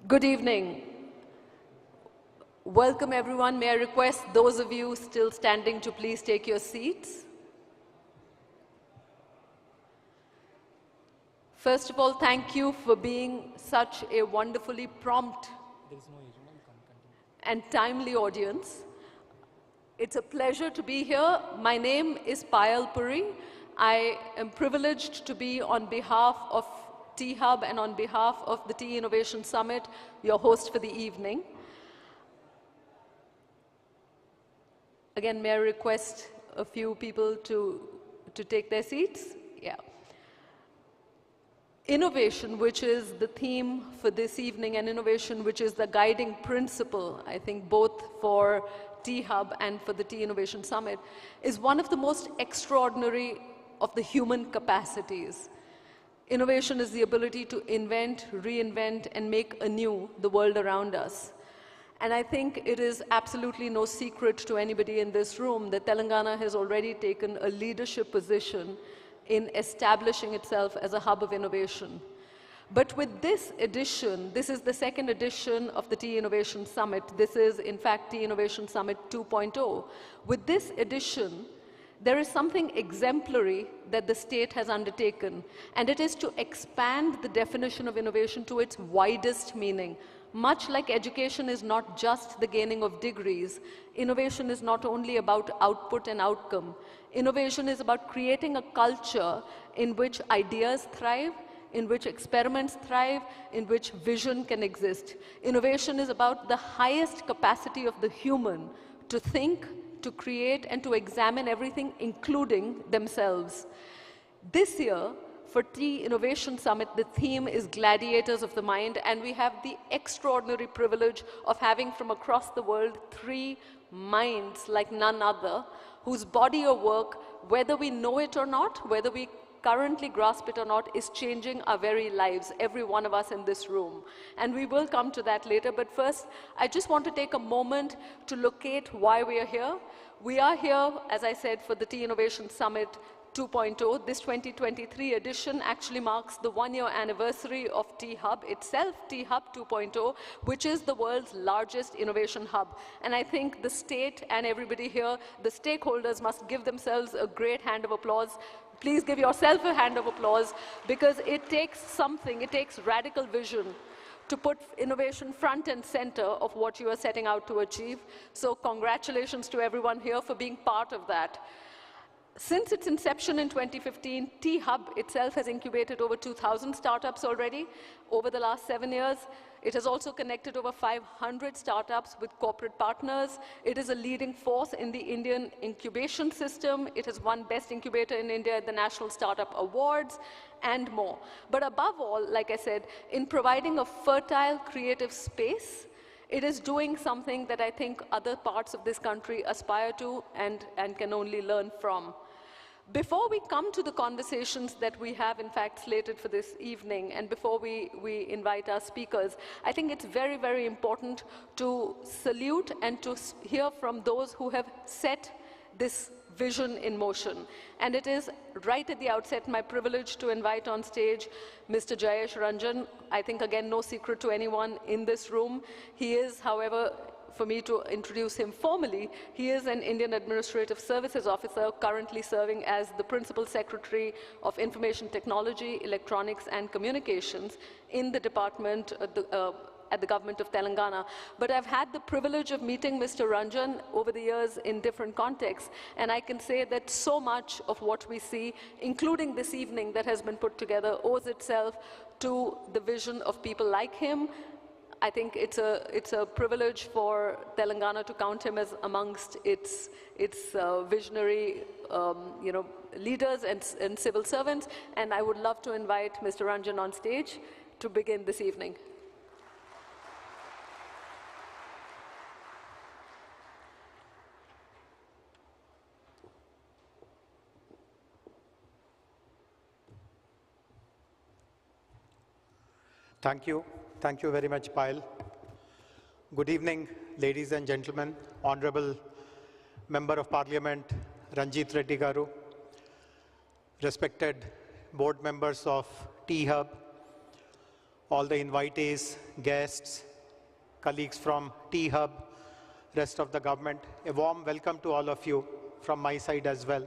Good evening. Welcome everyone. May I request those of you still standing to please take your seats. First of all, thank you for being such a wonderfully prompt and timely audience. It's a pleasure to be here. My name is Payal Puri. I am privileged to be on behalf of THub and on behalf of the Tea Innovation Summit, your host for the evening. Again, may I request a few people to take their seats? Yeah. Innovation, which is the theme for this evening, and innovation, which is the guiding principle, I think, both for THub and for the Tea Innovation Summit, is one of the most extraordinary of the human capacities. Innovation is the ability to invent, reinvent, and make anew the world around us. And I think it is absolutely no secret to anybody in this room that Telangana has already taken a leadership position in establishing itself as a hub of innovation. But with this edition, this is the second edition of the Tea Innovation Summit. This is, in fact, Tea Innovation Summit 2.0. With this edition, there is something exemplary that the state has undertaken, and it is to expand the definition of innovation to its widest meaning. Much like education is not just the gaining of degrees, innovation is not only about output and outcome. Innovation is about creating a culture in which ideas thrive, in which experiments thrive, in which vision can exist. Innovation is about the highest capacity of the human to think, to create, and to examine everything, including themselves. This year, for Tea Innovation Summit, the theme is Gladiators of the Mind, and we have the extraordinary privilege of having from across the world 3 minds like none other, whose body of work, whether we know it or not, whether we currently grasp it or not, is changing our very lives, every one of us in this room. And we will come to that later, but first, I just want to take a moment to locate why we are here. We are here, as I said, for the Tea Innovation Summit 2.0. This 2023 edition actually marks the 1-year anniversary of THub itself, THub 2.0, which is the world's largest innovation hub. And I think the state and everybody here, the stakeholders, must give themselves a great hand of applause. Please give yourself a hand of applause, because it takes something, it takes radical vision to put innovation front and center of what you are setting out to achieve. So congratulations to everyone here for being part of that. Since its inception in 2015, THub itself has incubated over 2,000 startups already over the last 7 years. It has also connected over 500 startups with corporate partners. It is a leading force in the Indian incubation system. It has won Best Incubator in India at the National Startup Awards, and more. But above all, like I said, in providing a fertile, creative space, it is doing something that I think other parts of this country aspire to and can only learn from. Before we come to the conversations that we have, in fact, slated for this evening, and before we invite our speakers, I think it's very, very important to salute and to hear from those who have set this vision in motion. And it is right at the outset my privilege to invite on stage Mr. Jayesh Ranjan. I think, again, no secret to anyone in this room. He is, however, for me to introduce him formally, he is an Indian Administrative Services Officer currently serving as the Principal Secretary of Information Technology, Electronics and Communications in the department at the government of Telangana. But I've had the privilege of meeting Mr. Ranjan over the years in different contexts, and I can say that so much of what we see, including this evening that has been put together, owes itself to the vision of people like him. I think it's a privilege for Telangana to count him as amongst its visionary leaders and civil servants, and I would love to invite Mr. Ranjan on stage to begin this evening. Thank you. Thank you very much, Payal. Good evening, ladies and gentlemen, Honorable Member of Parliament, Ranjit Reddy Garu, respected board members of THub, all the invitees, guests, colleagues from THub, rest of the government. A warm welcome to all of you from my side as well.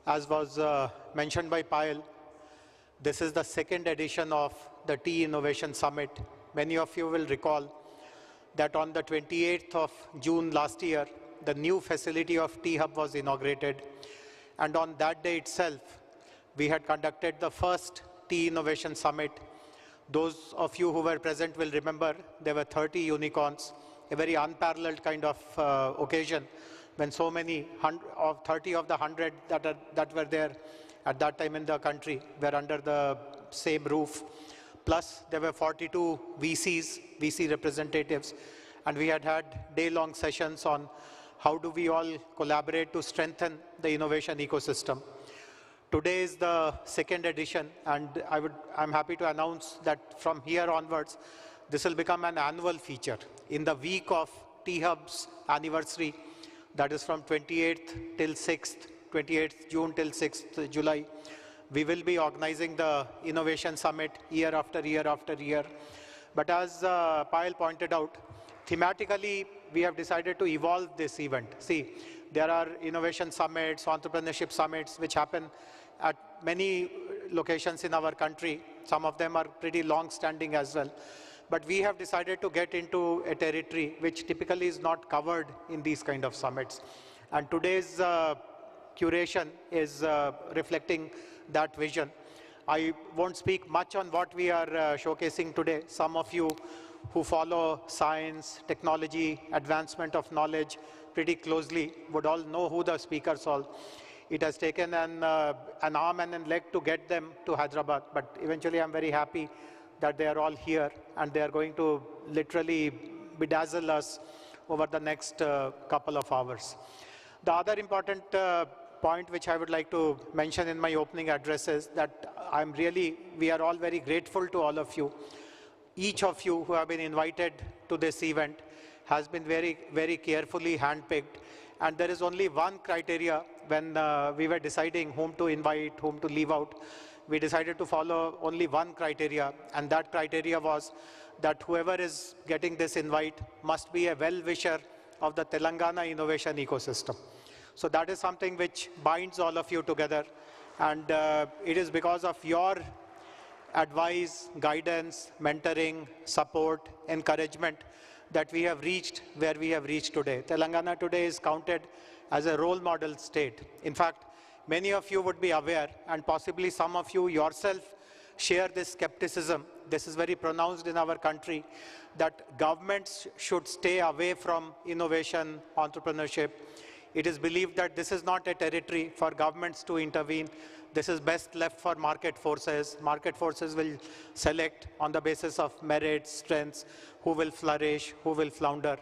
As was mentioned by Payal, this is the second edition of the Tea Innovation Summit. Many of you will recall that on the 28th of June last year, the new facility of THub was inaugurated. And on that day itself, we had conducted the first Tea Innovation Summit. Those of you who were present will remember there were 30 unicorns, a very unparalleled kind of occasion when so many, 30 of the 100 that were there at that time in the country were under the same roof. Plus, there were 42 VC representatives, and we had day-long sessions on how do we all collaborate to strengthen the innovation ecosystem. Today is the second edition, and I'm happy to announce that from here onwards, this will become an annual feature. In the week of THub's anniversary, that is from 28th June till 6th July, we will be organizing the Innovation Summit year after year after year. But as Payal pointed out, thematically, we have decided to evolve this event. See, there are innovation summits, entrepreneurship summits, which happen at many locations in our country. Some of them are pretty long-standing as well. But we have decided to get into a territory which typically is not covered in these kind of summits. And today's curation is reflecting that vision. I won't speak much on what we are showcasing today. Some of you who follow science, technology, advancement of knowledge pretty closely would all know who the speakers are. It has taken an arm and a leg to get them to Hyderabad, but eventually I'm very happy that they are all here and they are going to literally bedazzle us over the next couple of hours. The other important point which I would like to mention in my opening address is that we are all very grateful to all of you. Each of you who have been invited to this event has been very, very carefully handpicked. And there is only one criteria when we were deciding whom to invite, whom to leave out. We decided to follow only one criteria, and that criteria was that whoever is getting this invite must be a well-wisher of the Telangana innovation ecosystem. So that is something which binds all of you together, and it is because of your advice, guidance, mentoring, support, encouragement that we have reached where we have reached today. Telangana today is counted as a role model state. In fact, many of you would be aware, and possibly some of you yourself share this skepticism. This is very pronounced in our country, that governments should stay away from innovation, entrepreneurship. It is believed that this is not a territory for governments to intervene. This is best left for market forces. Market forces will select on the basis of merit, strengths, who will flourish, who will flounder.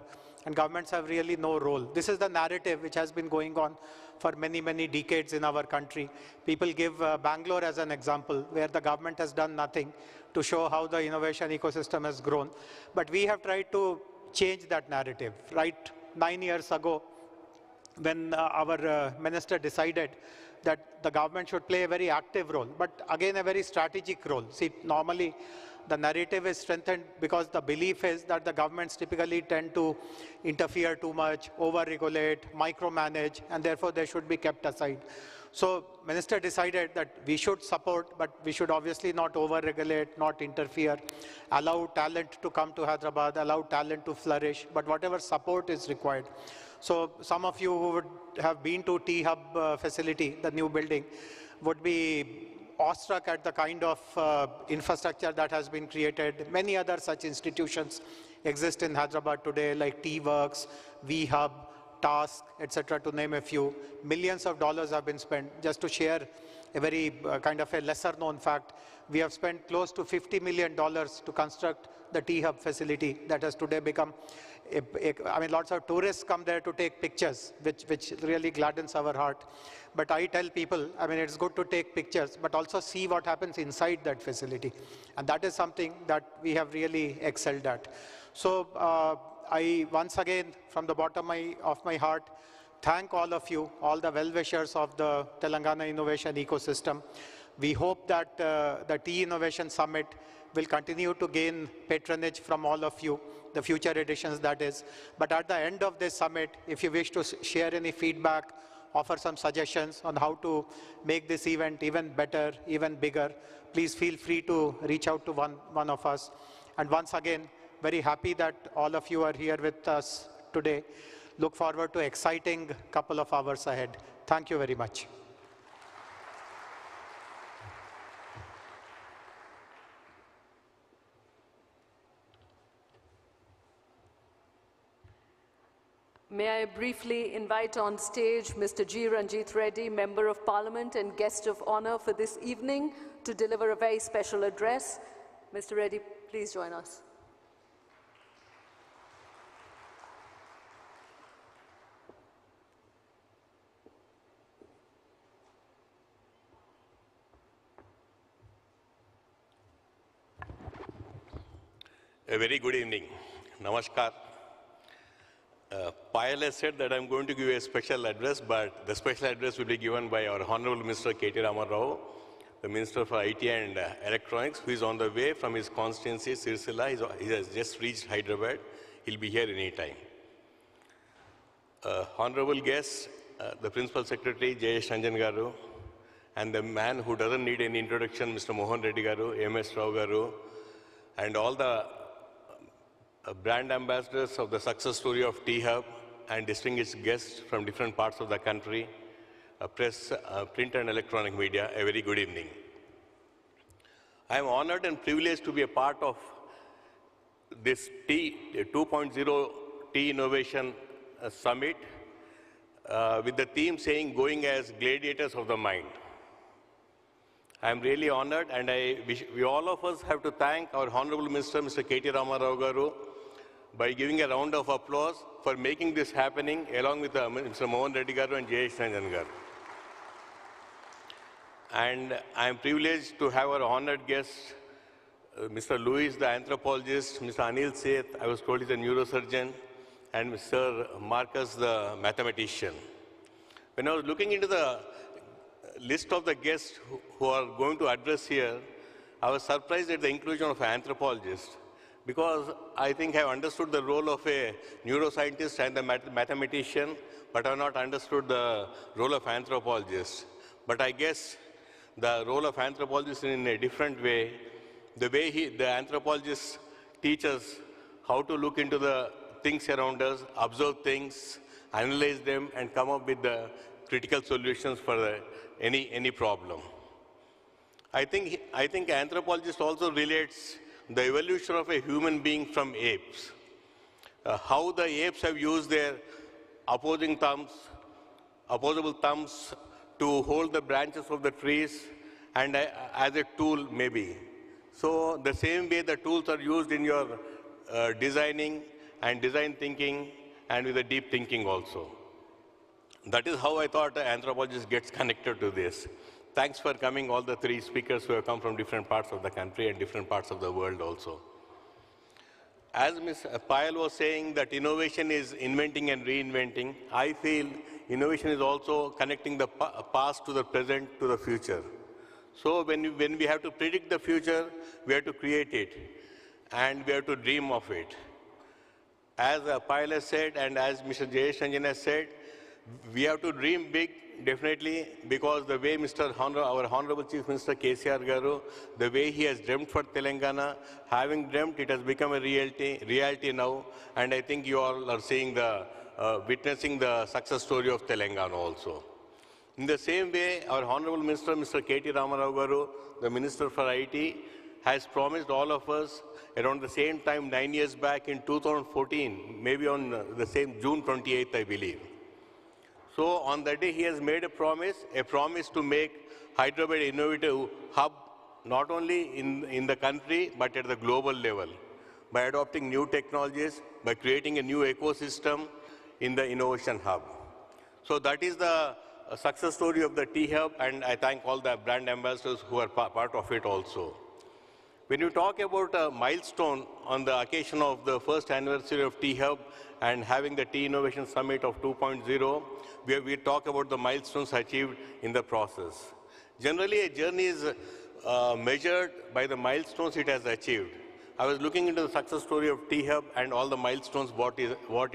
And governments have really no role. This is the narrative which has been going on for many, many decades in our country. People give Bangalore as an example, where the government has done nothing to show how the innovation ecosystem has grown. But we have tried to change that narrative. Right 9 years ago, when our minister decided that the government should play a very active role, but again a very strategic role. See, normally the narrative is strengthened because the belief is that the governments typically tend to interfere too much, over-regulate, micromanage, and therefore they should be kept aside. So minister decided that we should support, but we should obviously not over-regulate, not interfere, allow talent to come to Hyderabad, allow talent to flourish, but whatever support is required. So some of you who would have been to THub facility, the new building, would be awestruck at the kind of infrastructure that has been created. Many other such institutions exist in Hyderabad today, like T-Works, VHub, Task, etc., to name a few. Millions of dollars have been spent. Just to share a very kind of a lesser known fact, we have spent close to $50 million to construct the THub facility that has today become, I mean, lots of tourists come there to take pictures, which really gladdens our heart. But I tell people, I mean, it's good to take pictures, but also see what happens inside that facility. And that is something that we have really excelled at. So I, once again, from the bottom of my heart, thank all of you, all the well-wishers of the Telangana innovation ecosystem. We hope that the Tea Innovation Summit will continue to gain patronage from all of you, the future editions that is. But at the end of this summit, if you wish to share any feedback, offer some suggestions on how to make this event even better, even bigger, please feel free to reach out to one of us. And once again, very happy that all of you are here with us today. Look forward to exciting couple of hours ahead. Thank you very much. May I briefly invite on stage Mr. G. Ranjit Reddy, Member of Parliament and Guest of Honor for this evening, to deliver a very special address. Mr. Reddy, please join us. A very good evening. Namaskar. Payal has said that I'm going to give a special address, but the special address will be given by our Honorable Minister K.T. Rama Rao, the Minister for IT and Electronics, who is on the way from his constituency, Sirsila. He has just reached Hyderabad. He'll be here any time. Honorable guests, the Principal Secretary, Jayesh Ranjan Garu, and the man who doesn't need any introduction, Mr. Mohan Reddy Garu, M.S. Rao Garu, and all the brand ambassadors of the success story of THub and distinguished guests from different parts of the country, press, print and electronic media, a very good evening. I am honored and privileged to be a part of this 2.0 Tea Innovation Summit with the theme saying, going as gladiators of the mind. I am really honored, and we all of us have to thank our Honorable Minister, Mr. K.T. Rama Rao Garu, by giving a round of applause for making this happening, along with Mr. Mohan Reddy Garu and Jayesh Ranjan Garu. And I am privileged to have our honored guests, Mr. Louis, the anthropologist, Mr. Anil Seth, I was told he's a neurosurgeon, and Mr. Marcus, the mathematician. When I was looking into the list of the guests who are going to address here, I was surprised at the inclusion of an anthropologist, because I think I've understood the role of a neuroscientist and a mathematician, but I've not understood the role of anthropologist. But I guess the role of anthropologist in a different way, the way the anthropologist teaches how to look into the things around us, observe things, analyze them, and come up with the critical solutions for any problem. I think anthropologist also relates the evolution of a human being from apes. How the apes have used their opposable thumbs to hold the branches of the trees and as a tool maybe. So the same way the tools are used in your designing and design thinking and with the deep thinking also. That is how I thought an anthropologist gets connected to this. Thanks for coming, all the three speakers who have come from different parts of the country and different parts of the world also. As Ms. Payal was saying that innovation is inventing and reinventing, I feel innovation is also connecting the past to the present to the future. So when we have to predict the future, we have to create it and we have to dream of it. As Payal has said and as Mr. Jayesh Ranjan has said, we have to dream big, definitely, because the way our Honorable Chief Minister KCR Garu, the way he has dreamt for Telangana, having dreamt, it has become a reality now, and I think you all are seeing witnessing the success story of Telangana also. In the same way, our Honorable Minister, Mr. K.T. Rama Rao Garu, the Minister for IT, has promised all of us around the same time 9 years back in 2014, maybe on the same June 28th, I believe. So on that day, he has made a promise to make Hyderabad innovative hub, not only in the country, but at the global level, by adopting new technologies, by creating a new ecosystem in the innovation hub. So that is the success story of the THub, and I thank all the brand ambassadors who are part of it also. When you talk about a milestone on the occasion of the first anniversary of THub and having the Tea Innovation Summit of 2.0, we talk about the milestones achieved in the process. Generally, a journey is measured by the milestones it has achieved. I was looking into the success story of THub and all the milestones what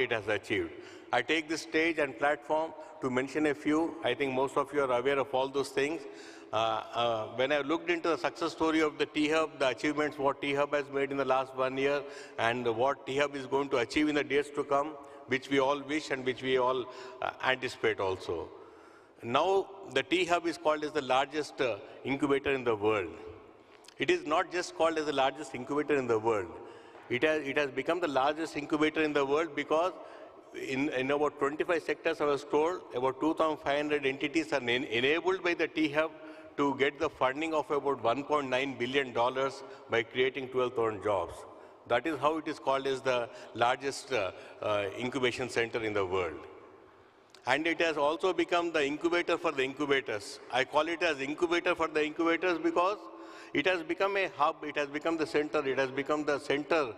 it has achieved. I take this stage and platform to mention a few. I think most of you are aware of all those things. When I looked into the success story of the THub, the achievements what THub has made in the last 1 year, and what THub is going to achieve in the days to come, which we all wish and which we all anticipate also. Now, the THub is called as the largest incubator in the world. It is not just called as the largest incubator in the world. It has become the largest incubator in the world because in about 25 sectors, I was told, about 2,500 entities are enabled by the THub to get the funding of about $1.9 billion by creating 12,000 jobs. That is how it is called as the largest incubation center in the world. And it has also become the incubator for the incubators. I call it as incubator for the incubators because it has become a hub, it has become the center, it has become the center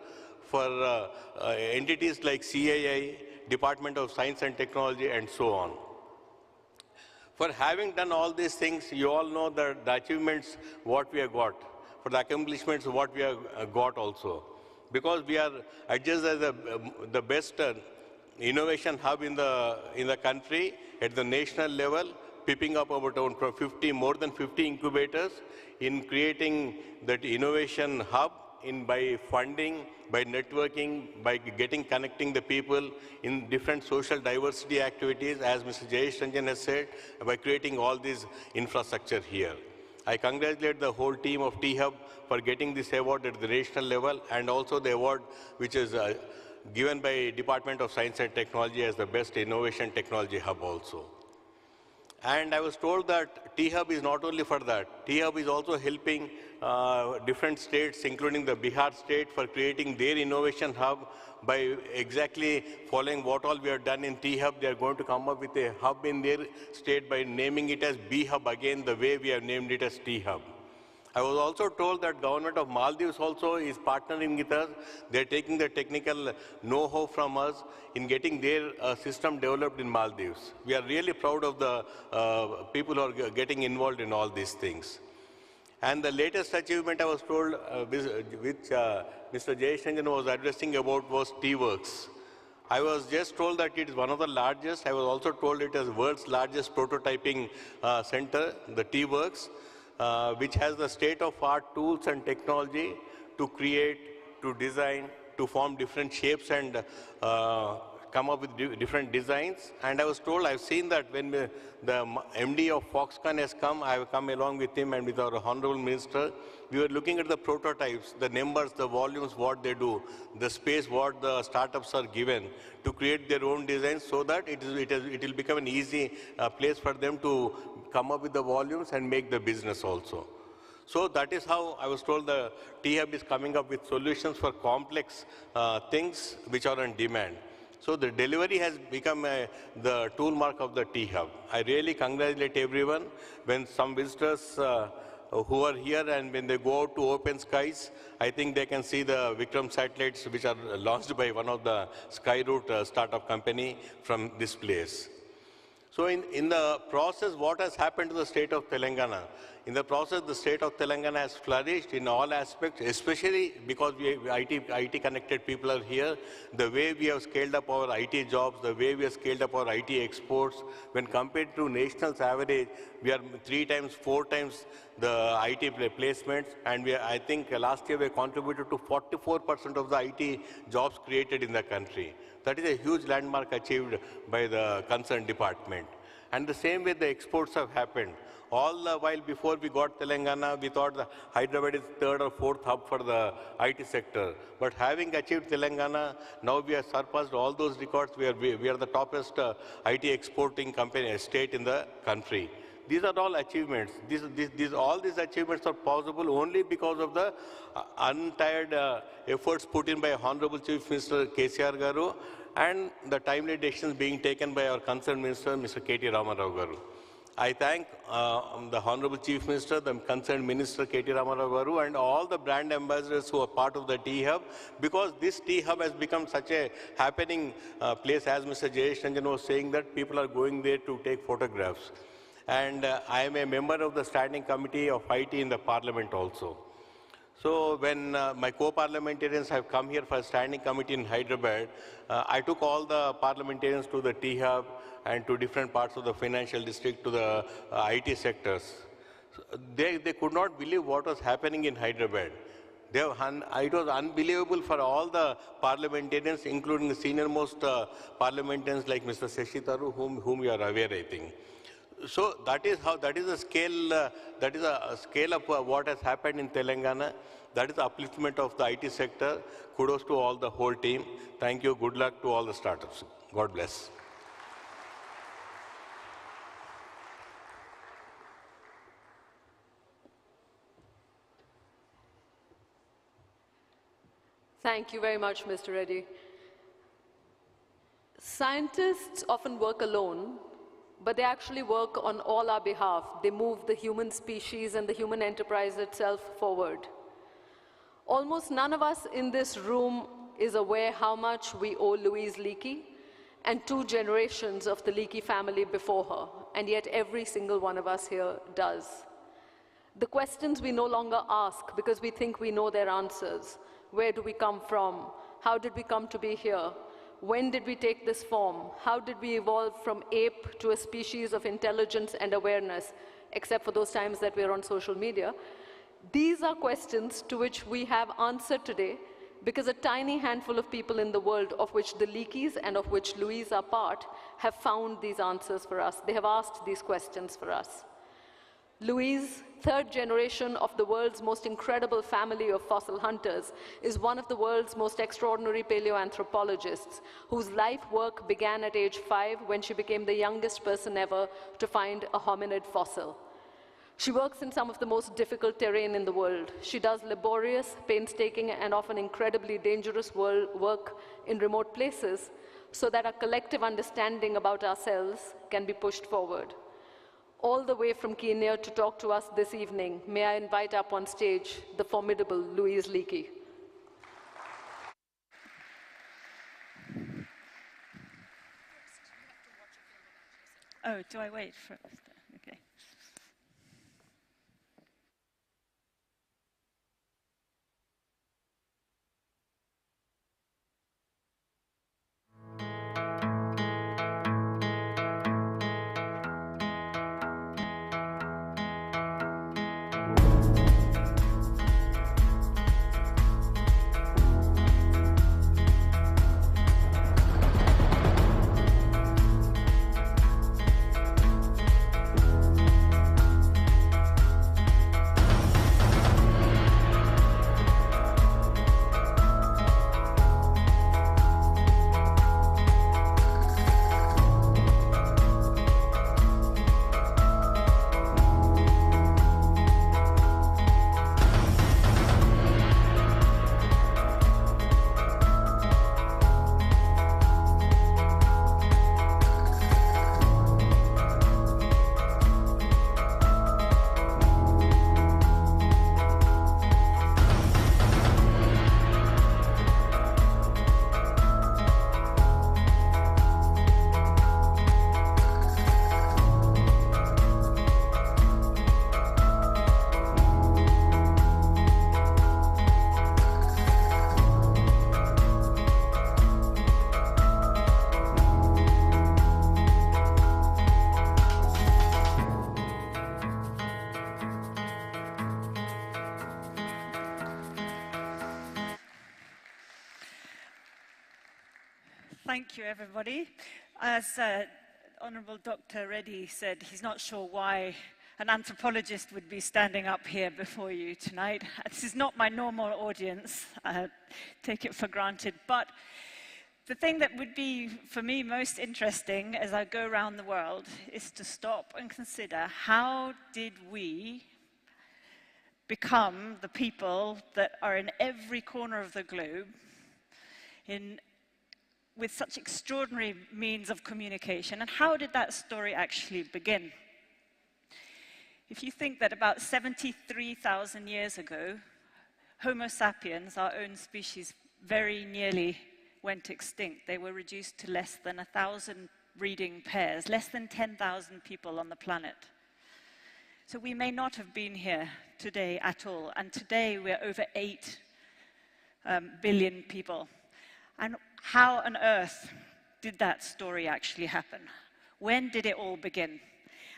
for entities like CAI, Department of Science and Technology, and so on. For having done all these things, you all know the achievements what we have got, for the accomplishments what we have got also. Because we are adjudged as the best innovation hub in the country at the national level, picking up about more than 50 incubators in creating that innovation hub by funding, by networking, by connecting the people in different social diversity activities, as Mr. Jayesh Ranjan has said, by creating all this infrastructure here. I congratulate the whole team of THub for getting this award at the national level, and also the award which is given by Department of Science and Technology as the best innovation technology hub also. And I was told that THub is not only for that. THub is also helping different states, including the Bihar state, for creating their innovation hub by exactly following what all we have done in THub. They are going to come up with a hub in their state by naming it as B-Hub again, the way we have named it as THub. I was also told that government of Maldives also is partnering with us. They're taking the technical know-how from us in getting their system developed in Maldives. We are really proud of the people who are getting involved in all these things. And the latest achievement I was told, which Mr. Jayesh Ranjan was addressing about, was T-Works. I was just told that it is one of the largest. I was also told it is world's largest prototyping center, the T-Works, which has the state-of-art tools and technology to create, to design, to form different shapes and come up with different designs. And I was told, I've seen that when the MD of Foxconn has come, I have come along with him and with our Honorable Minister. We were looking at the prototypes, the numbers, the volumes, what they do, the space, what the startups are given to create their own designs so that it will become an easy place for them to come up with the volumes and make the business also. So that is how I was told the THub is coming up with solutions for complex things which are on demand. So the delivery has become the tool mark of the THub. I really congratulate everyone when some visitors who are here and when they go out to open skies, I think they can see the Vikram satellites which are launched by one of the Skyroot startup company from this place. So in the process, what has happened to the state of Telangana? In the process, the state of Telangana has flourished in all aspects, especially because IT connected people are here. The way we have scaled up our IT jobs, the way we have scaled up our IT exports, when compared to national's average, we are 3 times, 4 times the IT placements, and I think last year we contributed to 44% of the IT jobs created in the country. That is a huge landmark achieved by the concerned department. And the same way the exports have happened. All the while before we got Telangana, we thought the Hyderabad is 3rd or 4th hub for the IT sector. But having achieved Telangana, now we have surpassed all those records. We are the toppest IT exporting state in the country. These are all achievements. All these achievements are possible only because of the untired efforts put in by Honorable Chief Minister KCR Garu and the timely decisions being taken by our concerned minister, Mr. K.T. Ramarao Garu. I thank the Honorable Chief Minister, the concerned Minister K.T. Ramarao Garu, and all the brand ambassadors who are part of the THub, because this THub has become such a happening place, as Mr. Jayesh Ranjan was saying, that people are going there to take photographs. and I am a member of the Standing Committee of IT in the Parliament also. So when my co-parliamentarians have come here for a standing committee in Hyderabad, I took all the parliamentarians to the THub and to different parts of the financial district, to the IT sectors. So they could not believe what was happening in Hyderabad. It was unbelievable for all the parliamentarians, including the senior-most parliamentarians like Mr. Shashi Tharoor, whom you are aware, I think. So that is a scale, of what has happened in Telangana. That is the upliftment of the IT sector. Kudos to all the whole team. Thank you. Good luck to all the startups. God bless. Thank you very much, Mr. Reddy. Scientists often work alone, but they actually work on all our behalf. They move the human species and the human enterprise itself forward. Almost none of us in this room is aware how much we owe Louise Leakey and 2 generations of the Leakey family before her, and yet every single one of us here does. The questions we no longer ask because we think we know their answers. Where do we come from? How did we come to be here? When did we take this form? How did we evolve from ape to a species of intelligence and awareness, except for those times that we're on social media? These are questions to which we have answered today because a tiny handful of people in the world, of which the Leakeys and of which Louise are part, have found these answers for us. They have asked these questions for us. Louise, 3rd generation of the world's most incredible family of fossil hunters, is one of the world's most extraordinary paleoanthropologists, whose life work began at age 5 when she became the youngest person ever to find a hominid fossil. She works in some of the most difficult terrain in the world. She does laborious, painstaking, and often incredibly dangerous work in remote places so that our collective understanding about ourselves can be pushed forward. All the way from Kenya to talk to us this evening, may I invite up on stage the formidable Louise Leakey. Oh, do I wait for it? Okay. Thank you, everybody. As Honourable Dr. Reddy said, he's not sure why an anthropologist would be standing up here before you tonight. This is not my normal audience, take it for granted. But the thing that would be, for me, most interesting as I go around the world is to stop and consider how did we become the people that are in every corner of the globe with such extraordinary means of communication, and how did that story actually begin? If you think that about 73,000 years ago, Homo sapiens, our own species, very nearly went extinct. They were reduced to less than 1,000 breeding pairs, less than 10,000 people on the planet. So we may not have been here today at all. And today we're over 8 billion people. And how on earth did that story actually happen? When did it all begin?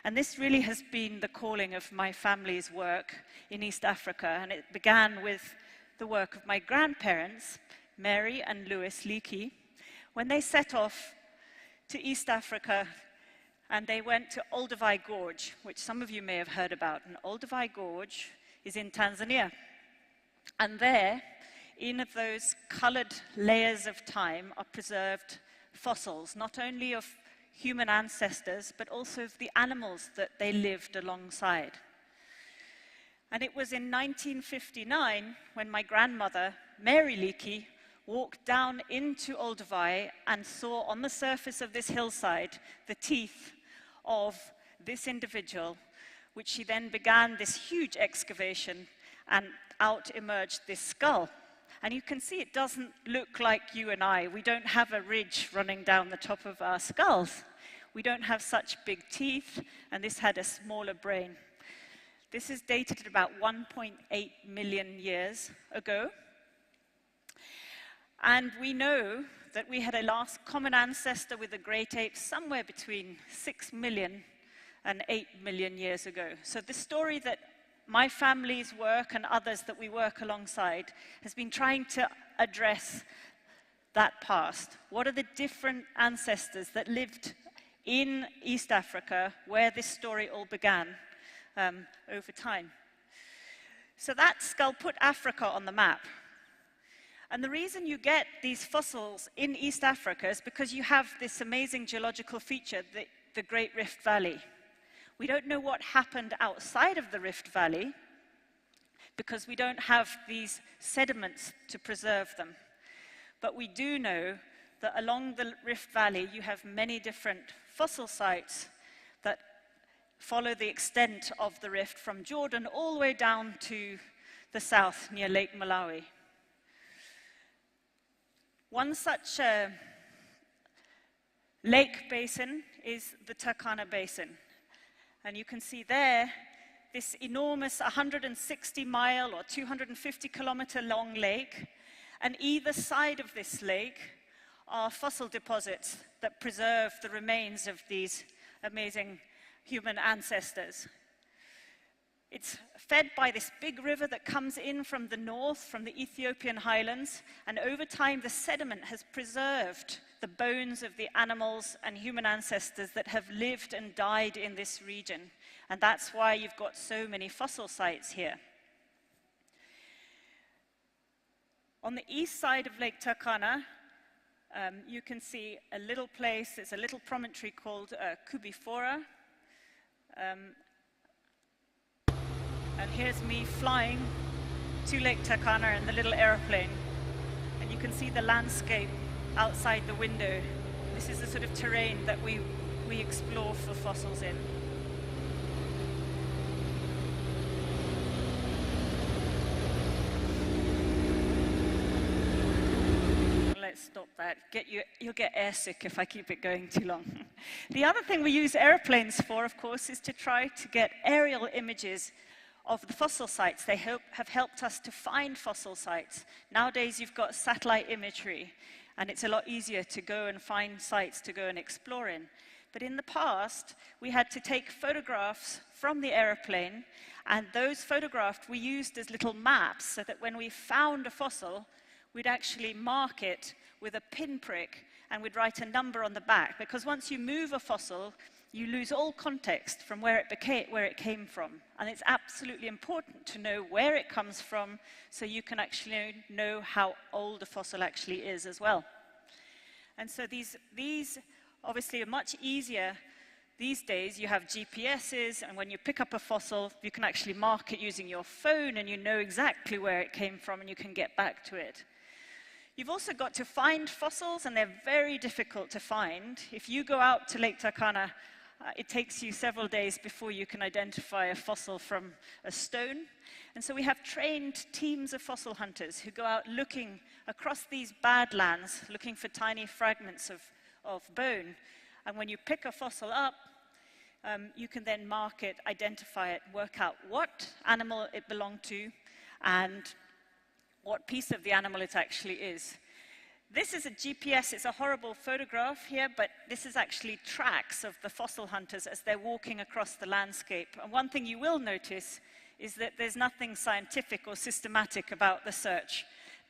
And this really has been the calling of my family's work in East Africa. And it began with the work of my grandparents, Mary and Louis Leakey, when they set off to East Africa and they went to Olduvai Gorge, which some of you may have heard about. And Olduvai Gorge is in Tanzania. And there, in those colored layers of time, are preserved fossils, not only of human ancestors, but also of the animals that they lived alongside. And it was in 1959 when my grandmother, Mary Leakey, walked down into Olduvai and saw on the surface of this hillside the teeth of this individual, which she then began this huge excavation, and out emerged this skull. And you can see it doesn't look like you and I. We don't have a ridge running down the top of our skulls. We don't have such big teeth, and this had a smaller brain. This is dated at about 1.8 million years ago. And we know that we had a last common ancestor with the great apes somewhere between 6 million and 8 million years ago. So the story that my family's work and others that we work alongside has been trying to address that past. What are the different ancestors that lived in East Africa where this story all began over time? So that skull put Africa on the map. And the reason you get these fossils in East Africa is because you have this amazing geological feature, the Great Rift Valley. We don't know what happened outside of the Rift Valley because we don't have these sediments to preserve them. But we do know that along the Rift Valley you have many different fossil sites that follow the extent of the rift from Jordan all the way down to the south near Lake Malawi. One such lake basin is the Turkana Basin. And you can see there this enormous 160-mile or 250-kilometer long lake. And either side of this lake are fossil deposits that preserve the remains of these amazing human ancestors. It's fed by this big river that comes in from the north, from the Ethiopian highlands, and over time the sediment has preserved the bones of the animals and human ancestors that have lived and died in this region. And that's why you've got so many fossil sites here. On the east side of Lake Turkana, you can see a little place, it's a little promontory called Kubifora. And here's me flying to Lake Turkana in the little airplane. And you can see the landscape outside the window. This is the sort of terrain that we explore for fossils in. Let's stop that. You'll get airsick if I keep it going too long. The other thing we use airplanes for, of course, is to try to get aerial images of the fossil sites. They have helped us to find fossil sites. Nowadays you've got satellite imagery and it's a lot easier to go and find sites to go and explore in. But in the past we had to take photographs from the airplane, and those photographs we used as little maps so that when we found a fossil we'd actually mark it with a pinprick and we'd write a number on the back, because once you move a fossil you lose all context from where it came from. And it's absolutely important to know where it comes from so you can actually know how old a fossil actually is as well. And so these obviously are much easier. These days you have GPSs, and when you pick up a fossil you can actually mark it using your phone and you know exactly where it came from and you can get back to it. You've also got to find fossils, and they're very difficult to find. If you go out to Lake Turkana, it takes you several days before you can identify a fossil from a stone. And so we have trained teams of fossil hunters who go out looking across these badlands, looking for tiny fragments of bone. And when you pick a fossil up, you can then mark it, identify it, work out what animal it belonged to and what piece of the animal it actually is. This is a GPS, it's a horrible photograph here, but this is actually tracks of the fossil hunters as they're walking across the landscape. And one thing you will notice is that there's nothing scientific or systematic about the search.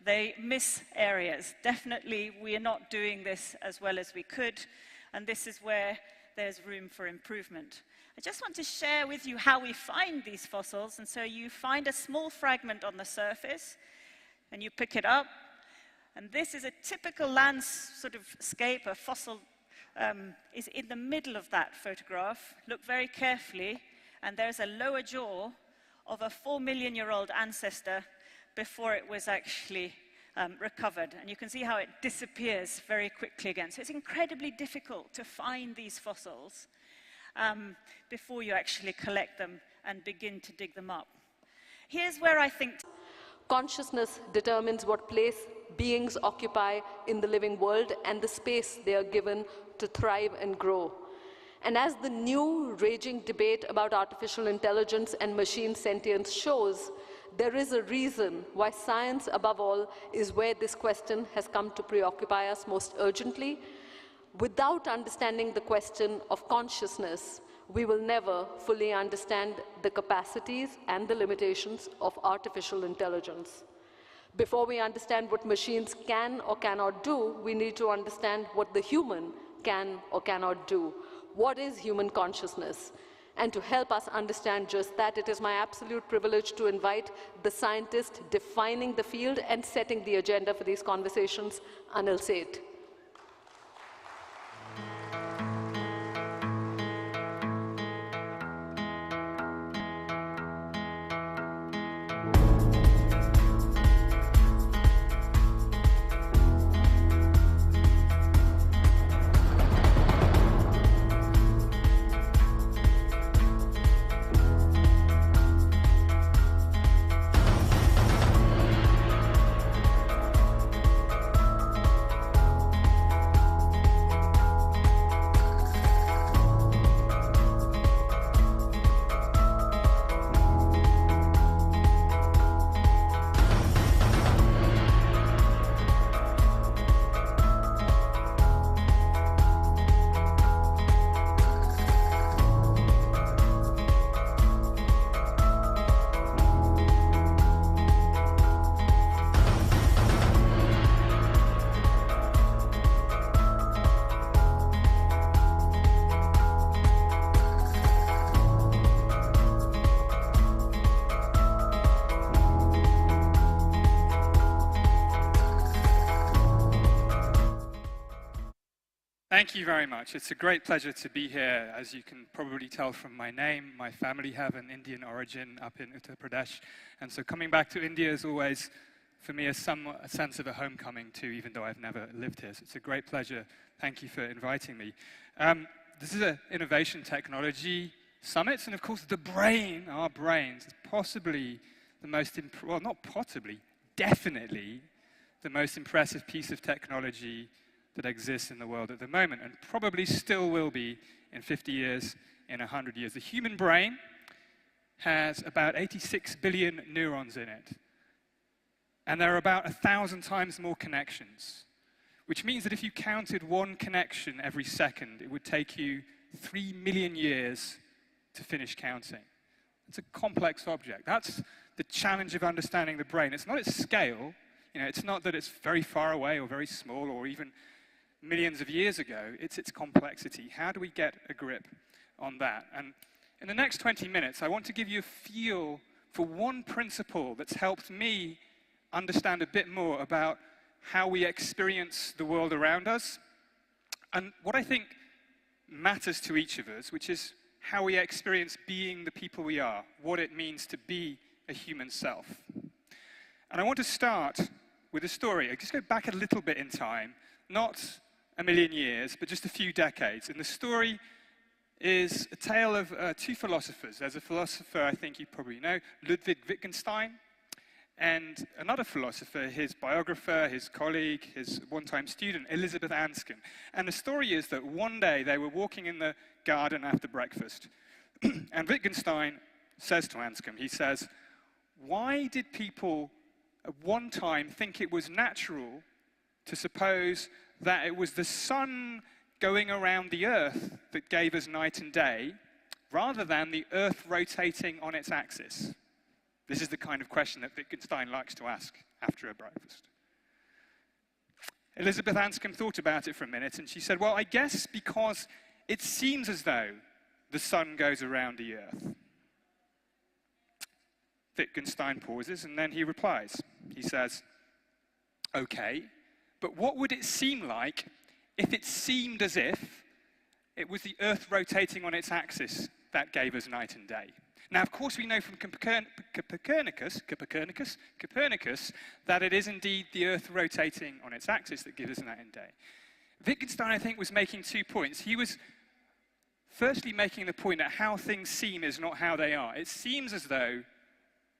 They miss areas. Definitely, we are not doing this as well as we could, and this is where there's room for improvement. I just want to share with you how we find these fossils, and so you find a small fragment on the surface, and you pick it up, and this is a typical landscape. A fossil is in the middle of that photograph. Look very carefully, and there's a lower jaw of a 4-million-year-old ancestor before it was actually recovered. And you can see how it disappears very quickly again. So it's incredibly difficult to find these fossils before you actually collect them and begin to dig them up. Here's where I think consciousness determines what place beings occupy in the living world and the space they are given to thrive and grow. And as the new raging debate about artificial intelligence and machine sentience shows, there is a reason why science, above all, is where this question has come to preoccupy us most urgently. Without understanding the question of consciousness, we will never fully understand the capacities and the limitations of artificial intelligence. Before we understand what machines can or cannot do, we need to understand what the human can or cannot do. What is human consciousness? And to help us understand just that, it is my absolute privilege to invite the scientist defining the field and setting the agenda for these conversations, Anil Seth. Thank you very much. It's a great pleasure to be here. As you can probably tell from my name, my family have an Indian origin up in Uttar Pradesh. And so coming back to India is always, for me, a sense of a homecoming too, even though I've never lived here. So it's a great pleasure. Thank you for inviting me. This is an innovation technology summit, and of course the brain, our brains, is possibly the most, well, not possibly, definitely the most impressive piece of technology that exists in the world at the moment, and probably still will be in 50 years, in 100 years. The human brain has about 86 billion neurons in it, and there are about 1,000 times more connections, which means that if you counted one connection every second, it would take you 3 million years to finish counting. It's a complex object. That's the challenge of understanding the brain. It's not its scale. You know, it's not that it's very far away or very small or even millions of years ago. It's its complexity. How do we get a grip on that? And in the next 20 minutes, I want to give you a feel for one principle that's helped me understand a bit more about how we experience the world around us and what I think matters to each of us, which is how we experience being the people we are, what it means to be a human self. And I want to start with a story. I just go back a little bit in time, not a million years, but just a few decades. And the story is a tale of two philosophers. There's a philosopher I think you probably know, Ludwig Wittgenstein, And another philosopher, his biographer, his colleague, his one-time student, Elizabeth Anscombe. And the story is that one day they were walking in the garden after breakfast, and Wittgenstein says to Anscombe, he says, why did people at one time think it was natural to suppose that it was the sun going around the earth that gave us night and day, rather than the earth rotating on its axis? This is the kind of question that Wittgenstein likes to ask after a breakfast. Elizabeth Anscombe thought about it for a minute, and she said, well, I guess because it seems as though the sun goes around the earth. Wittgenstein pauses, and then he replies. He says, okay, but what would it seem like if it seemed as if it was the earth rotating on its axis that gave us night and day? Now, of course, we know from Copernicus that it is indeed the earth rotating on its axis that gives us night and day. Wittgenstein, I think, was making 2 points. He was firstly making the point that how things seem is not how they are. It seems as though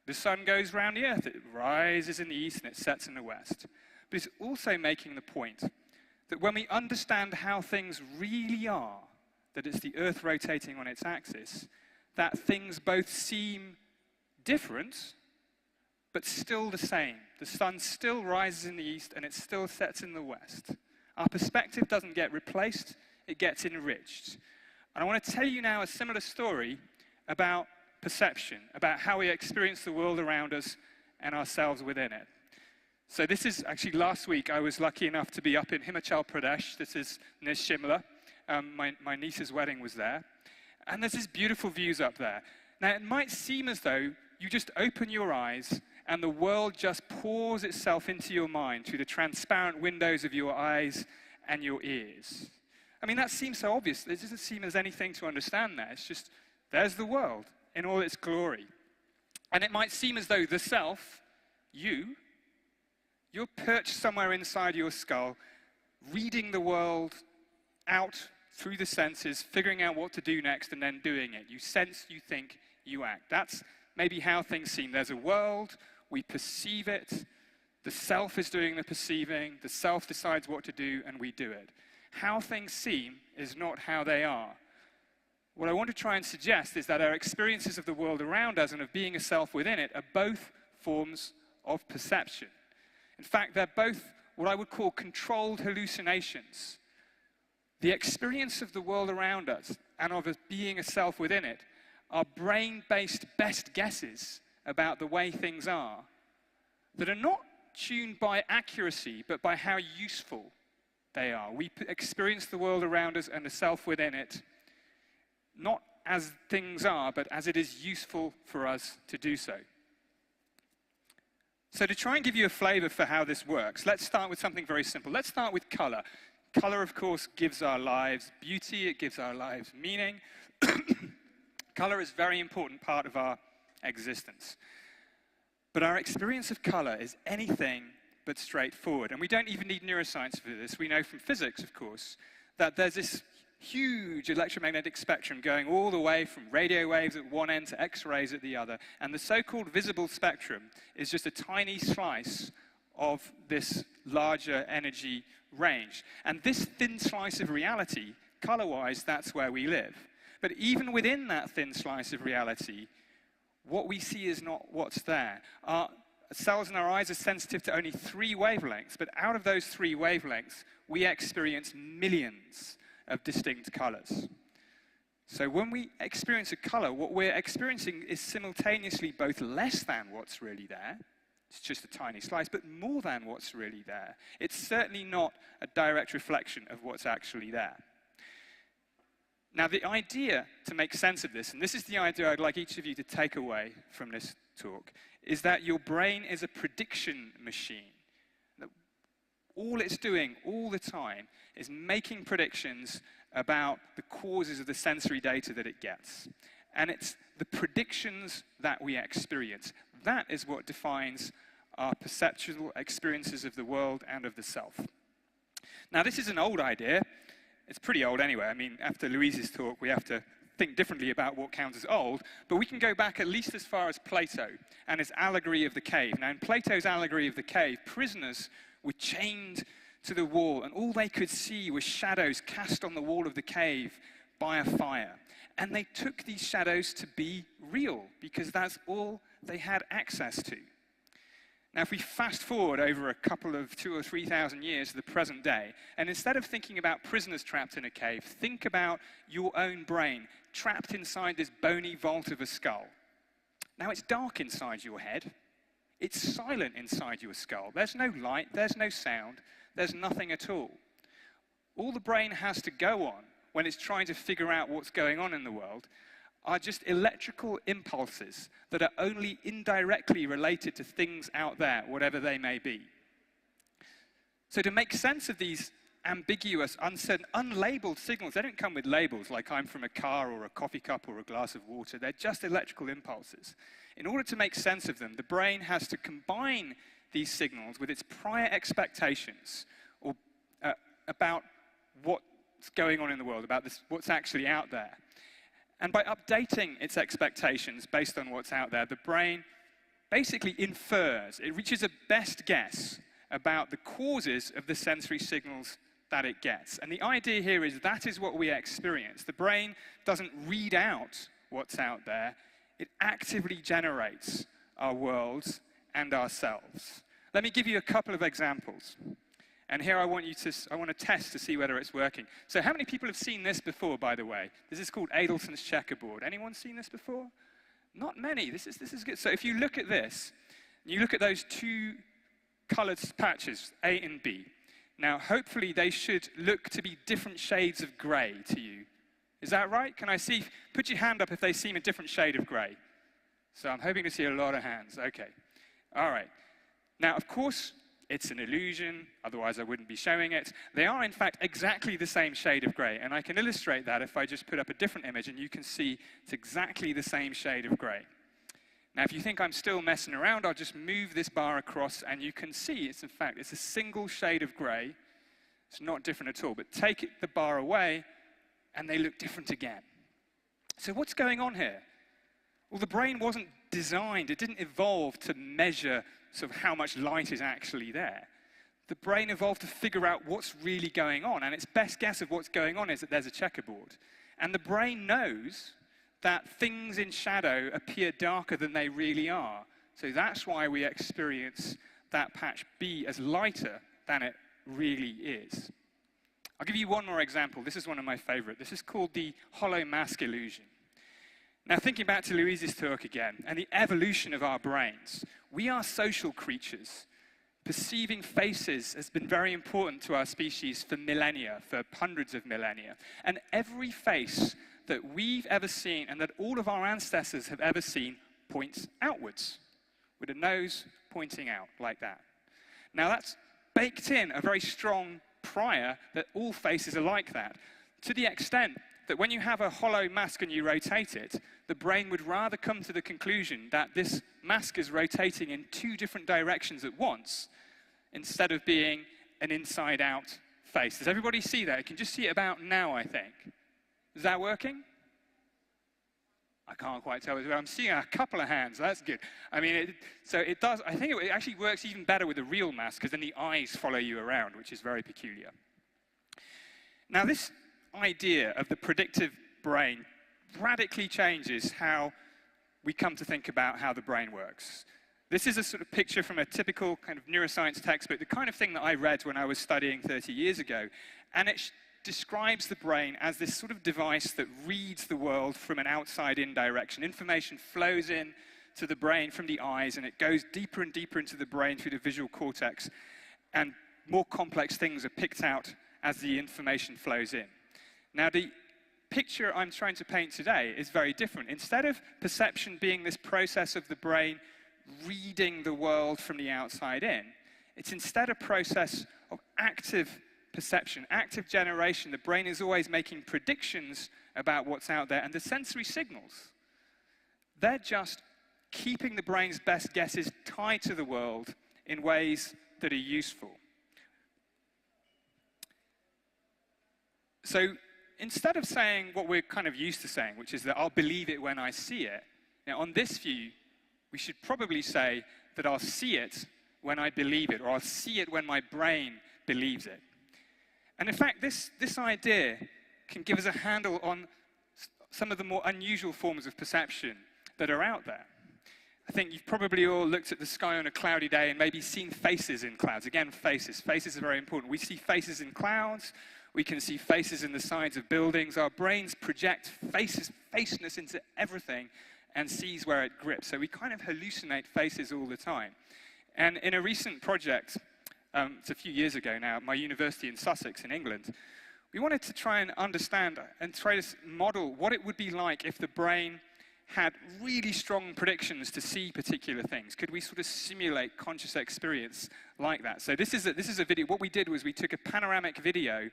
the sun goes round the earth. It rises in the east and it sets in the west. But he's also making the point that when we understand how things really are, that it's the earth rotating on its axis, that things both seem different, but still the same. The sun still rises in the east and it still sets in the west. Our perspective doesn't get replaced, it gets enriched. And I want to tell you now a similar story about perception, about how we experience the world around us and ourselves within it. So this is actually last week. I was lucky enough to be up in Himachal Pradesh. This is near Shimla. My niece's wedding was there. And there's these beautiful views up there. Now, it might seem as though you just open your eyes and the world just pours itself into your mind through the transparent windows of your eyes and your ears. I mean, that seems so obvious. It doesn't seem there's anything to understand there. It's just, there's the world in all its glory. And it might seem as though the self, you're perched somewhere inside your skull, reading the world out through the senses, figuring out what to do next, and then doing it. You sense, you think, you act. That's maybe how things seem. There's a world, we perceive it, the self is doing the perceiving, the self decides what to do, and we do it. How things seem is not how they are. What I want to try and suggest is that our experiences of the world around us and of being a self within it are both forms of perception. In fact, they're both what I would call controlled hallucinations. The experience of the world around us and of us being a self within it are brain-based best guesses about the way things are that are not tuned by accuracy, but by how useful they are. We experience the world around us and the self within it, not as things are, but as it is useful for us to do so. So to try and give you a flavor for how this works, let's start with something very simple. Let's start with color. Color, of course, gives our lives beauty, it gives our lives meaning. Color is a very important part of our existence. But our experience of color is anything but straightforward. And we don't even need neuroscience for this. We know from physics, of course, that there's this huge electromagnetic spectrum going all the way from radio waves at one end to X-rays at the other. And the so-called visible spectrum is just a tiny slice of this larger energy range. And this thin slice of reality, color-wise, that's where we live. But even within that thin slice of reality, what we see is not what's there. Our cells in our eyes are sensitive to only 3 wavelengths, but out of those 3 wavelengths, we experience millions of distinct colors. So when we experience a color, what we're experiencing is simultaneously both less than what's really there, it's just a tiny slice, but more than what's really there. It's certainly not a direct reflection of what's actually there. Now, the idea to make sense of this, and this is the idea I'd like each of you to take away from this talk, is that your brain is a prediction machine. That all it's doing all the time is making predictions about the causes of the sensory data that it gets. And it's the predictions that we experience. That is what defines our perceptual experiences of the world and of the self. Now, this is an old idea. It's pretty old anyway. I mean, after Louise's talk, we have to think differently about what counts as old, but we can go back at least as far as Plato and his allegory of the cave. Now, in Plato's allegory of the cave, prisoners were chained to the wall, and all they could see were shadows cast on the wall of the cave by a fire. And they took these shadows to be real, because that's all they had access to. Now, if we fast forward over a couple of 2,000 or 3,000 years to the present day, and instead of thinking about prisoners trapped in a cave, think about your own brain trapped inside this bony vault of a skull. Now, it's dark inside your head. It's silent inside your skull. There's no light, there's no sound, there's nothing at all. All the brain has to go on when it's trying to figure out what's going on in the world are just electrical impulses that are only indirectly related to things out there, whatever they may be. So to make sense of these ambiguous, uncertain, unlabeled signals, they don't come with labels like I'm from a car or a coffee cup or a glass of water. They're just electrical impulses. In order to make sense of them, the brain has to combine these signals with its prior expectations or, about what's going on in the world, about what's actually out there. And by updating its expectations based on what's out there, the brain basically infers, it reaches a best guess about the causes of the sensory signals that it gets. And the idea here is that is what we experience. The brain doesn't read out what's out there, it actively generates our worlds and ourselves. Let me give you a couple of examples. And here I want to test to see whether it's working. So how many people have seen this before, by the way? This is called Adelson's checkerboard. Anyone seen this before? Not many. This is good. So if you look at this, you look at those two colored patches, A and B. Now, hopefully they should look to be different shades of gray to you. Is that right? Can I see? Put your hand up if they seem a different shade of gray. So I'm hoping to see a lot of hands. Okay. All right. Now, of course, it's an illusion, otherwise I wouldn't be showing it. They are, in fact, exactly the same shade of gray, and I can illustrate that if I just put up a different image, and you can see it's exactly the same shade of gray. Now, if you think I'm still messing around, I'll just move this bar across, and you can see it's, in fact, it's a single shade of gray. It's not different at all, but take the bar away, and they look different again. So what's going on here? Well, the brain wasn't designed, it didn't evolve to measure sort of how much light is actually there. The brain evolved to figure out what's really going on, and its best guess of what's going on is that there's a checkerboard. And the brain knows that things in shadow appear darker than they really are. So that's why we experience that patch B as lighter than it really is. I'll give you one more example. This is one of my favorite. This is called the hollow mask illusion. Now, thinking back to Louise's talk again, and the evolution of our brains, we are social creatures. Perceiving faces has been very important to our species for millennia, for hundreds of millennia. And every face that we've ever seen and that all of our ancestors have ever seen points outwards, with a nose pointing out like that. Now, that's baked in a very strong prior that all faces are like that, to the extent that when you have a hollow mask and you rotate it, the brain would rather come to the conclusion that this mask is rotating in two different directions at once, instead of being an inside-out face. Does everybody see that? You can just see it about now, I think. Is that working? I can't quite tell. I'm seeing a couple of hands. That's good. I mean, so it does. I think it actually works even better with a real mask, because then the eyes follow you around, which is very peculiar. Now, this idea of the predictive brain radically changes how we come to think about how the brain works. This is a sort of picture from a typical kind of neuroscience textbook, the kind of thing that I read when I was studying 30 years ago. And it describes the brain as this sort of device that reads the world from an outside-in direction. Information flows in to the brain from the eyes, and it goes deeper and deeper into the brain through the visual cortex. And more complex things are picked out as the information flows in. Now, the picture I'm trying to paint today is very different. Instead of perception being this process of the brain reading the world from the outside in, it's instead a process of active perception, active generation. The brain is always making predictions about what's out there, and the sensory signals, they're just keeping the brain's best guesses tied to the world in ways that are useful. So, instead of saying what we're kind of used to saying, which is that I'll believe it when I see it, on this view, we should probably say that I'll see it when I believe it, or I'll see it when my brain believes it. And in fact, this idea can give us a handle on some of the more unusual forms of perception that are out there. I think you've probably all looked at the sky on a cloudy day and maybe seen faces in clouds. Again, faces. Faces are very important. We see faces in clouds. We can see faces in the sides of buildings. Our brains project faceness into everything and sees where it grips. So we kind of hallucinate faces all the time. And in a recent project, it's a few years ago now, at my university in Sussex in England, we wanted to try and understand and try to model what it would be like if the brain had really strong predictions to see particular things. Could we sort of simulate conscious experience like that? So this is a video. What we did was we took a panoramic video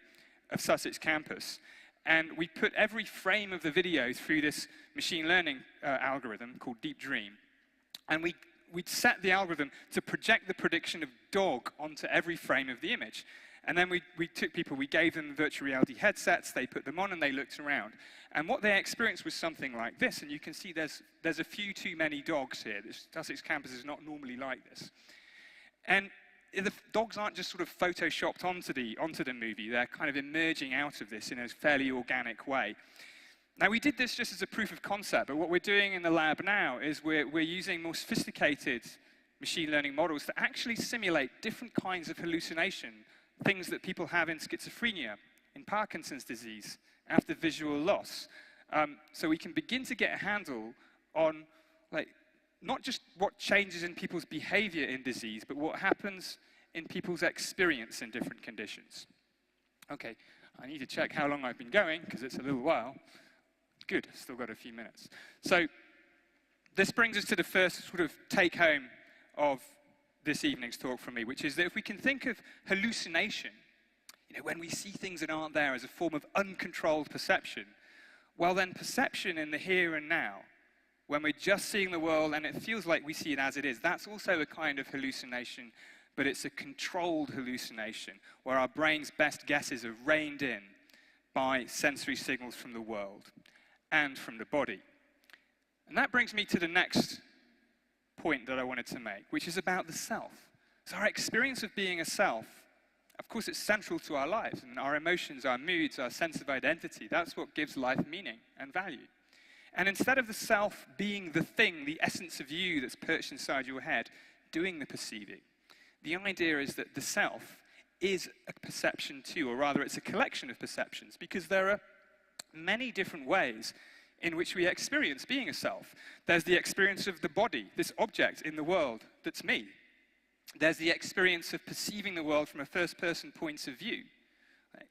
of Sussex campus, and we put every frame of the video through this machine learning algorithm called Deep Dream. And we'd set the algorithm to project the prediction of dog onto every frame of the image. And then we took people, we gave them virtual reality headsets, they put them on and they looked around. And what they experienced was something like this. And you can see there's a few too many dogs here. This Sussex campus is not normally like this. And the dogs aren't just sort of photoshopped onto the movie. They're kind of emerging out of this in a fairly organic way. Now, we did this just as a proof of concept, but what we're doing in the lab now is we're using more sophisticated machine learning models to actually simulate different kinds of hallucination, things that people have in schizophrenia, in Parkinson's disease, after visual loss. So we can begin to get a handle on, not just what changes in people's behavior in disease, but what happens in people's experience in different conditions. Okay, I need to check how long I've been going, because it's a little while. Good, still got a few minutes. So this brings us to the first sort of take-home of this evening's talk from me, which is that if we can think of hallucination, when we see things that aren't there as a form of uncontrolled perception, well then perception in the here and now, when we're just seeing the world and it feels like we see it as it is, that's also a kind of hallucination, but it's a controlled hallucination, where our brain's best guesses are reined in by sensory signals from the world and from the body. And that brings me to the next point that I wanted to make, which is about the self. So our experience of being a self, of course, it's central to our lives, and our emotions, our moods, our sense of identity. That's what gives life meaning and value. And instead of the self being the thing, the essence of you that's perched inside your head, doing the perceiving, the idea is that the self is a perception too, or rather it's a collection of perceptions, because there are many different ways in which we experience being a self. There's the experience of the body, this object in the world that's me. There's the experience of perceiving the world from a first-person point of view.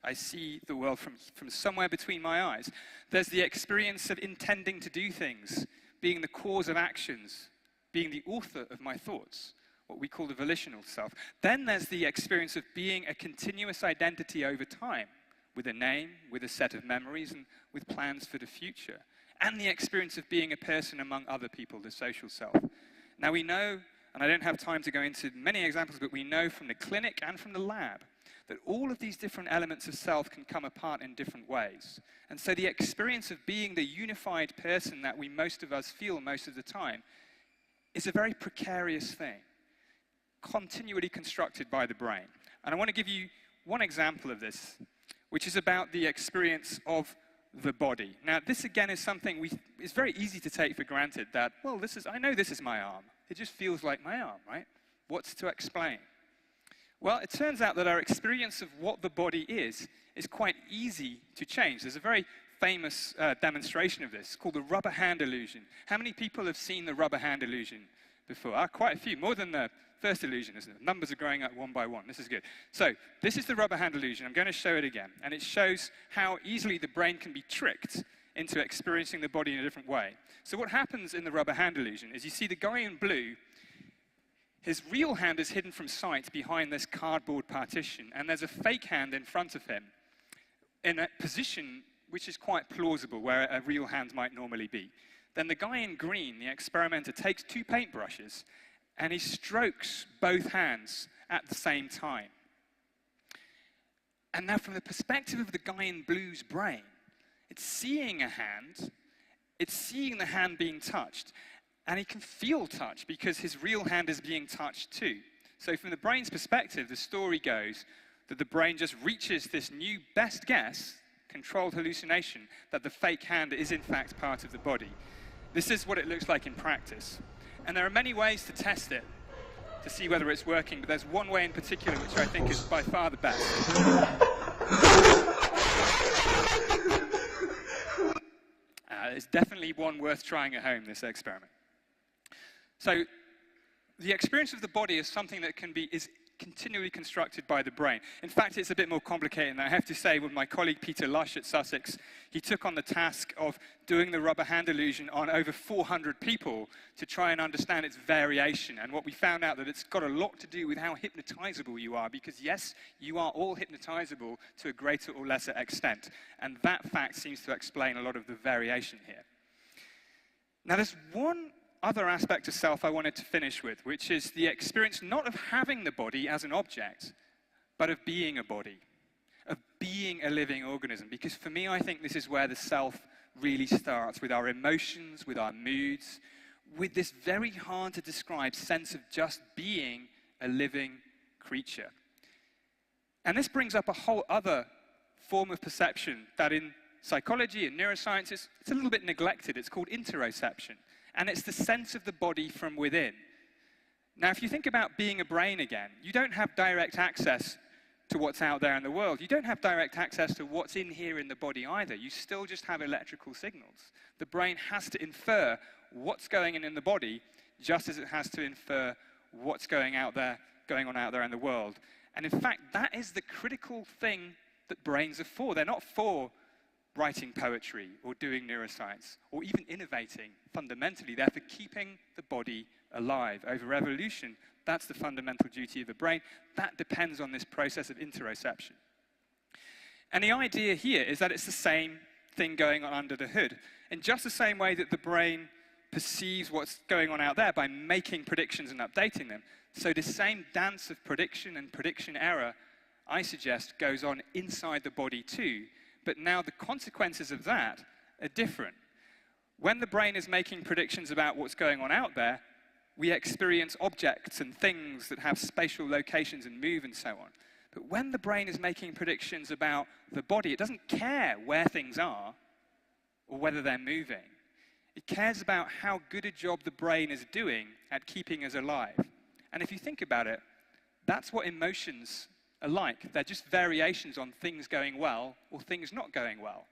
I see the world from somewhere between my eyes. There's the experience of intending to do things, being the cause of actions, being the author of my thoughts, what we call the volitional self. Then there's the experience of being a continuous identity over time, with a name, with a set of memories, and with plans for the future. And the experience of being a person among other people, the social self. Now we know, and I don't have time to go into many examples, but we know from the clinic and from the lab that all of these different elements of self can come apart in different ways. And so the experience of being the unified person that most of us feel most of the time is a very precarious thing, continually constructed by the brain. And I want to give you one example of this, which is about the experience of the body. Now, this again is something it's very easy to take for granted that, well, I know this is my arm. It just feels like my arm, right? What's to explain? Well, it turns out that our experience of what the body is quite easy to change. There's a very famous demonstration of this called the rubber hand illusion. How many people have seen the rubber hand illusion before? Quite a few, more than the first illusion, isn't it? Numbers are growing up one by one. This is good. So this is the rubber hand illusion. I'm going to show it again. And it shows how easily the brain can be tricked into experiencing the body in a different way. So what happens in the rubber hand illusion is you see the guy in blue, his real hand is hidden from sight behind this cardboard partition, and there's a fake hand in front of him in a position which is quite plausible, where a real hand might normally be. Then the guy in green, the experimenter, takes 2 paintbrushes and he strokes both hands at the same time. And now from the perspective of the guy in blue's brain, It's seeing a hand, it's seeing the hand being touched, and he can feel touch because his real hand is being touched too. So from the brain's perspective, the story goes that the brain just reaches this new best guess, controlled hallucination, that the fake hand is in fact part of the body. This is what it looks like in practice. And there are many ways to test it, to see whether it's working, but there's one way in particular which I think is by far the best. It's definitely one worth trying at home, this experiment. So the experience of the body is something that is continually constructed by the brain. In fact, it's a bit more complicated than that. I have to say, with my colleague Peter Lush at Sussex, he took on the task of doing the rubber hand illusion on over 400 people to try and understand its variation. And what we found out that it's got a lot to do with how hypnotizable you are, because yes, you are all hypnotizable to a greater or lesser extent. And that fact seems to explain a lot of the variation here. Now, there's one other aspect of self I wanted to finish with, which is the experience not of having the body as an object, but of being a body, of being a living organism. Because for me, I think this is where the self really starts, with our emotions, with our moods, with this very hard to describe sense of just being a living creature. And this brings up a whole other form of perception that in psychology and neuroscience, it's a little bit neglected. It's called interoception. And it's the sense of the body from within. Now, if you think about being a brain again, you don't have direct access to what's out there in the world. You don't have direct access to what's in here in the body either. You still just have electrical signals. The brain has to infer what's going in the body, just as it has to infer what's going on out there in the world. And in fact, that is the critical thing that brains are for. They're not for writing poetry or doing neuroscience or even innovating. Fundamentally, they're for keeping the body alive. Over evolution, that's the fundamental duty of the brain. That depends on this process of interoception. And the idea here is that it's the same thing going on under the hood. In just the same way that the brain perceives what's going on out there by making predictions and updating them, so the same dance of prediction and prediction error, I suggest, goes on inside the body too. But now the consequences of that are different. When the brain is making predictions about what's going on out there, we experience objects and things that have spatial locations and move and so on. But when the brain is making predictions about the body, it doesn't care where things are or whether they're moving. It cares about how good a job the brain is doing at keeping us alive. And if you think about it, that's what emotions are like. They're just variations on things going well or things not going well,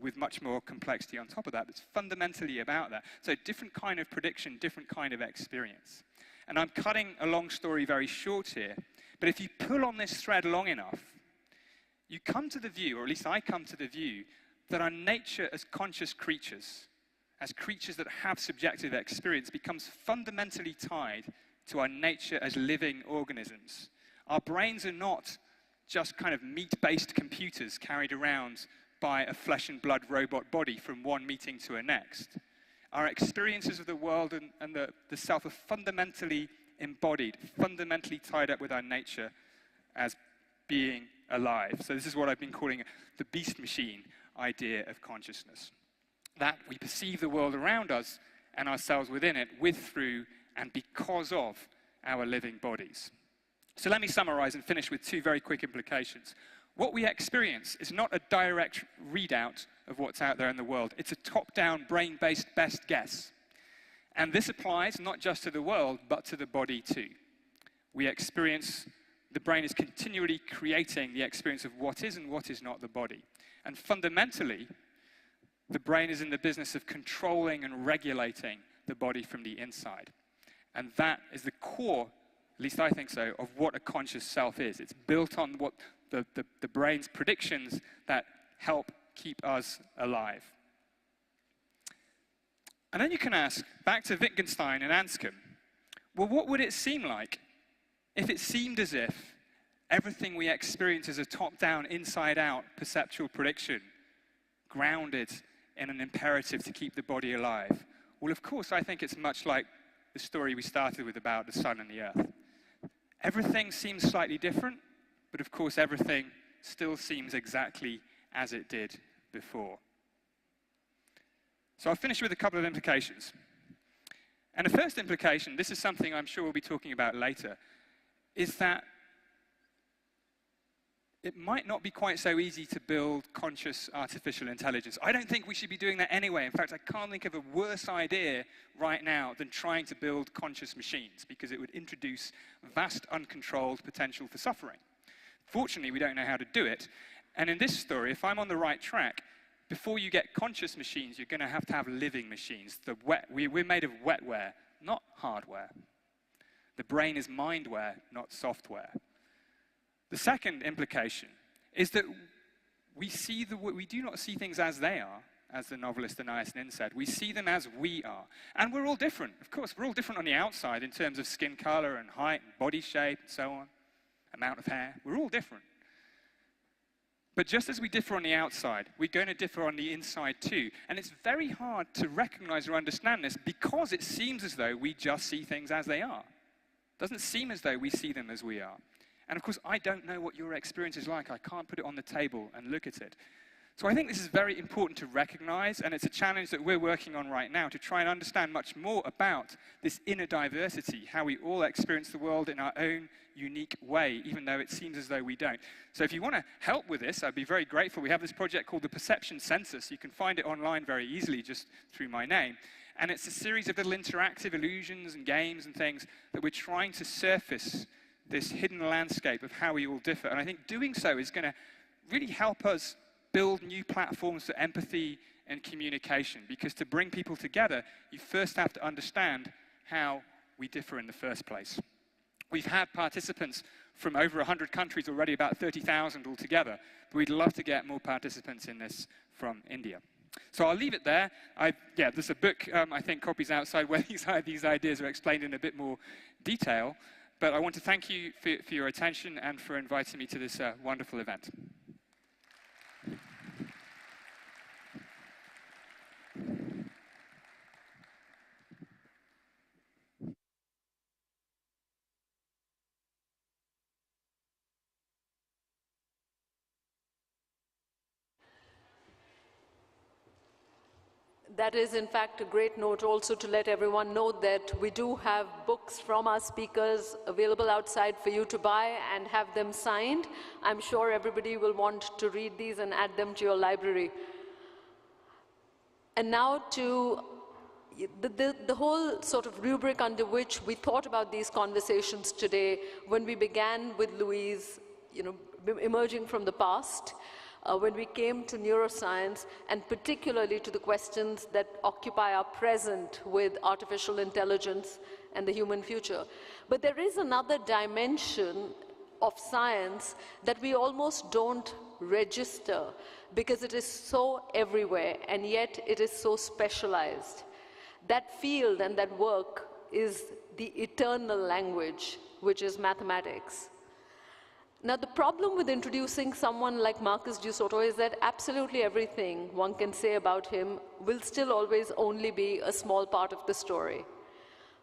with much more complexity on top of that. It's fundamentally about that. So different kind of prediction, different kind of experience. And I'm cutting a long story very short here, but if you pull on this thread long enough, you come to the view, or at least I come to the view, that our nature as conscious creatures, as creatures that have subjective experience, becomes fundamentally tied to our nature as living organisms. Our brains are not just kind of meat-based computers carried around by a flesh and blood robot body from one meeting to a next. Our experiences of the world and the self are fundamentally embodied, fundamentally tied up with our nature as being alive. So this is what I've been calling the beast machine idea of consciousness. That we perceive the world around us and ourselves within it with, through, and because of our living bodies. So let me summarize and finish with two very quick implications. What we experience is not a direct readout of what's out there in the world. It's a top-down, brain-based best guess. And this applies not just to the world, but to the body too. We experience, the brain is continually creating the experience of what is and what is not the body. And fundamentally, the brain is in the business of controlling and regulating the body from the inside. And that is the core, at least I think so, of what a conscious self is. It's built on what the brain's predictions that help keep us alive. And then you can ask, back to Wittgenstein and Anscombe, well, what would it seem like if it seemed as if everything we experience is a top-down, inside-out perceptual prediction, grounded in an imperative to keep the body alive? Well, of course, I think it's much like the story we started with about the sun and the earth. Everything seems slightly different, but of course everything still seems exactly as it did before. So I'll finish with a couple of implications. And the first implication, this is something I'm sure we'll be talking about later, is that it might not be quite so easy to build conscious artificial intelligence. I don't think we should be doing that anyway. In fact, I can't think of a worse idea right now than trying to build conscious machines, because it would introduce vast uncontrolled potential for suffering. Fortunately, we don't know how to do it. And in this story, if I'm on the right track, before you get conscious machines, you're going to have living machines. We're made of wetware, not hardware. The brain is mindware, not software. The second implication is that we do not see things as they are, as the novelist Anais Nin said. We see them as we are. And we're all different. Of course, we're all different on the outside in terms of skin color and height and body shape and so on, amount of hair. We're all different. But just as we differ on the outside, we're going to differ on the inside too. And it's very hard to recognize or understand this because it seems as though we just see things as they are. It doesn't seem as though we see them as we are. And of course, I don't know what your experience is like. I can't put it on the table and look at it. So I think this is very important to recognize, and it's a challenge that we're working on right now to try and understand much more about this inner diversity, how we all experience the world in our own unique way, even though it seems as though we don't. So if you want to help with this, I'd be very grateful. We have this project called the Perception Census. You can find it online very easily just through my name. And it's a series of little interactive illusions and games and things that we're trying to surface this hidden landscape of how we all differ. And I think doing so is going to really help us build new platforms for empathy and communication, because to bring people together, you first have to understand how we differ in the first place. We've had participants from over 100 countries already, about 30,000 altogether, but we'd love to get more participants in this from India. So I'll leave it there. There's a book, I think, copies outside where these ideas are explained in a bit more detail. But I want to thank you for your attention and for inviting me to this wonderful event. That is, in fact, a great note also to let everyone know that we do have books from our speakers available outside for you to buy and have them signed. I'm sure everybody will want to read these and add them to your library. And now to the whole sort of rubric under which we thought about these conversations today when we began with Louise, emerging from the past, when we came to neuroscience, and particularly to the questions that occupy our present with artificial intelligence and the human future. But there is another dimension of science that we almost don't register because it is so everywhere, and yet it is so specialized. That field and that work is the eternal language, which is mathematics. Now, the problem with introducing someone like Marcus du Soto is that absolutely everything one can say about him will still always only be a small part of the story.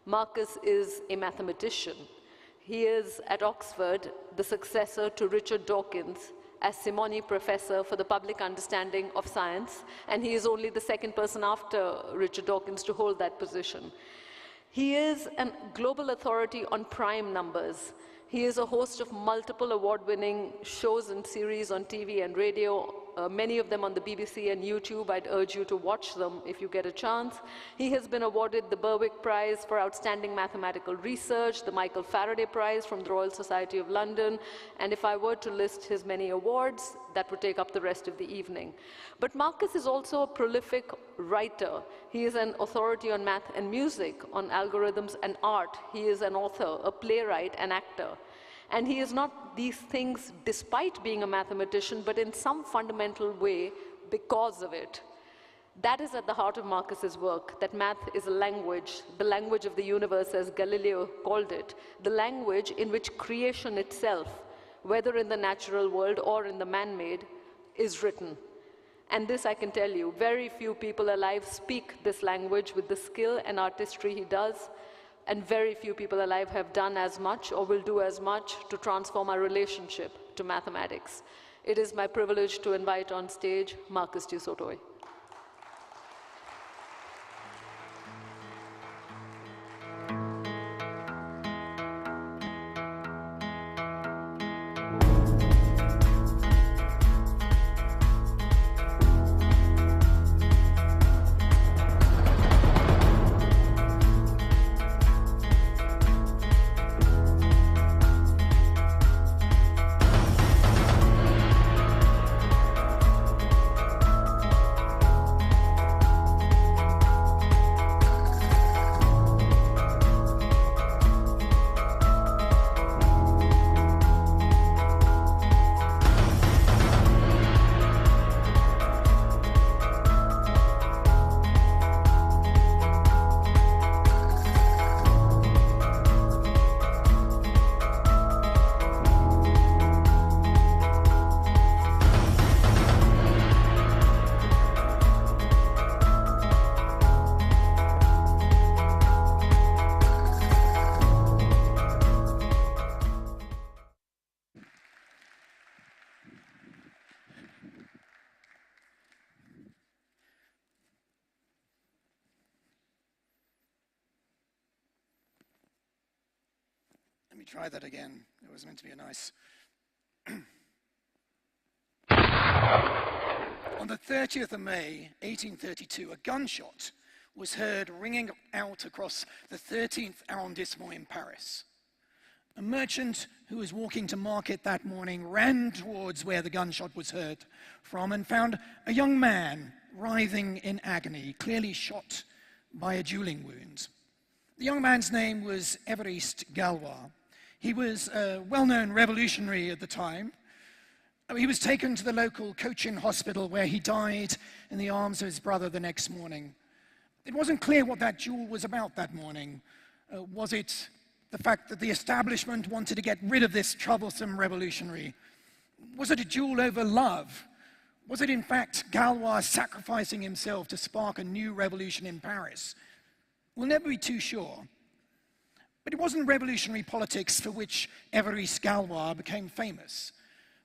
Marcus is a mathematician. He is, at Oxford, the successor to Richard Dawkins as Simony Professor for the Public Understanding of Science, and he is only the second person after Richard Dawkins to hold that position. He is a global authority on prime numbers. He is a host of multiple award-winning shows and series on TV and radio, many of them on the BBC and YouTube. I'd urge you to watch them if you get a chance. He has been awarded the Berwick Prize for Outstanding Mathematical Research, the Michael Faraday Prize from the Royal Society of London, and if I were to list his many awards, that would take up the rest of the evening. But Marcus is also a prolific writer. He is an authority on math and music, on algorithms and art. He is an author, a playwright, an actor. And he is not these things despite being a mathematician, but in some fundamental way because of it. That is at the heart of Marcus's work, that math is a language, the language of the universe, as Galileo called it, the language in which creation itself, whether in the natural world or in the man-made, is written. And this I can tell you, very few people alive speak this language with the skill and artistry he does, and very few people alive have done as much or will do as much to transform our relationship to mathematics. It is my privilege to invite on stage Marcus du Sautoy. Let me try that again. It was meant to be a nice... On the 30th of May, 1832, a gunshot was heard ringing out across the 13th arrondissement in Paris. A merchant who was walking to market that morning ran towards where the gunshot was heard from and found a young man writhing in agony, clearly shot by a dueling wound. The young man's name was Évariste Galois. He was a well-known revolutionary at the time. He was taken to the local Cochin hospital where he died in the arms of his brother the next morning. It wasn't clear what that duel was about that morning. Was it the fact that the establishment wanted to get rid of this troublesome revolutionary? Was it a duel over love? Was it in fact Galois sacrificing himself to spark a new revolution in Paris? We'll never be too sure. But it wasn't revolutionary politics for which Évariste Galois became famous.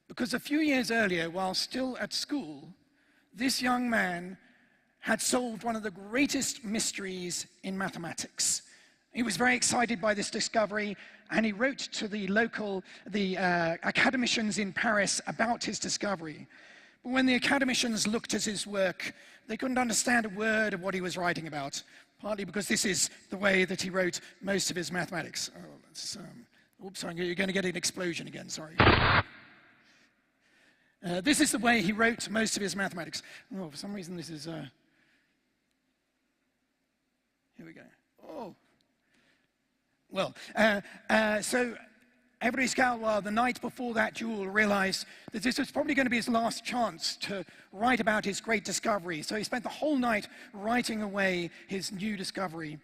Because a few years earlier, while still at school, this young man had solved one of the greatest mysteries in mathematics. He was very excited by this discovery, and he wrote to the academicians in Paris about his discovery. But when the academicians looked at his work, they couldn't understand a word of what he was writing about, partly because this is the way that he wrote most of his mathematics. Oh, that's, oops, sorry, you're going to get an explosion again, sorry. This is the way he wrote most of his mathematics. Oh, for some reason this is... Here we go. Oh. Well, so Évariste Galois, the night before that duel, realized that this was probably going to be his last chance to write about his great discovery. So he spent the whole night writing away his new discovery.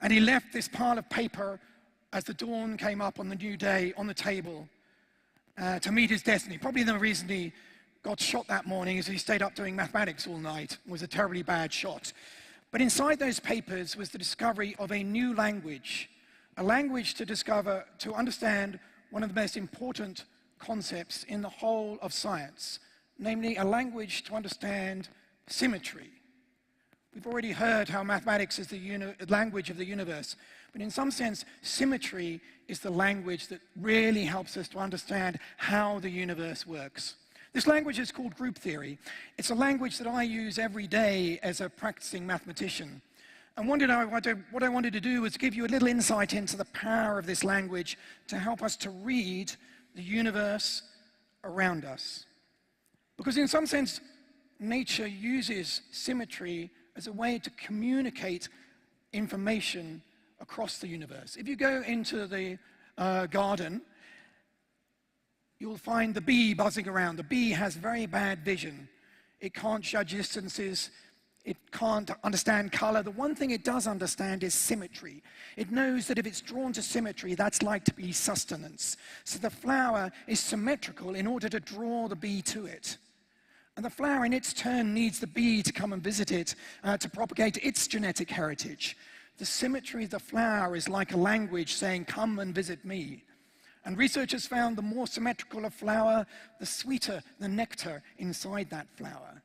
And he left this pile of paper as the dawn came up on the new day on the table. To meet his destiny. Probably the reason he got shot that morning is he stayed up doing mathematics all night. It was a terribly bad shot. But inside those papers was the discovery of a new language, a language to understand one of the most important concepts in the whole of science, namely a language to understand symmetry. We've already heard how mathematics is the language of the universe, but in some sense, symmetry is the language that really helps us to understand how the universe works. This language is called group theory. It's a language that I use every day as a practicing mathematician. And what I wanted to do was give you a little insight into the power of this language to help us to read the universe around us. Because in some sense, nature uses symmetry as a way to communicate information across the universe. If you go into the garden, you'll find the bee buzzing around. The bee has very bad vision. It can't judge distances. It can't understand color. The one thing it does understand is symmetry. It knows that if it's drawn to symmetry, that's like to be sustenance. So the flower is symmetrical in order to draw the bee to it. And the flower, in its turn, needs the bee to come and visit it to propagate its genetic heritage. The symmetry of the flower is like a language saying, come and visit me. And researchers found the more symmetrical a flower, the sweeter the nectar inside that flower.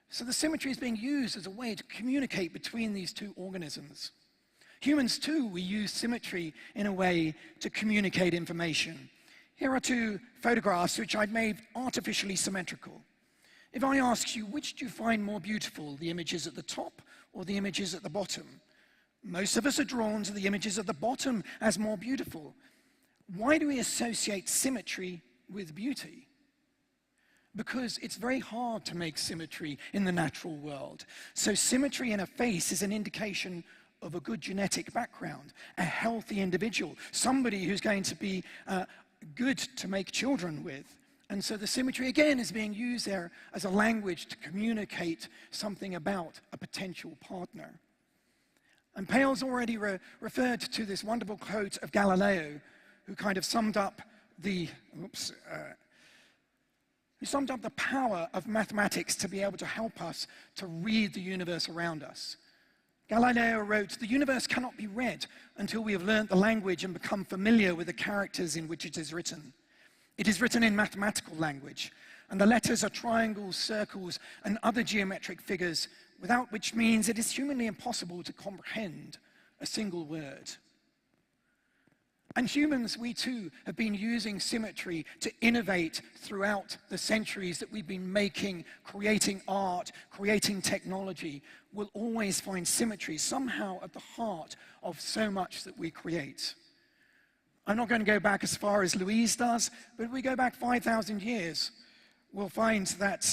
So the symmetry is being used as a way to communicate between these two organisms. Humans too, we use symmetry in a way to communicate information. Here are two photographs which I've made artificially symmetrical. If I ask you, which do you find more beautiful, the images at the top or the images at the bottom? Most of us are drawn to the images at the bottom as more beautiful. Why do we associate symmetry with beauty? Because it's very hard to make symmetry in the natural world. So symmetry in a face is an indication of a good genetic background, a healthy individual, somebody who's going to be good to make children with. And so the symmetry, again, is being used there as a language to communicate something about a potential partner. And Pale's already referred to this wonderful quote of Galileo, who kind of summed up the power of mathematics to be able to help us to read the universe around us. Galileo wrote, "The universe cannot be read until we have learnt the language and become familiar with the characters in which it is written. It is written in mathematical language, and the letters are triangles, circles, and other geometric figures, without which means it is humanly impossible to comprehend a single word." And humans, we too, have been using symmetry to innovate throughout the centuries that we've been making, creating art, creating technology. We'll always find symmetry somehow at the heart of so much that we create. I'm not going to go back as far as Louise does, but if we go back 5,000 years, we'll find that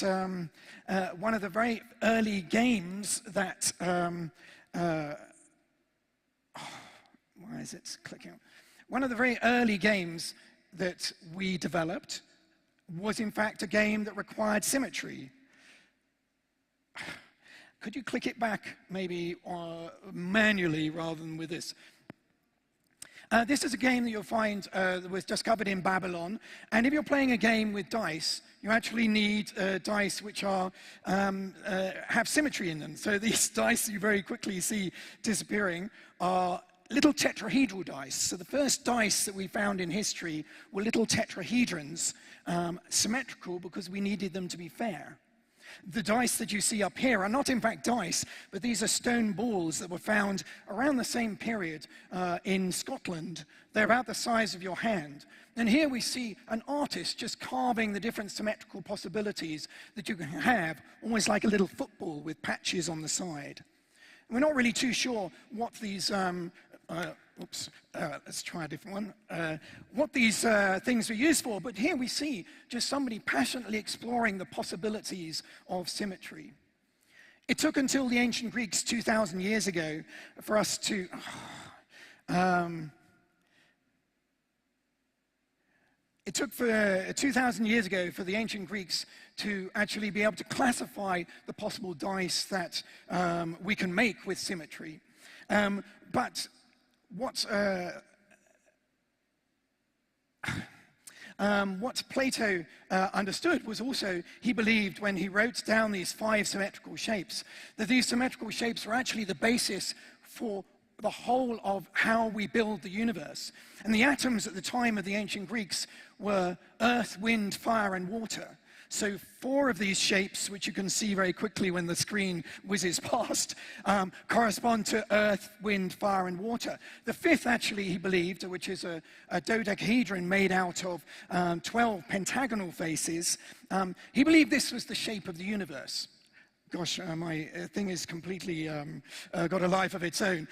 one of the very early games that... why is it clicking? One of the very early games that we developed was in fact a game that required symmetry. Could you click it back maybe manually rather than with this? This is a game that you'll find that was discovered in Babylon. And if you're playing a game with dice, you actually need dice which are, have symmetry in them. So these dice you very quickly see disappearing are little tetrahedral dice. So the first dice that we found in history were little tetrahedrons, symmetrical because we needed them to be fair. The dice that you see up here are not in fact dice, but these are stone balls that were found around the same period in Scotland. They're about the size of your hand. And here we see an artist just carving the different symmetrical possibilities that you can have, almost like a little football with patches on the side. And we're not really too sure what these let's try a different one. What these things were used for, but here we see just somebody passionately exploring the possibilities of symmetry. It took until the ancient Greeks 2,000 years ago for us to... It took for 2,000 years ago for the ancient Greeks to actually be able to classify the possible dice that we can make with symmetry. But what Plato understood was also, he believed when he wrote down these 5 symmetrical shapes, that these symmetrical shapes were actually the basis for the whole of how we build the universe. And the atoms at the time of the ancient Greeks were earth, wind, fire, and water. So 4 of these shapes, which you can see very quickly when the screen whizzes past, correspond to earth, wind, fire, and water. The 5th, actually, he believed, which is a dodecahedron made out of 12 pentagonal faces, he believed this was the shape of the universe. Gosh, my thing is completely got a life of its own.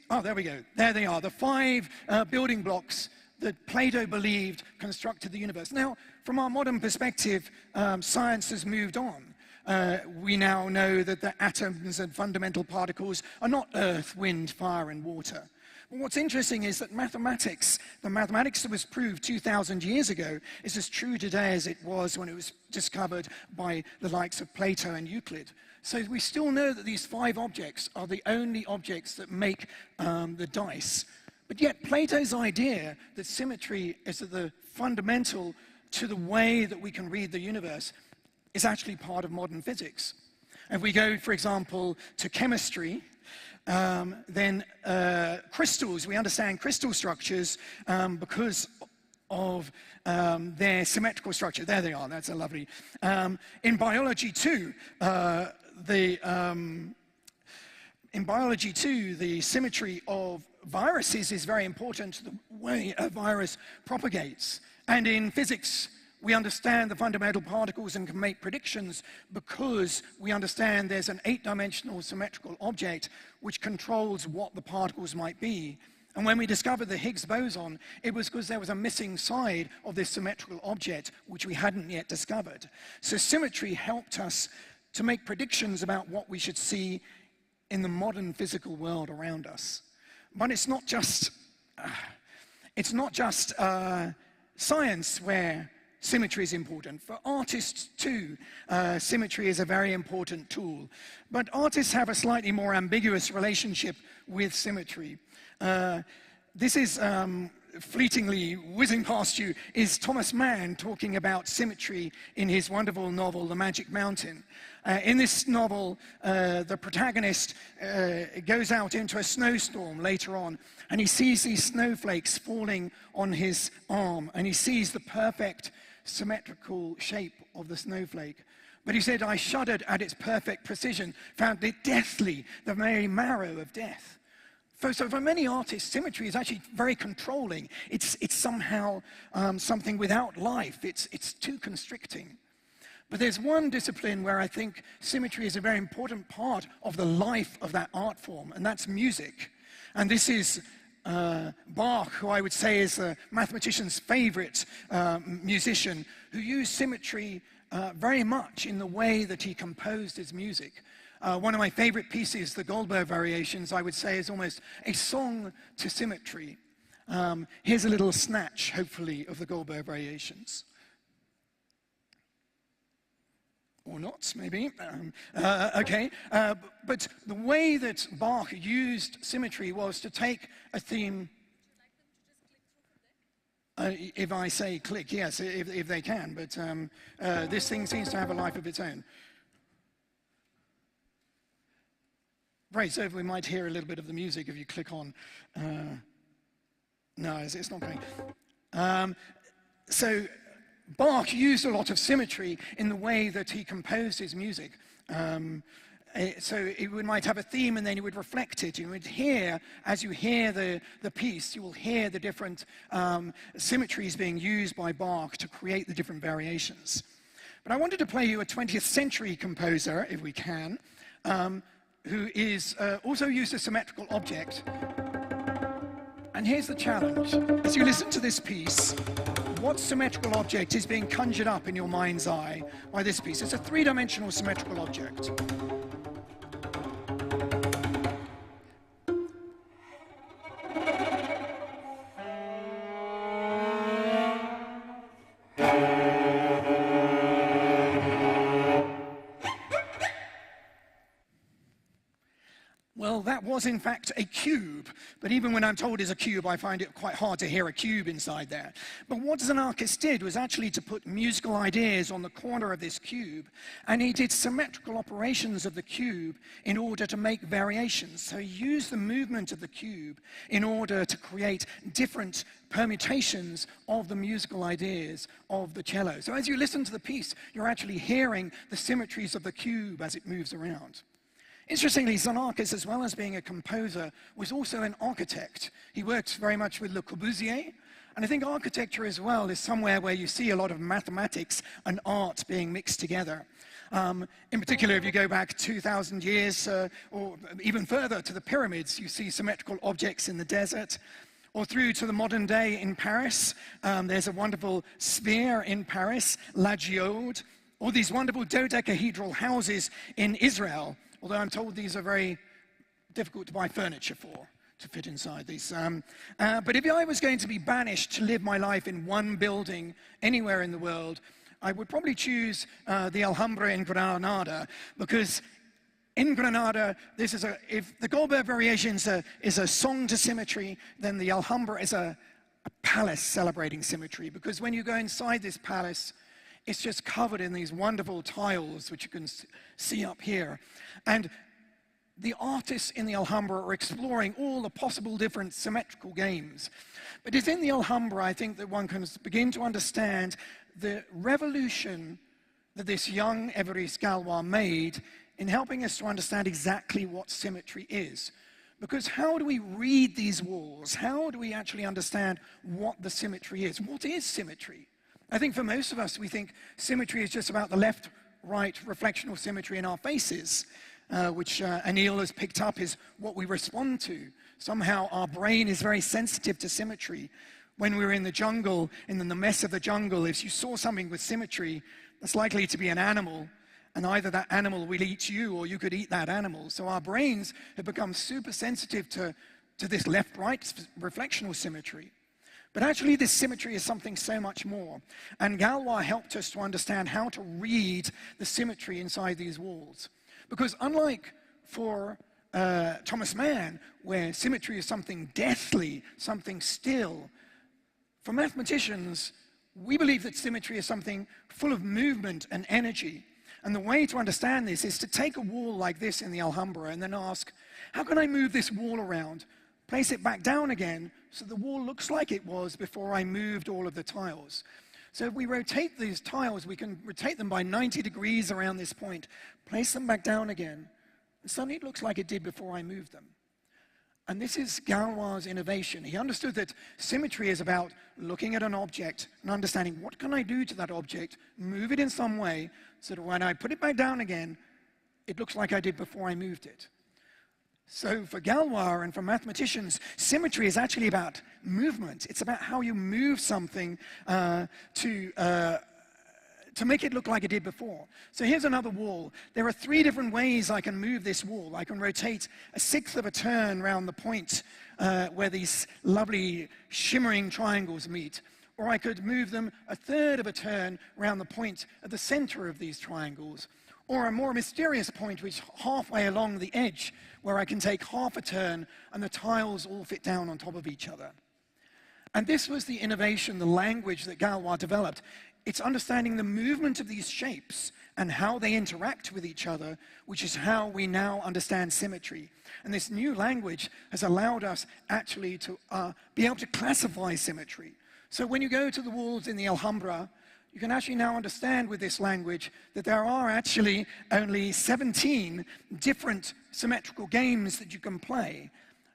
Oh, there we go. There they are, the 5 building blocks that Plato believed constructed the universe. Now, from our modern perspective, science has moved on. We now know that the atoms and fundamental particles are not earth, wind, fire, and water. But what's interesting is that the mathematics that was proved 2,000 years ago is as true today as it was when it was discovered by the likes of Plato and Euclid. So we still know that these 5 objects are the only objects that make the dice. But yet Plato's idea that symmetry is the fundamental to the way that we can read the universe is actually part of modern physics. If we go, for example, to chemistry, Then crystals, we understand crystal structures because of their symmetrical structure. There they are, that's a lovely. In biology too, the symmetry of viruses is very important to the way a virus propagates. And in physics, we understand the fundamental particles and can make predictions because we understand there's an 8-dimensional symmetrical object which controls what the particles might be. And when we discovered the Higgs boson, it was because there was a missing side of this symmetrical object which we hadn't yet discovered. So symmetry helped us to make predictions about what we should see in the modern physical world around us. But it's not just science where symmetry is important. For artists too, symmetry is a very important tool. But artists have a slightly more ambiguous relationship with symmetry. This is fleetingly whizzing past you is Thomas Mann talking about symmetry in his wonderful novel, The Magic Mountain. In this novel, the protagonist goes out into a snowstorm later on, and he sees these snowflakes falling on his arm, and he sees the perfect symmetrical shape of the snowflake. But he said, I shuddered at its perfect precision, found it deathly, the very marrow of death. So for many artists, symmetry is actually very controlling. It's somehow something without life. It's too constricting. But there's one discipline where I think symmetry is a very important part of the life of that art form, and that's music. And this is Bach, who I would say is a mathematician's favorite musician, who used symmetry very much in the way that he composed his music. One of my favorite pieces, the Goldberg Variations, I would say is almost a song to symmetry. Here's a little snatch, hopefully, of the Goldberg Variations. Or not, maybe. Okay. But the way that Bach used symmetry was to take a theme. If I say click, yes, if they can. But this thing seems to have a life of its own. Right, so we might hear a little bit of the music if you click on. No, it's not going. So Bach used a lot of symmetry in the way that he composed his music. So it might have a theme and then you would reflect it. You would hear, as you hear the piece, you will hear the different symmetries being used by Bach to create the different variations. But I wanted to play you a 20th century composer, if we can, who is also used a symmetrical object. And here's the challenge. As you listen to this piece, what symmetrical object is being conjured up in your mind's eye by this piece? It's a 3-dimensional symmetrical object. Well, that was in fact a cube, but even when I'm told it's a cube, I find it quite hard to hear a cube inside there. But what Xenakis did was actually to put musical ideas on the corner of this cube, and he did symmetrical operations of the cube in order to make variations. So he used the movement of the cube in order to create different permutations of the musical ideas of the cello. So as you listen to the piece, you're actually hearing the symmetries of the cube as it moves around. Interestingly, Xenakis, as well as being a composer, was also an architect. He worked very much with Le Corbusier, and I think architecture as well is somewhere where you see a lot of mathematics and art being mixed together. In particular, if you go back 2,000 years or even further to the pyramids, you see symmetrical objects in the desert. Or through to the modern day in Paris, there's a wonderful sphere in Paris, La Giaude, or these wonderful dodecahedral houses in Israel. Although I'm told these are very difficult to buy furniture for, to fit inside these. But if I was going to be banished to live my life in one building anywhere in the world, I would probably choose the Alhambra in Granada, because in Granada, if the Goldberg Variations is a song to symmetry, then the Alhambra is a palace celebrating symmetry, because when you go inside this palace, it's just covered in these wonderful tiles, which you can see up here. And the artists in the Alhambra are exploring all the possible different symmetrical games. But it's in the Alhambra, I think, that one can begin to understand the revolution that this young Évariste Galois made in helping us to understand exactly what symmetry is. Because how do we read these walls? How do we actually understand what the symmetry is? What is symmetry? I think for most of us, we think symmetry is just about the left-right reflectional symmetry in our faces, which Anil has picked up is what we respond to. Somehow our brain is very sensitive to symmetry. When we were in the jungle, in the mess of the jungle, if you saw something with symmetry, that's likely to be an animal, and either that animal will eat you or you could eat that animal. So our brains have become super sensitive to this left-right reflectional symmetry. But actually this symmetry is something so much more. And Galois helped us to understand how to read the symmetry inside these walls. Because unlike for Thomas Mann, where symmetry is something deathly, something still, for mathematicians, we believe that symmetry is something full of movement and energy. And the way to understand this is to take a wall like this in the Alhambra and then ask, how can I move this wall around, place it back down again, so the wall looks like it was before I moved all of the tiles. So if we rotate these tiles, we can rotate them by 90 degrees around this point, place them back down again, and suddenly it looks like it did before I moved them. And this is Galois' innovation. He understood that symmetry is about looking at an object and understanding what can I do to that object, move it in some way, so that when I put it back down again, it looks like I did before I moved it. So for Galois and for mathematicians, symmetry is actually about movement. It's about how you move something to make it look like it did before. So here's another wall. There are 3 different ways I can move this wall. I can rotate 1/6 of a turn around the point where these lovely shimmering triangles meet. Or I could move them 1/3 of a turn around the point at the center of these triangles. Or a more mysterious point which is halfway along the edge where I can take half a turn and the tiles all fit down on top of each other. And this was the innovation, the language that Galois developed. It's understanding the movement of these shapes and how they interact with each other, which is how we now understand symmetry. And this new language has allowed us actually to be able to classify symmetry. So when you go to the walls in the Alhambra, you can actually now understand with this language that there are actually only 17 different symmetrical games that you can play.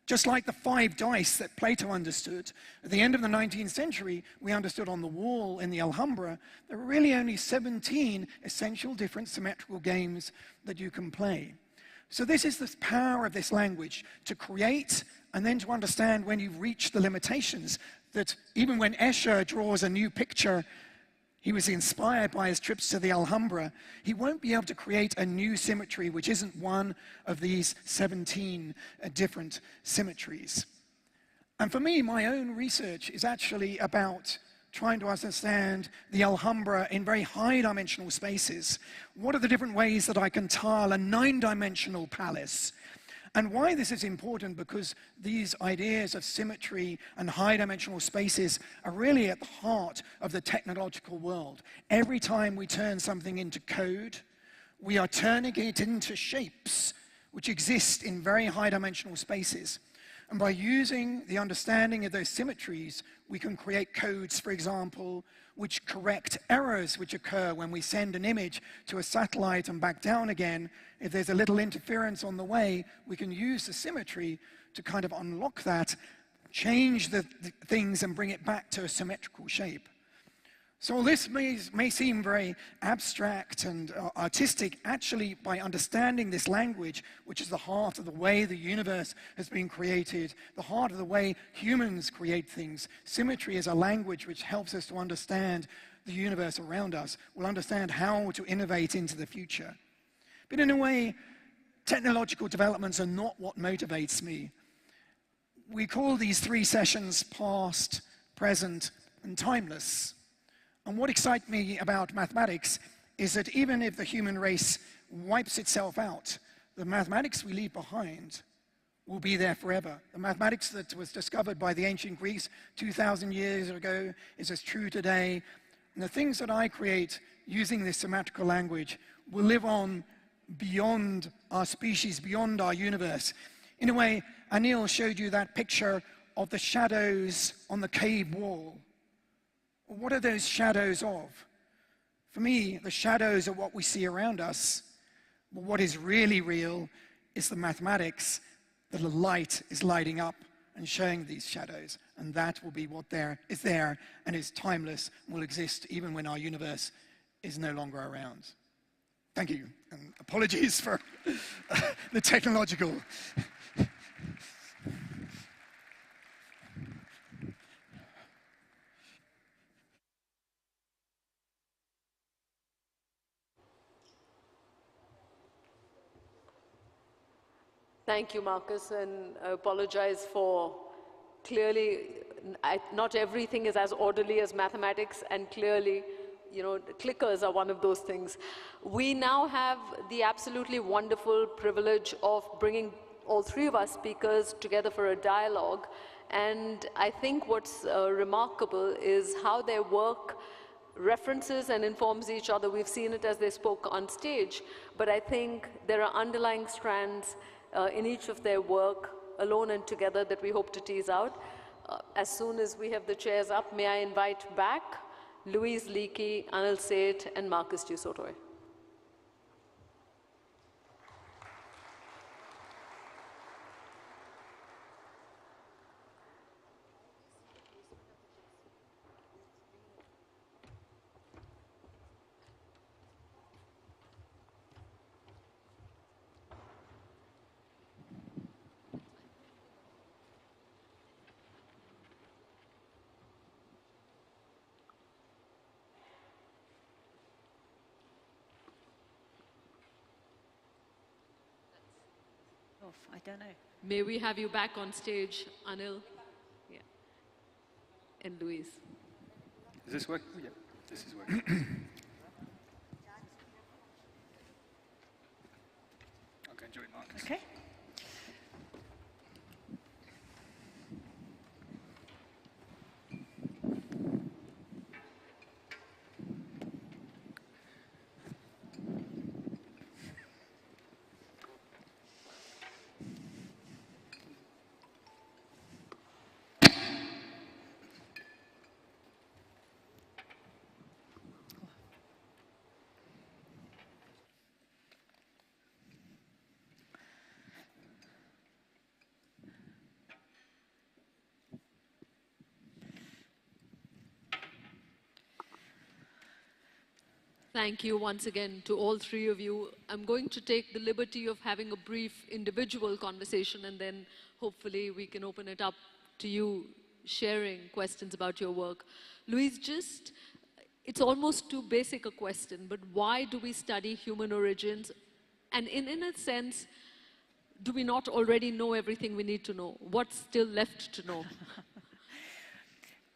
Just like the 5 dice that Plato understood, at the end of the 19th century, we understood on the wall in the Alhambra, there were really only 17 essential different symmetrical games that you can play. So this is the power of this language, to create and then to understand when you've reached the limitations, that even when Escher draws a new picture, he was inspired by his trips to the Alhambra, he won't be able to create a new symmetry which isn't one of these 17 different symmetries. And for me, my own research is actually about trying to understand the Alhambra in very high-dimensional spaces. What are the different ways that I can tile a 9-dimensional palace? And why this is important, because these ideas of symmetry and high-dimensional spaces are really at the heart of the technological world. Every time we turn something into code, we are turning it into shapes which exist in very high-dimensional spaces. And by using the understanding of those symmetries, we can create codes, for example, which correct errors which occur when we send an image to a satellite and back down again. If there's a little interference on the way, we can use the symmetry to kind of unlock that, change the things and bring it back to a symmetrical shape. So all this may seem very abstract and artistic. Actually, by understanding this language, which is the heart of the way the universe has been created, the heart of the way humans create things, symmetry is a language which helps us to understand the universe around us. We'll understand how to innovate into the future. But in a way, technological developments are not what motivates me. We call these 3 sessions past, present, and timeless. And what excites me about mathematics is that even if the human race wipes itself out, the mathematics we leave behind will be there forever. The mathematics that was discovered by the ancient Greeks 2,000 years ago is as true today. And the things that I create using this symmetrical language will live on beyond our species, beyond our universe. In a way, Anil showed you that picture of the shadows on the cave wall. What are those shadows of? For me, the shadows are what we see around us. But what is really real is the mathematics that the light is lighting up and showing these shadows. And that will be what is there and is timeless and will exist even when our universe is no longer around. Thank you, and apologies for the technological. Thank you, Marcus, and I apologize for clearly, not everything is as orderly as mathematics, and clearly, you know, clickers are one of those things. We now have the absolutely wonderful privilege of bringing all three of our speakers together for a dialogue, and I think what's remarkable is how their work references and informs each other. We've seen it as they spoke on stage, but I think there are underlying strands in each of their work, alone and together, that we hope to tease out. As soon as we have the chairs up, may I invite back Louise Leakey, Anil Seth, and Marcus Dusotoy. I don't know. May we have you back on stage, Anil? Yeah. And Louise. Is this working? Yeah, this is working. Okay, join Marcus. Okay. Thank you once again to all three of you. I'm going to take the liberty of having a brief individual conversation, and then hopefully we can open it up to you sharing questions about your work. Louise, it's almost too basic a question, but why do we study human origins? And in a sense, do we not already know everything we need to know? What's still left to know?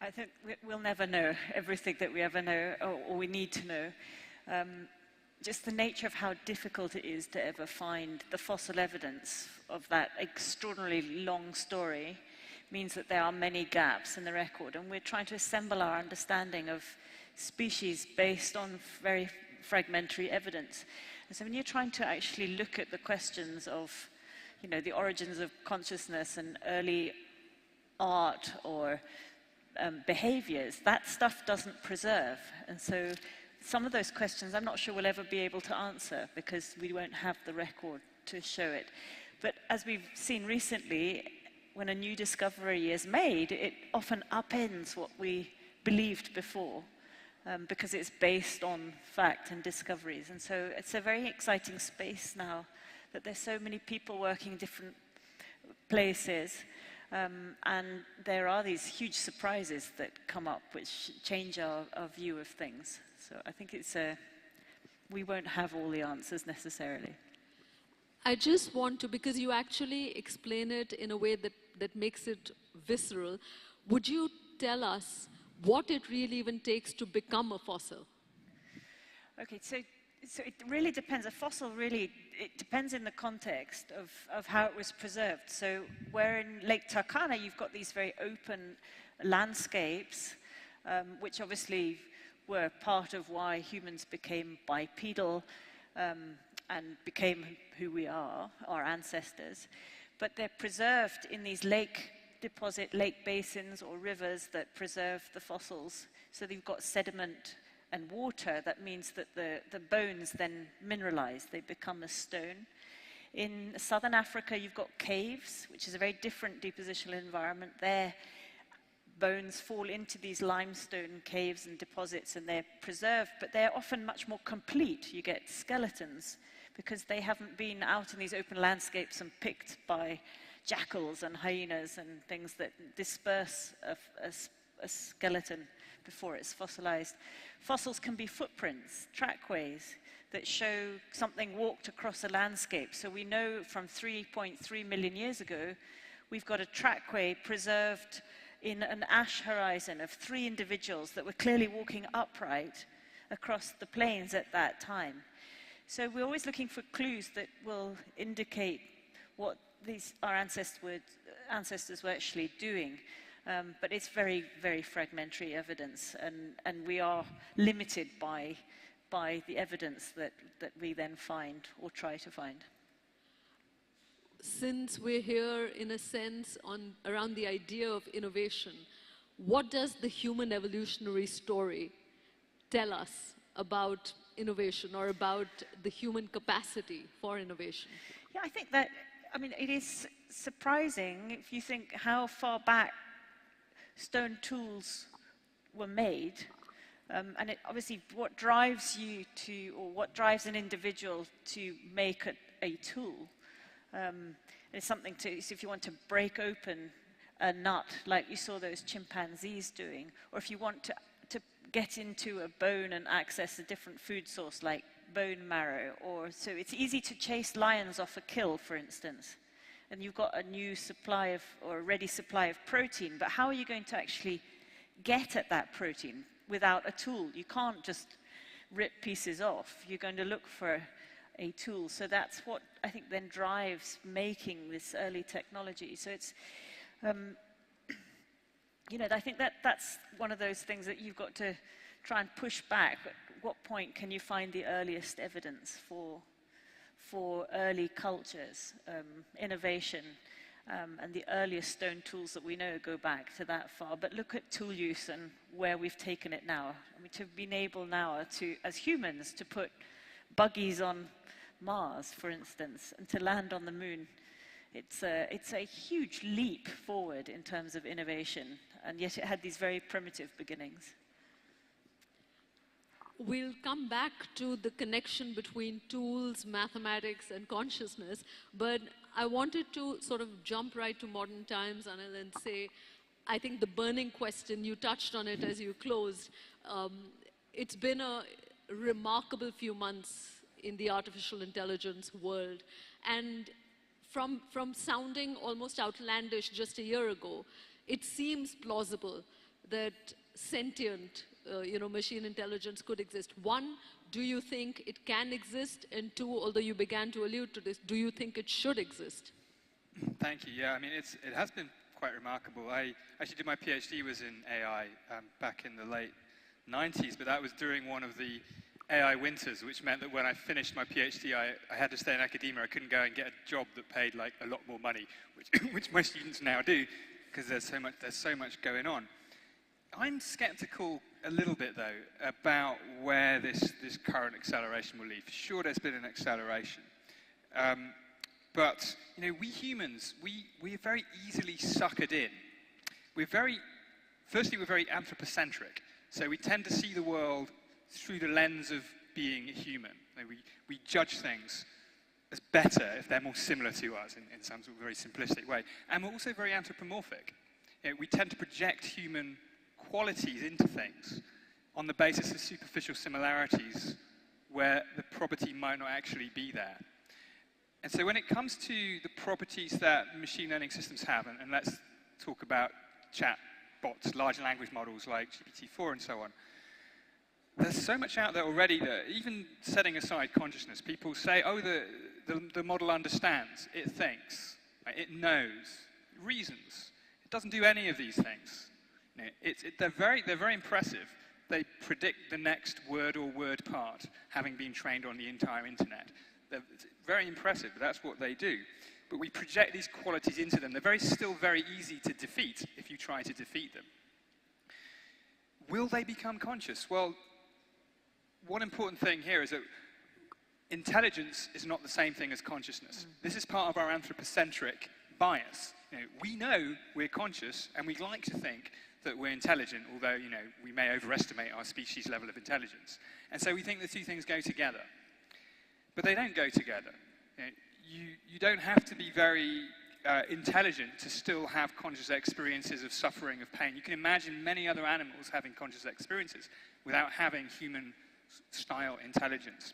I think we'll never know everything that we ever know or we need to know. Just the nature of how difficult it is to ever find the fossil evidence of that extraordinarily long story means that there are many gaps in the record, and we're trying to assemble our understanding of species based on very fragmentary evidence. And so when you're trying to actually look at the questions of, you know, the origins of consciousness and early art or behaviors, that stuff doesn't preserve. And so some of those questions I'm not sure we'll ever be able to answer because we won't have the record to show it. But as we've seen recently, when a new discovery is made, it often upends what we believed before because it's based on fact and discoveries. And so it's a very exciting space now that there's so many people working in different places. And there are these huge surprises that come up which change our view of things. So I think we won't have all the answers necessarily. I just want to, because you actually explain it in a way that makes it visceral, would you tell us what it really even takes to become a fossil? Okay, so it really depends. A fossil really, it depends in the context of how it was preserved. So where in Lake Turkana you've got these very open landscapes, which obviously were part of why humans became bipedal and became who we are, our ancestors. But they're preserved in these lake basins or rivers that preserve the fossils. So you've got sediment and water. That means that the bones then mineralize. They become a stone. In southern Africa, you've got caves, which is a very different depositional environment. There, bones fall into these limestone caves and deposits, and they're preserved, but they're often much more complete. You get skeletons, because they haven't been out in these open landscapes and picked by jackals and hyenas and things that disperse a skeleton before it's fossilized. Fossils can be footprints, trackways, that show something walked across a landscape. So we know from 3.3 million years ago, we've got a trackway preserved in an ash horizon of 3 individuals that were clearly walking upright across the plains at that time. So we're always looking for clues that will indicate what our ancestors were actually doing. But it's very, very fragmentary evidence, and we are limited by the evidence that we then find or try to find. Since we're here, in a sense, around the idea of innovation, what does the human evolutionary story tell us about innovation or about the human capacity for innovation? Yeah, I think that, I mean, it is surprising if you think how far back stone tools were made. And it, obviously, what drives you to, or what drives an individual to make a tool, is something to, so if you want to break open a nut, like you saw those chimpanzees doing, or if you want to get into a bone and access a different food source, like bone marrow, or so it's easy to chase lions off a kill, for instance, and you've got a new supply of, or a ready supply of protein, but how are you going to actually get at that protein without a tool? You can't just rip pieces off. You're going to look for a tool. So that's what I think then drives making this early technology. So it's, you know, I think that's one of those things that you've got to try and push back. At what point can you find the earliest evidence for early cultures, innovation, and the earliest stone tools that we know go back to that far. But look at tool use and where we've taken it now. I mean, to be able now to, as humans, to put buggies on Mars, for instance, and to land on the moon, it's a huge leap forward in terms of innovation, and yet it had these very primitive beginnings. We'll come back to the connection between tools, mathematics, and consciousness, but I wanted to sort of jump right to modern times, Anil, and say, I think the burning question, you touched on it as you closed, it's been a remarkable few months in the artificial intelligence world, and from sounding almost outlandish just a year ago, it seems plausible that sentient machine intelligence could exist. One, do you think it can exist? And two, although you began to allude to this, do you think it should exist? Thank you. Yeah, I mean, it has been quite remarkable. I actually did my PhD was in AI back in the late 90s, but that was during one of the AI winters, which meant that when I finished my PhD, I had to stay in academia. I couldn't go and get a job that paid like a lot more money, which most students now do, because there's so much going on. I'm skeptical a little bit, though, about where this current acceleration will lead. For sure, there's been an acceleration. But, you know, we humans, we're very easily suckered in. Firstly, we're very anthropocentric. So we tend to see the world through the lens of being a human. We judge things as better if they're more similar to us in some sort of very simplistic way. And we're also very anthropomorphic. You know, we tend to project human qualities into things on the basis of superficial similarities where the property might not actually be there. And so when it comes to the properties that machine learning systems have, and let's talk about chat bots, large language models like GPT-4 and so on, there's so much out there already that even setting aside consciousness, people say, oh, the model understands, it thinks, it knows, it reasons. It doesn't do any of these things. You know, they're very impressive. They predict the next word or word part, having been trained on the entire internet. They're very impressive, but that's what they do. But we project these qualities into them. They're still very easy to defeat if you try to defeat them. Will they become conscious? Well, one important thing here is that intelligence is not the same thing as consciousness. This is part of our anthropocentric bias. We know we're conscious, and we like to think that we're intelligent, although, we may overestimate our species' level of intelligence. And so we think the two things go together. But they don't go together. You don't have to be very intelligent to still have conscious experiences of suffering, of pain. You can imagine many other animals having conscious experiences without having human-style intelligence.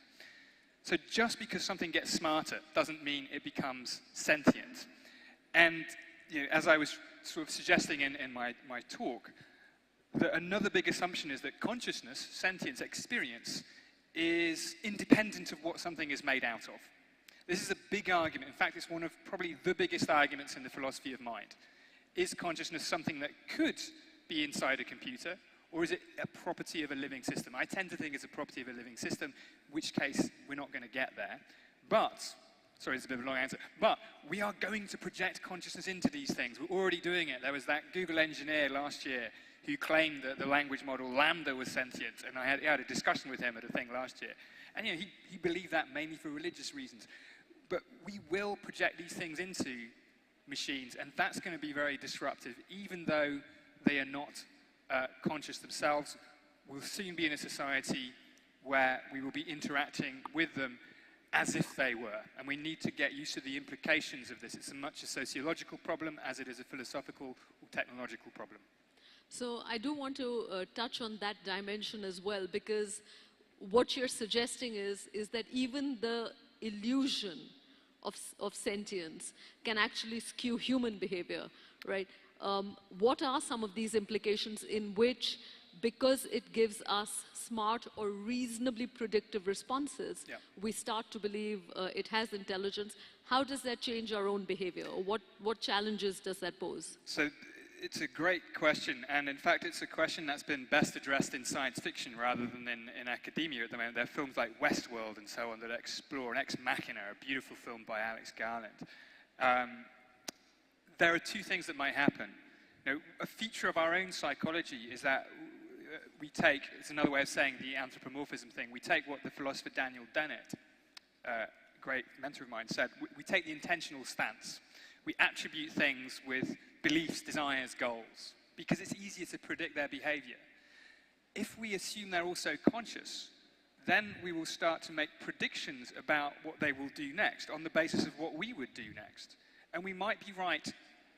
So just because something gets smarter doesn't mean it becomes sentient. And as I was sort of suggesting in my talk, that another big assumption is that consciousness, sentience, experience, is independent of what something is made out of. This is a big argument. In fact, it's one of probably the biggest arguments in the philosophy of mind. Is consciousness something that could be inside a computer, or is it a property of a living system? I tend to think it's a property of a living system, in which case we're not going to get there. But, sorry, it's a bit of a long answer, but we are going to project consciousness into these things. We're already doing it. There was that Google engineer last year who claimed that the language model Lambda was sentient, and I had a discussion with him at a thing last year. And he believed that mainly for religious reasons. But we will project these things into machines, and that's going to be very disruptive, even though they are not conscious themselves. We'll soon be in a society where we will be interacting with them as if they were, and we need to get used to the implications of this. It's as much a sociological problem as it is a philosophical or technological problem. So I do want to touch on that dimension as well, because what you're suggesting is that even the illusion of sentience can actually skew human behavior, right? What are some of these implications in which, because it gives us smart or reasonably predictive responses, we start to believe it has intelligence? How does that change our own behavior? Or what challenges does that pose? So it's a great question, and in fact it's a question that's been best addressed in science fiction rather than in academia at the moment. There are films like Westworld and so on that explore, and Ex Machina, a beautiful film by Alex Garland. There are two things that might happen. A feature of our own psychology is that we take, it's another way of saying the anthropomorphism thing, we take what the philosopher Daniel Dennett, great mentor of mine, said, we take the intentional stance. We attribute things with beliefs, desires, goals, because it's easier to predict their behavior. If we assume they're also conscious, then we will start to make predictions about what they will do next on the basis of what we would do next. And we might be right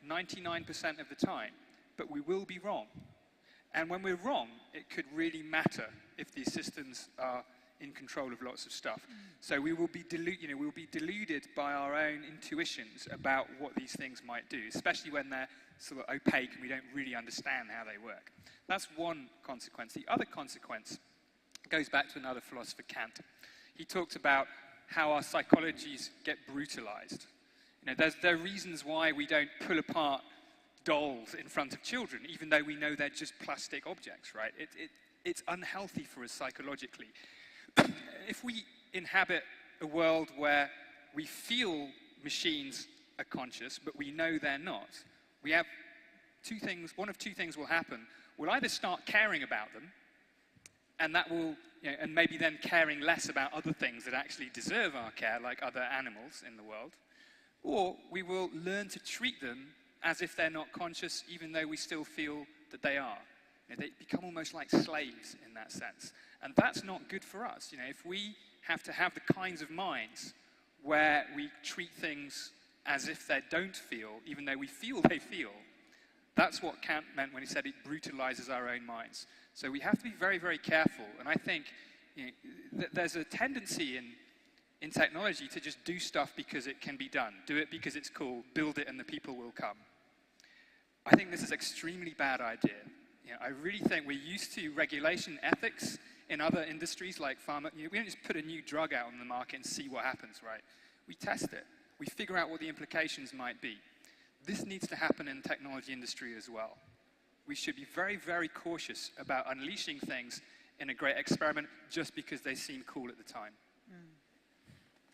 99% of the time, but we will be wrong. And when we're wrong, it could really matter if the systems are in control of lots of stuff. So we will be deluded by our own intuitions about what these things might do, especially when they're sort of opaque and we don't really understand how they work. That's one consequence. The other consequence goes back to another philosopher, Kant. He talked about how our psychologies get brutalized. There are reasons why we don't pull apart dolls in front of children, even though we know they're just plastic objects, right? It's unhealthy for us psychologically. If we inhabit a world where we feel machines are conscious, but we know they're not, we have two things, one of two things will happen. We'll either start caring about them, and that will, and maybe then caring less about other things that actually deserve our care, like other animals in the world, or we will learn to treat them as if they're not conscious, even though we still feel that they are. They become almost like slaves in that sense. And that's not good for us. If we have to have the kinds of minds where we treat things as if they don't feel, even though we feel they feel, that's what Kant meant when he said it brutalizes our own minds. So we have to be very, very careful. And I think there's a tendency in technology to just do stuff because it can be done. Do it because it's cool, build it and the people will come. I think this is an extremely bad idea. I really think we're used to regulation ethics in other industries like pharma. We don't just put a new drug out on the market and see what happens, right? We test it. We figure out what the implications might be. This needs to happen in the technology industry as well. We should be very, very cautious about unleashing things in a great experiment just because they seem cool at the time.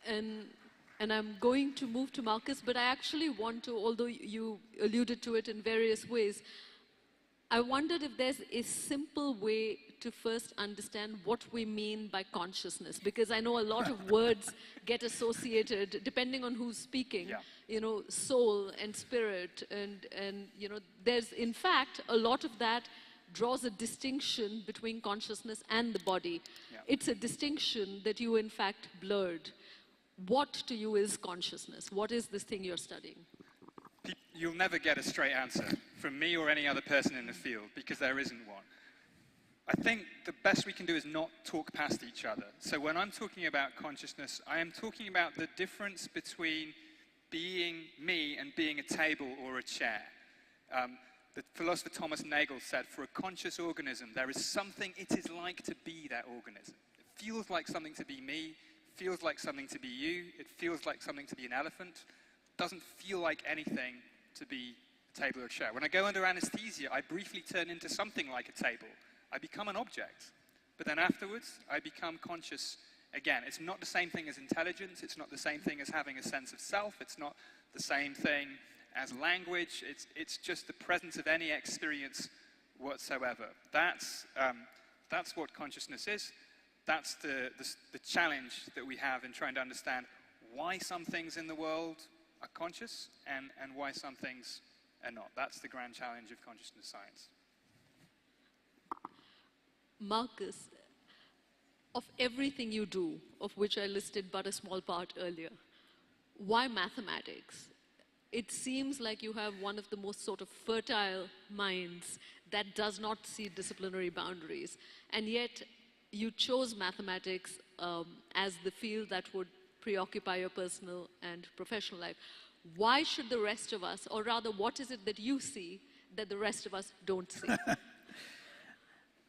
and I'm going to move to Marcus, but I actually want to, although you alluded to it in various ways, I wondered if there's a simple way to first understand what we mean by consciousness, because I know a lot of words get associated, depending on who's speaking, you know, soul and spirit, and you know, there's, in fact, a lot of that draws a distinction between consciousness and the body. It's a distinction that you, in fact, blurred. What to you is consciousness? What is this thing you're studying? You'll never get a straight answer from me or any other person in the field, because there isn't one. I think the best we can do is not talk past each other. So when I'm talking about consciousness, I am talking about the difference between being me and being a table or a chair. The philosopher Thomas Nagel said, for a conscious organism, there is something it is like to be that organism. It feels like something to be me, feels like something to be you, it feels like something to be an elephant, doesn't feel like anything to be a table or a chair. When I go under anesthesia, I briefly turn into something like a table. I become an object. But then afterwards, I become conscious again. It's not the same thing as intelligence. It's not the same thing as having a sense of self. It's not the same thing as language. It's just the presence of any experience whatsoever. That's what consciousness is. That's the challenge that we have in trying to understand why some things in the world are conscious and why some things are not. That's the grand challenge of consciousness science. Marcus, of everything you do, of which I listed but a small part earlier, why mathematics? It seems like you have one of the most sort of fertile minds that does not see disciplinary boundaries, and yet you chose mathematics as the field that would preoccupy your personal and professional life. Why should the rest of us, or rather, what is it that you see that the rest of us don't see?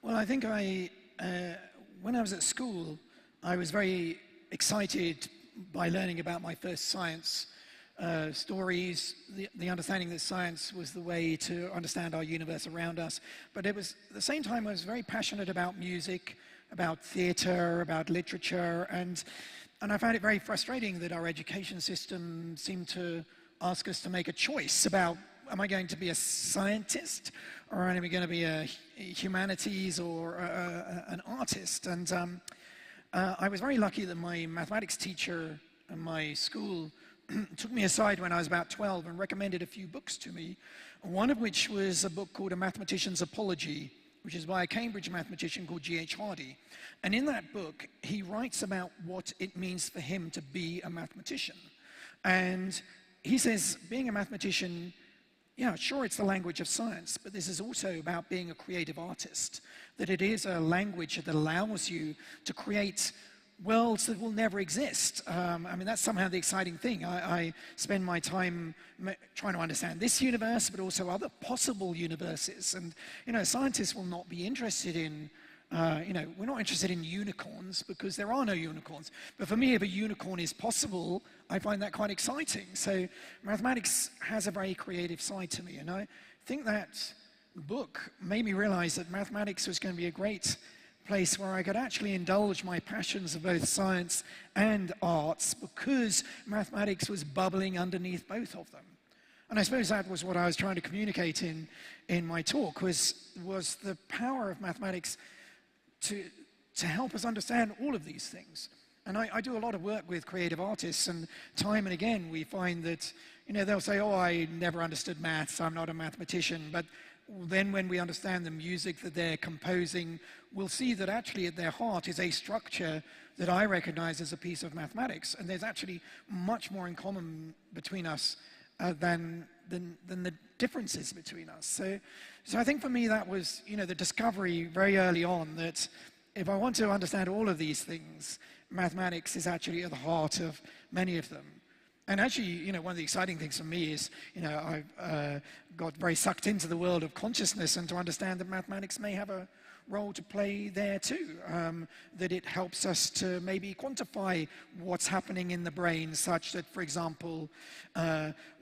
Well, I think when I was at school, I was very excited by learning about my first science stories, the understanding that science was the way to understand our universe around us. But it was, at the same time, I was very passionate about music, about theater, about literature, and I found it very frustrating that our education system seemed to ask us to make a choice about, am I going to be a scientist, or am I going to be a humanities or an artist? And I was very lucky that my mathematics teacher in my school took me aside when I was about 12 and recommended a few books to me, one of which was a book called A Mathematician's Apology, which is by a Cambridge mathematician called G.H. Hardy. And in that book, he writes about what it means for him to be a mathematician. And he says, being a mathematician, yeah, sure, it's the language of science, but this is also about being a creative artist, that it is a language that allows you to create worlds that will never exist. I mean, that's somehow the exciting thing. I spend my time trying to understand this universe, but also other possible universes. And, you know, scientists will not be interested in, you know, we're not interested in unicorns because there are no unicorns. But for me, if a unicorn is possible, I find that quite exciting. So mathematics has a very creative side to me. And I think that book made me realize that mathematics was going to be a great place where I could actually indulge my passions of both science and arts, because mathematics was bubbling underneath both of them. And I suppose that was what I was trying to communicate in my talk, was the power of mathematics to help us understand all of these things. And I do a lot of work with creative artists, and time and again we find that, you know, they'll say, oh, I never understood maths, I'm not a mathematician, but then when we understand the music that they're composing, we'll see that actually at their heart is a structure that I recognize as a piece of mathematics. And there's actually much more in common between us than the differences between us. So I think for me that was, you know, the discovery very early on that if I want to understand all of these things, mathematics is actually at the heart of many of them. And actually, you know, one of the exciting things for me is, you know, I've got very sucked into the world of consciousness, and to understand that mathematics may have a role to play there too, that it helps us to maybe quantify what's happening in the brain, such that, for example,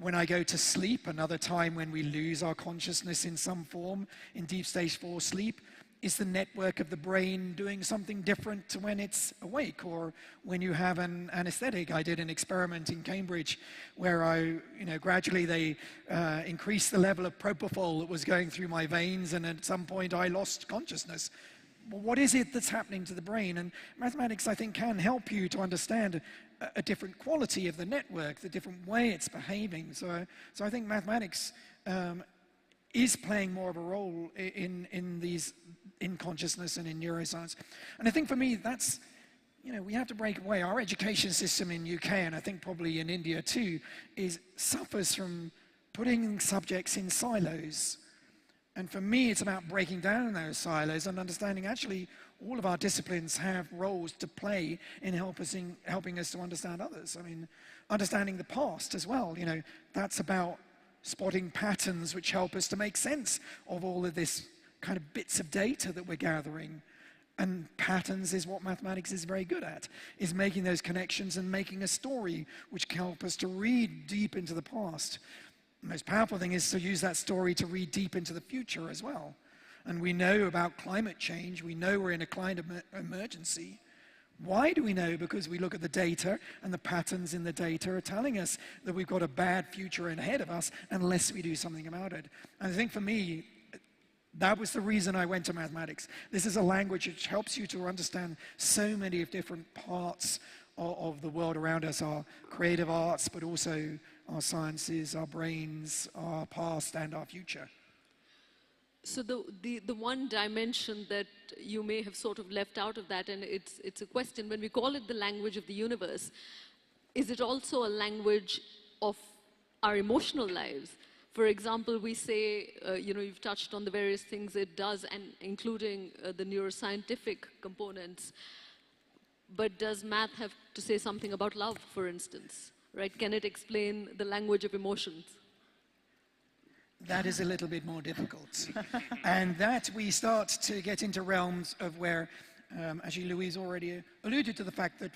when I go to sleep, another time when we lose our consciousness in some form, in deep stage 4 sleep, is the network of the brain doing something different to when it's awake or when you have an anesthetic? I did an experiment in Cambridge where gradually they increased the level of propofol that was going through my veins, and at some point I lost consciousness. Well, what is it that's happening to the brain? And mathematics, I think, can help you to understand a different quality of the network, the different way it's behaving. So I think mathematics is playing more of a role in consciousness and in neuroscience. And I think for me, that's, we have to break away. Our education system in UK, and I think probably in India too, suffers from putting subjects in silos. And for me, it's about breaking down those silos and understanding actually all of our disciplines have roles to play in helping us to understand others. I mean, understanding the past as well, that's about spotting patterns which help us to make sense of all of this kind of bits of data that we're gathering. And patterns is what mathematics is very good at, is making those connections and making a story which can help us to read deep into the past. The most powerful thing is to use that story to read deep into the future as well. And we know about climate change, we know we're in a climate emergency. Why do we know? Because we look at the data, and the patterns in the data are telling us that we've got a bad future ahead of us unless we do something about it. And I think for me, that was the reason I went to mathematics. This is a language which helps you to understand so many of different parts of the world around us, our creative arts, but also our sciences, our brains, our past, and our future. So the one dimension that you may have sort of left out of that, and it's a question, when we call it the language of the universe, is it also a language of our emotional lives? For example, we say, you've touched on the various things it does, and including the neuroscientific components, but does math have to say something about love, for instance? Right? Can it explain the language of emotions? That is a little bit more difficult. And that we start to get into realms of where, actually Louise already alluded to the fact that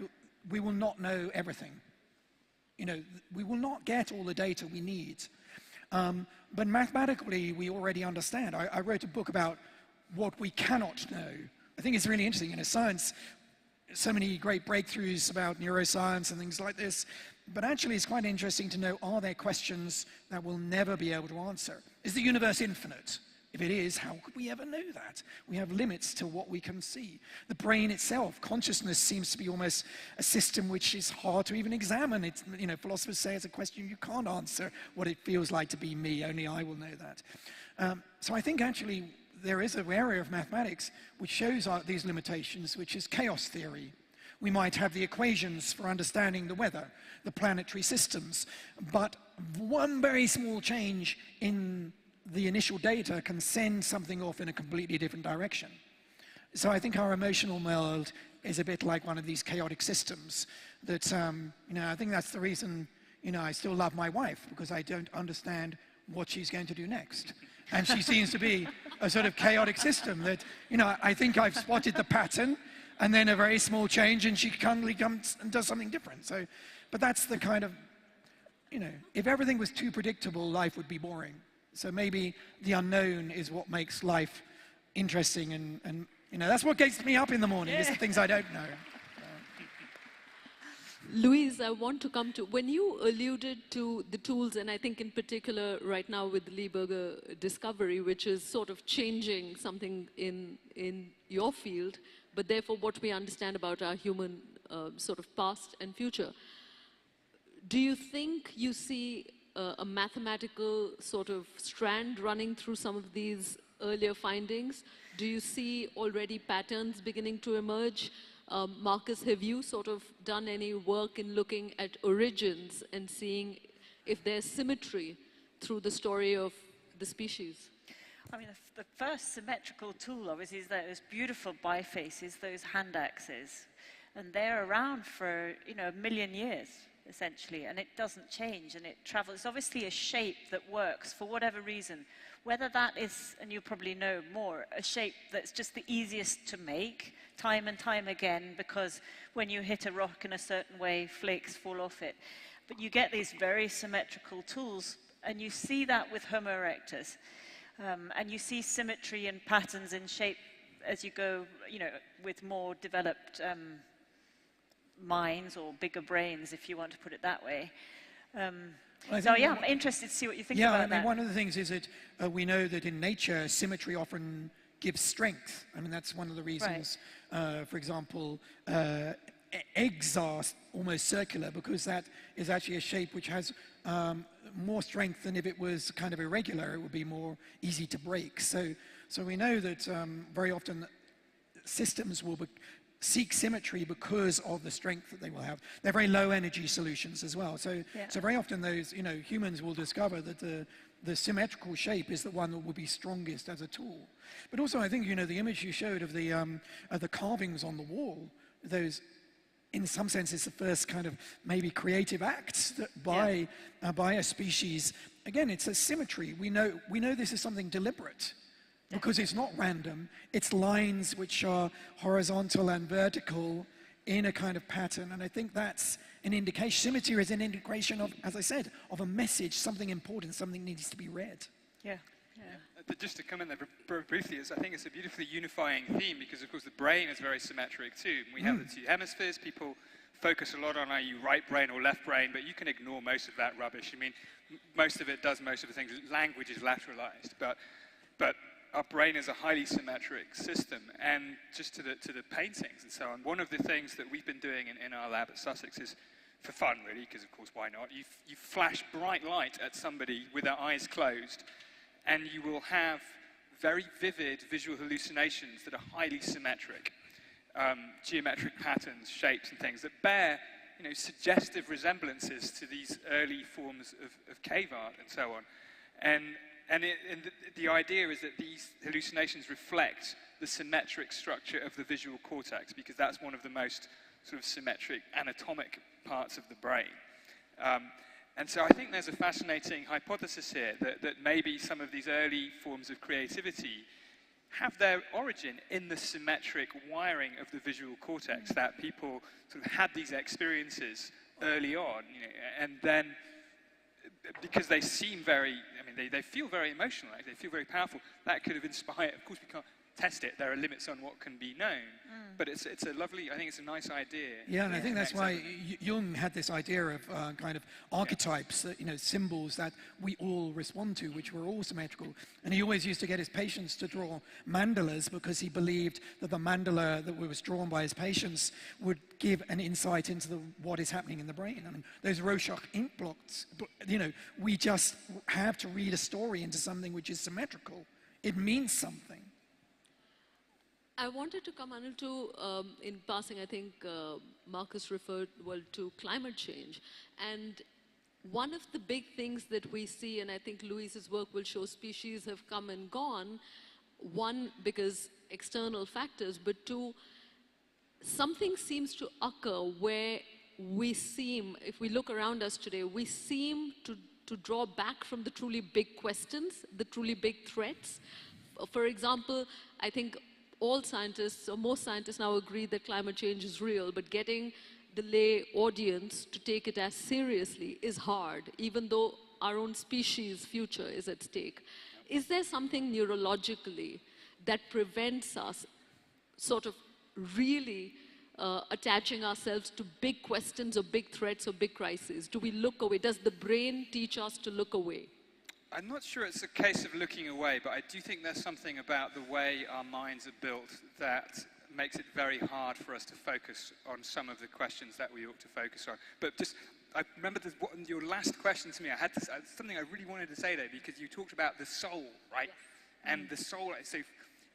we will not know everything. We will not get all the data we need. But mathematically, we already understand. I wrote a book about what we cannot know. I think it's really interesting. Science, so many great breakthroughs about neuroscience and things like this. But actually, it's quite interesting to know, are there questions that we'll never be able to answer? Is the universe infinite? If it is, how could we ever know that? We have limits to what we can see. The brain itself, consciousness, seems to be almost a system which is hard to even examine. It's, philosophers say it's a question you can't answer, what it feels like to be me. Only I will know that. So I think actually there is an area of mathematics which shows these limitations, which is chaos theory. We might have the equations for understanding the weather, the planetary systems, but one very small change in the initial data can send something off in a completely different direction. So I think our emotional world is a bit like one of these chaotic systems that, I think that's the reason, I still love my wife, because I don't understand what she's going to do next. And she seems to be a sort of chaotic system that, I think I've spotted the pattern, and then a very small change, and she kindly comes and does something different. So, but that's the kind of, if everything was too predictable, life would be boring. So maybe the unknown is what makes life interesting, and that's what gets me up in the morning, is the things I don't know. Louise, I want to come to, when you alluded to the tools, and I think in particular right now with the Lieberger discovery, which is sort of changing something in your field, but therefore what we understand about our human sort of past and future. Do you think you see a mathematical sort of strand running through some of these earlier findings? Do you see already patterns beginning to emerge? Marcus, have you sort of done any work in looking at origins and seeing if there's symmetry through the story of the species? I mean, the first symmetrical tool, obviously, is those beautiful bifaces, those hand axes. And they're around for, a million years, essentially, and it doesn't change, and it travels. It's obviously a shape that works for whatever reason. Whether that is, and you probably know more, a shape that's just the easiest to make, time and time again, because when you hit a rock in a certain way, flakes fall off it. But you get these very symmetrical tools, and you see that with Homo erectus. And you see symmetry and patterns in shape as you go, with more developed minds or bigger brains, if you want to put it that way. So yeah, I'm interested to see what you think about that. Yeah, I mean, one of the things is that we know that in nature, symmetry often gives strength. I mean, that's one of the reasons, for example, eggs are almost circular, because that is actually a shape which has more strength than if it was kind of irregular. It would be more easy to break. So we know that very often systems will seek symmetry because of the strength that they will have. They're very low energy solutions as well. So very often those, humans will discover that the symmetrical shape is the one that will be strongest as a tool. But also, I think, the image you showed of the carvings on the wall, those, in some sense, is the first kind of maybe creative acts that by a species. Again, it's a symmetry. We know this is something deliberate, because it's not random. It's lines which are horizontal and vertical in a kind of pattern. And I think that's an indication. Symmetry is an indication of, as I said, of a message, something important, something needs to be read. Yeah. Just to come in there very briefly, I think it's a beautifully unifying theme, because of course the brain is very symmetric too. We have the two hemispheres. People focus a lot on, are you right brain or left brain, but you can ignore most of that rubbish. I mean, most of it does most of the things. Language is lateralized, but our brain is a highly symmetric system. And just to the paintings and so on, one of the things that we've been doing in our lab at Sussex is, for fun really, because of course why not, you flash bright light at somebody with their eyes closed, and you will have very vivid visual hallucinations that are highly symmetric, geometric patterns, shapes and things that bear suggestive resemblances to these early forms of cave art and so on. And the idea is that these hallucinations reflect the symmetric structure of the visual cortex, because that's one of the most sort of symmetric anatomic parts of the brain. And so I think there's a fascinating hypothesis here that maybe some of these early forms of creativity have their origin in the symmetric wiring of the visual cortex, that people sort of had these experiences early on, and then because they seem very, they feel very emotional, they feel very powerful, that could have inspired. Of course we can't test it, there are limits on what can be known, but it's a lovely, I think it's a nice idea. Yeah, and I think that's why Jung had this idea of kind of archetypes, symbols that we all respond to, which were all symmetrical. And he always used to get his patients to draw mandalas, because he believed that the mandala that was drawn by his patients would give an insight into what is happening in the brain. I mean, those Rorschach ink blocks, we just have to read a story into something which is symmetrical. It means something. I wanted to come on to, in passing, I think Marcus referred to climate change. And one of the big things that we see, and I think Louise's work will show, species have come and gone, one, because external factors, but two, something seems to occur where we seem, if we look around us today, we seem to draw back from the truly big questions, the truly big threats. For example, I think all scientists, or most scientists now agree that climate change is real, but getting the lay audience to take it as seriously is hard, even though our own species' future is at stake. Is there something neurologically that prevents us sort of really attaching ourselves to big questions or big threats or big crises? Do we look away? Does the brain teach us to look away? I'm not sure it's a case of looking away, but I do think there's something about the way our minds are built that makes it very hard for us to focus on some of the questions that we ought to focus on. But just, I remember your last question to me, I had something I really wanted to say there, because you talked about the soul, right? Yeah. And the soul, so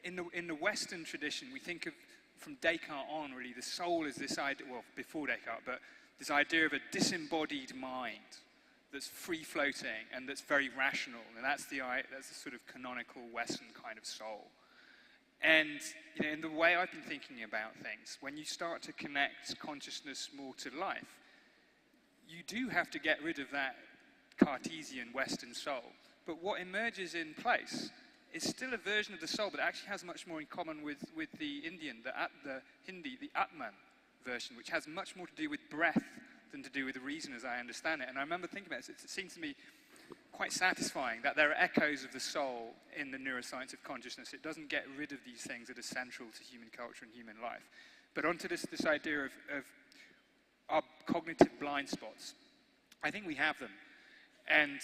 in the Western tradition, we think of, from Descartes on, really, the soul is this idea, well, before Descartes, but this idea of a disembodied mind that's free-floating and that's very rational, and that's the sort of canonical Western kind of soul. And in the way I've been thinking about things, when you start to connect consciousness more to life, you do have to get rid of that Cartesian Western soul. But what emerges in place is still a version of the soul, but actually has much more in common with the Indian, the Hindi, the Atman version, which has much more to do with breath than to do with reason, as I understand it. And I remember thinking about it, it seemed to me quite satisfying that there are echoes of the soul in the neuroscience of consciousness. It doesn't get rid of these things that are central to human culture and human life. But onto this idea of our cognitive blind spots. I think we have them. And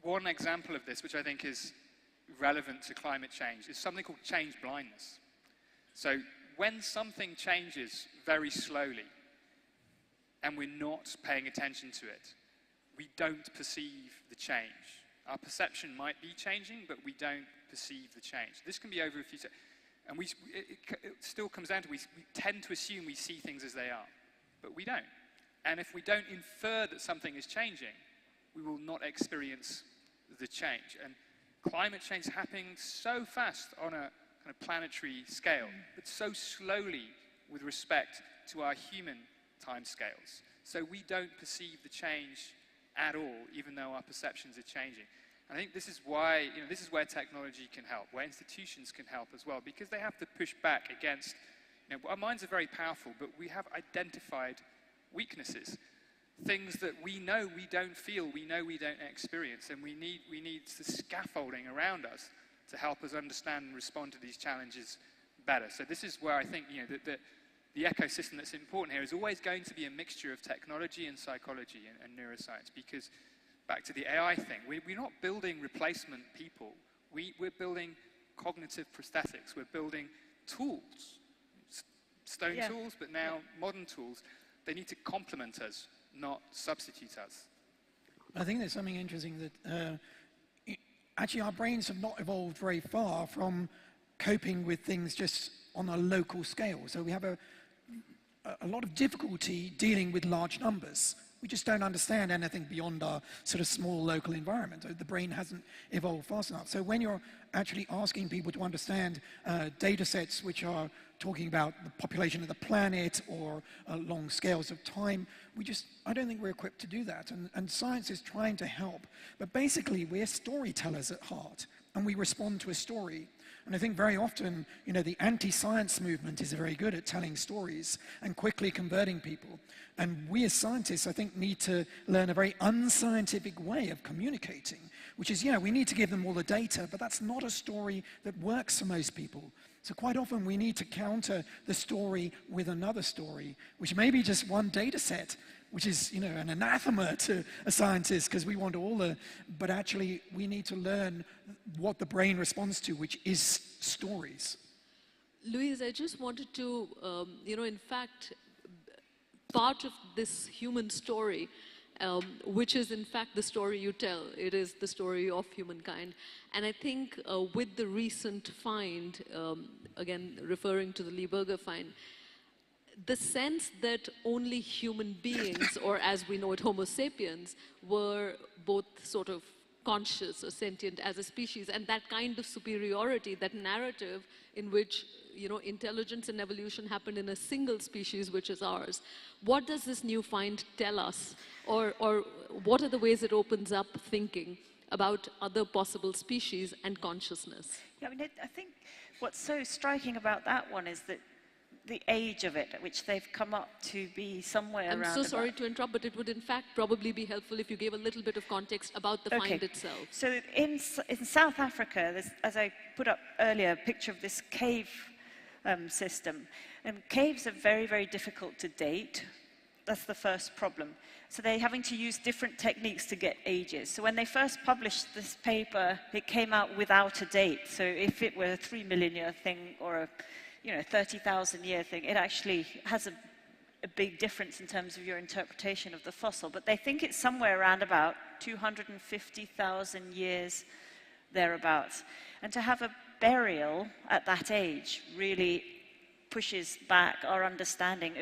one example of this, which I think is relevant to climate change, is something called change blindness. So when something changes very slowly and we're not paying attention to it, we don't perceive the change. Our perception might be changing, but we don't perceive the change. This can be over a few seconds. And it still comes down to we tend to assume we see things as they are, but we don't. And if we don't infer that something is changing, we will not experience the change. And climate change is happening so fast on a kind of planetary scale, but so slowly with respect to our human timescales. So we don't perceive the change at all, even though our perceptions are changing. And I think this is why, this is where technology can help, where institutions can help as well, because they have to push back against, our minds are very powerful, but we have identified weaknesses, things that we know we don't feel, we know we don't experience, and we need the scaffolding around us to help us understand and respond to these challenges better. So this is where I think, the ecosystem that's important here is always going to be a mixture of technology and psychology and neuroscience, because back to the AI thing, we're not building replacement people. We're building cognitive prosthetics. We're building tools, stone tools, but now modern tools. They need to complement us, not substitute us. I think there's something interesting that actually our brains have not evolved very far from coping with things just on a local scale. So we have a lot of difficulty dealing with large numbers. We just don't understand anything beyond our sort of small local environment. The brain hasn't evolved fast enough. So when you're actually asking people to understand data sets which are talking about the population of the planet or long scales of time, I don't think we're equipped to do that. And science is trying to help. But basically, we're storytellers at heart, and we respond to a story. And I think very often, the anti-science movement is very good at telling stories and quickly converting people. And we as scientists, I think, need to learn a very unscientific way of communicating, which is, we need to give them all the data, but that's not a story that works for most people. So quite often we need to counter the story with another story, which may be just one data set, which is, an anathema to a scientist because we want but actually we need to learn what the brain responds to, which is stories. Louise, I just wanted to, in fact, part of this human story, which is in fact the story you tell. It is the story of humankind. And I think with the recent find, again, referring to the Lieberger find, the sense that only human beings, or as we know it, Homo sapiens, were both sort of conscious or sentient as a species, and that kind of superiority, that narrative in which intelligence and evolution happened in a single species, which is ours. What does this new find tell us? Or what are the ways it opens up thinking about other possible species and consciousness? Yeah, I think what's so striking about that one is that the age of it, at which they've come up to be somewhere around. I'm so sorry to interrupt, but it would in fact probably be helpful if you gave a little bit of context about the find itself. So in South Africa, there's, as I put up earlier, a picture of this cave system. And caves are very, very difficult to date. That's the first problem. So they're having to use different techniques to get ages. So when they first published this paper, it came out without a date. So if it were a 3 million year thing or a 30,000 year thing, it actually has a big difference in terms of your interpretation of the fossil. But they think it's somewhere around about 250,000 years thereabouts. And to have a burial at that age really pushes back our understanding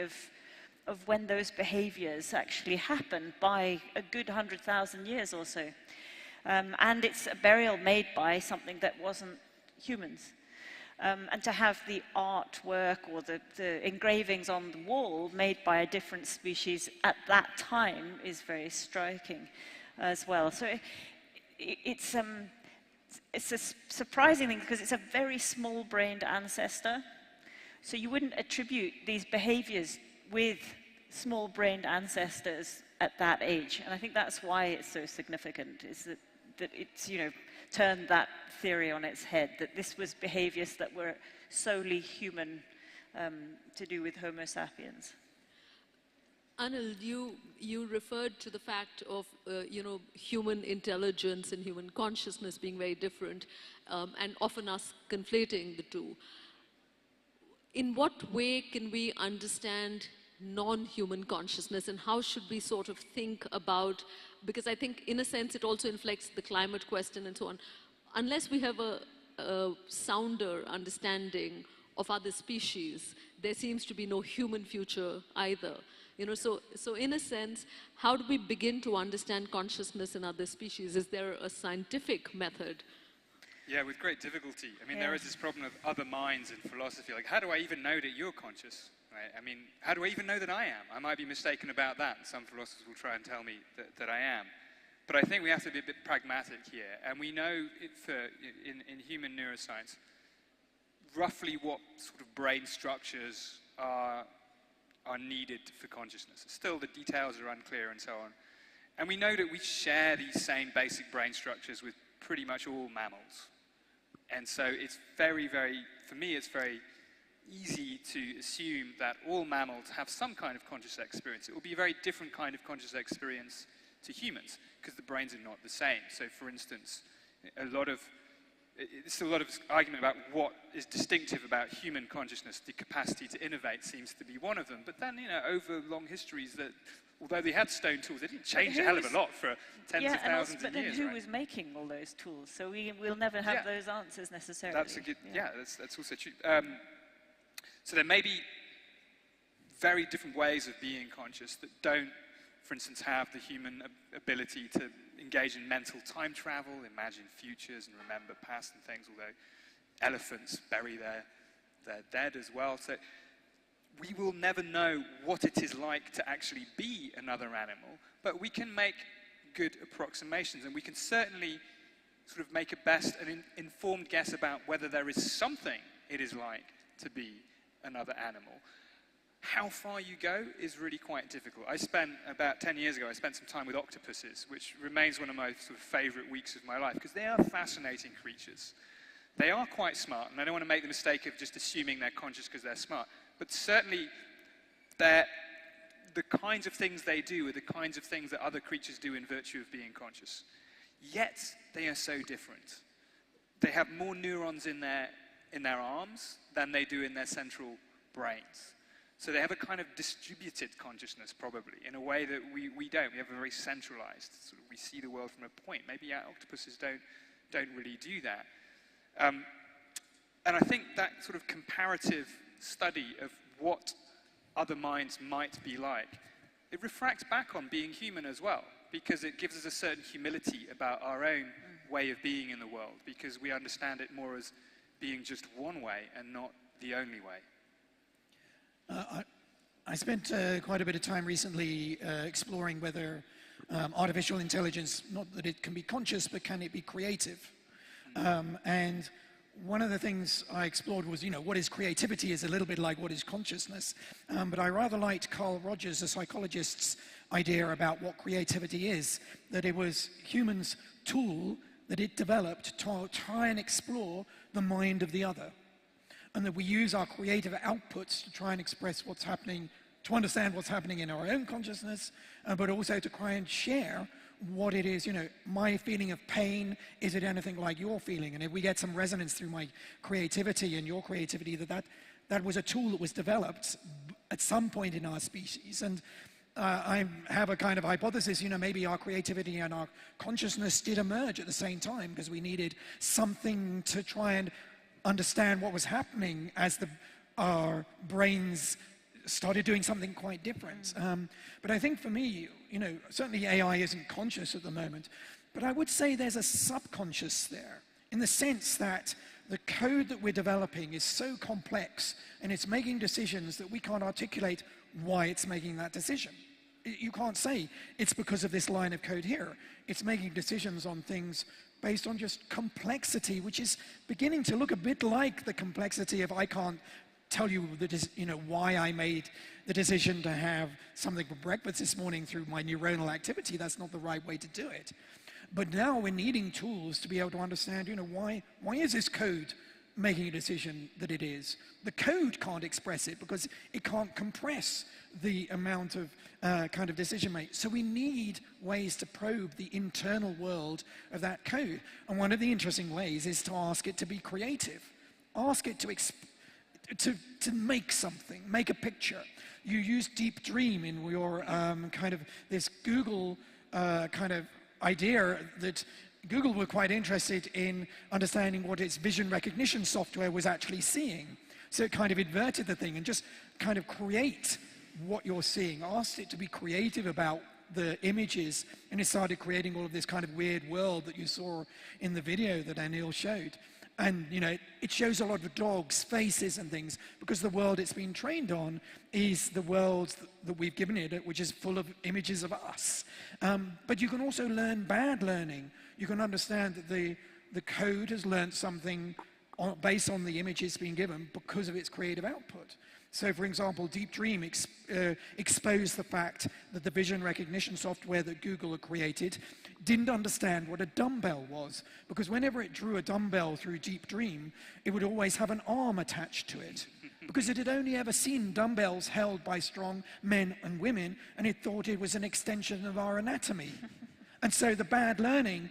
of when those behaviors actually happen by a good 100,000 years or so. And it's a burial made by something that wasn't humans. And to have the artwork or the engravings on the wall made by a different species at that time is very striking as well. So it's a surprising thing because it's a very small-brained ancestor. So you wouldn't attribute these behaviors with small-brained ancestors at that age. And I think that's why it's so significant, is that it's, you know, turned that theory on its head, that this was behaviors that were solely human, to do with Homo sapiens. Anil, you referred to the fact of, you know, human intelligence and human consciousness being very different, and often us conflating the two. In what way can we understand non-human consciousness, and how should we sort of think about, because I think in a sense it also inflects the climate question and so on. Unless we have a sounder understanding of other species, there seems to be no human future either. You know, so in a sense, how do we begin to understand consciousness in other species? Is there a scientific method? Yeah, with great difficulty. I mean, there is this problem of other minds in philosophy. Like, how do I even know that you're conscious? Right? I mean, how do I even know that I am? I might be mistaken about that. Some philosophers will try and tell me that I am. But I think we have to be a bit pragmatic here. And we know in human neuroscience, roughly what sort of brain structures are needed for consciousness. Still, the details are unclear and so on. And we know that we share these same basic brain structures with pretty much all mammals. And so it's very, very, for me, it's very easy to assume that all mammals have some kind of conscious experience. It will be a very different kind of conscious experience to humans, because the brains are not the same. So, for instance, there's a lot of argument about what is distinctive about human consciousness. The capacity to innovate seems to be one of them. But then, you know, over long histories, that although they had stone tools, they didn't change a hell of a lot for tens of thousands of years. But then who was making all those tools? So we'll never have those answers necessarily. That's a good, that's also true. So there may be very different ways of being conscious that don't, for instance, have the human ability to engage in mental time travel, imagine futures and remember past and things, although elephants bury their dead as well. So we will never know what it is like to actually be another animal, but we can make good approximations, and we can certainly sort of make a best and informed guess about whether there is something it is like to be another animal. How far you go is really quite difficult. About 10 years ago, I spent some time with octopuses, which remains one of my sort of favorite weeks of my life, because they are fascinating creatures. They are quite smart, and I don't want to make the mistake of just assuming they're conscious because they're smart, but certainly the kinds of things they do are the kinds of things that other creatures do in virtue of being conscious. Yet, they are so different. They have more neurons in their arms than they do in their central brains. So they have a kind of distributed consciousness, probably, in a way that we don't. We have a very centralized, sort of, we see the world from a point. Maybe octopuses don't really do that. And I think that sort of comparative study of what other minds might be like, it refracts back on being human as well, because it gives us a certain humility about our own way of being in the world, because we understand it more as being just one way and not the only way. I spent quite a bit of time recently exploring whether artificial intelligence, not that it can be conscious, but can it be creative? And one of the things I explored was, you know, what is creativity is a little bit like what is consciousness. But I rather liked Carl Rogers, a psychologist's idea about what creativity is, that it was humans' tool that it developed to try and explore the mind of the other. And that we use our creative outputs to try and express what's happening, to understand what's happening in our own consciousness, but also to try and share what it is, you know, my feeling of pain, is it anything like your feeling? And if we get some resonance through my creativity and your creativity, that was a tool that was developed at some point in our species. And I have a kind of hypothesis, you know, maybe our creativity and our consciousness did emerge at the same time, because we needed something to try and understand what was happening as our brains started doing something quite different. But I think for me, you know, certainly AI isn't conscious at the moment, but I would say there's a subconscious there, in the sense that the code that we're developing is so complex, and it's making decisions that we can't articulate why it's making that decision. You can't say it's because of this line of code here. It's making decisions on things based on just complexity, which is beginning to look a bit like the complexity of I can't tell you why I made the decision to have something for breakfast this morning through my neuronal activity. That's not the right way to do it. But now we're needing tools to be able to understand, why is this code making a decision that it is? The code can't express it because it can't compress the amount of kind of decision making. So we need ways to probe the internal world of that code. And one of the interesting ways is to ask it to be creative. Ask it to make something, make a picture. You use Deep Dream in your kind of this Google kind of idea that Google were quite interested in understanding what its vision recognition software was actually seeing. So it kind of inverted the thing and just kind of create what you're seeing. Asked it to be creative about the images, and it started creating all of this kind of weird world that you saw in the video that Anil showed. And, it shows a lot of dogs' faces and things because the world it's been trained on is the world that we've given it, which is full of images of us. But you can also learn bad learning. You can understand that the code has learned something based on the images being given because of its creative output. So, for example, Deep Dream exposed the fact that the vision recognition software that Google had created didn't understand what a dumbbell was, because whenever it drew a dumbbell through Deep Dream, it would always have an arm attached to it, because it had only ever seen dumbbells held by strong men and women, and it thought it was an extension of our anatomy. And so the bad learning,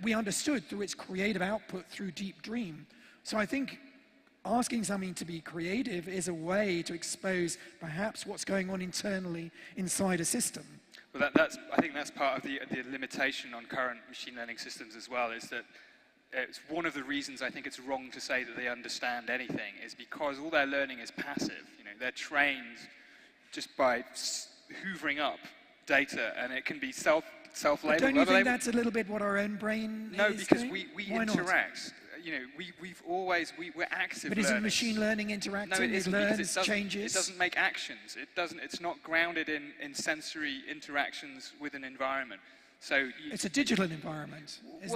we understood through its creative output through Deep Dream. So I think asking something to be creative is a way to expose perhaps what's going on internally inside a system. Well, I think that's part of the limitation on current machine learning systems as well, is that it's one of the reasons I think it's wrong to say that they understand anything, is because all their learning is passive. They're trained just by hoovering up data, and it can be self-labeled. Don't you think that's a little bit what our own brain is No, because doing? we Why not? interact. We're active. But isn't learners. Machine learning interactive? No, it isn't, learns, changes. It doesn't make actions. It's not grounded in sensory interactions with an environment. So it's a digital environment. It's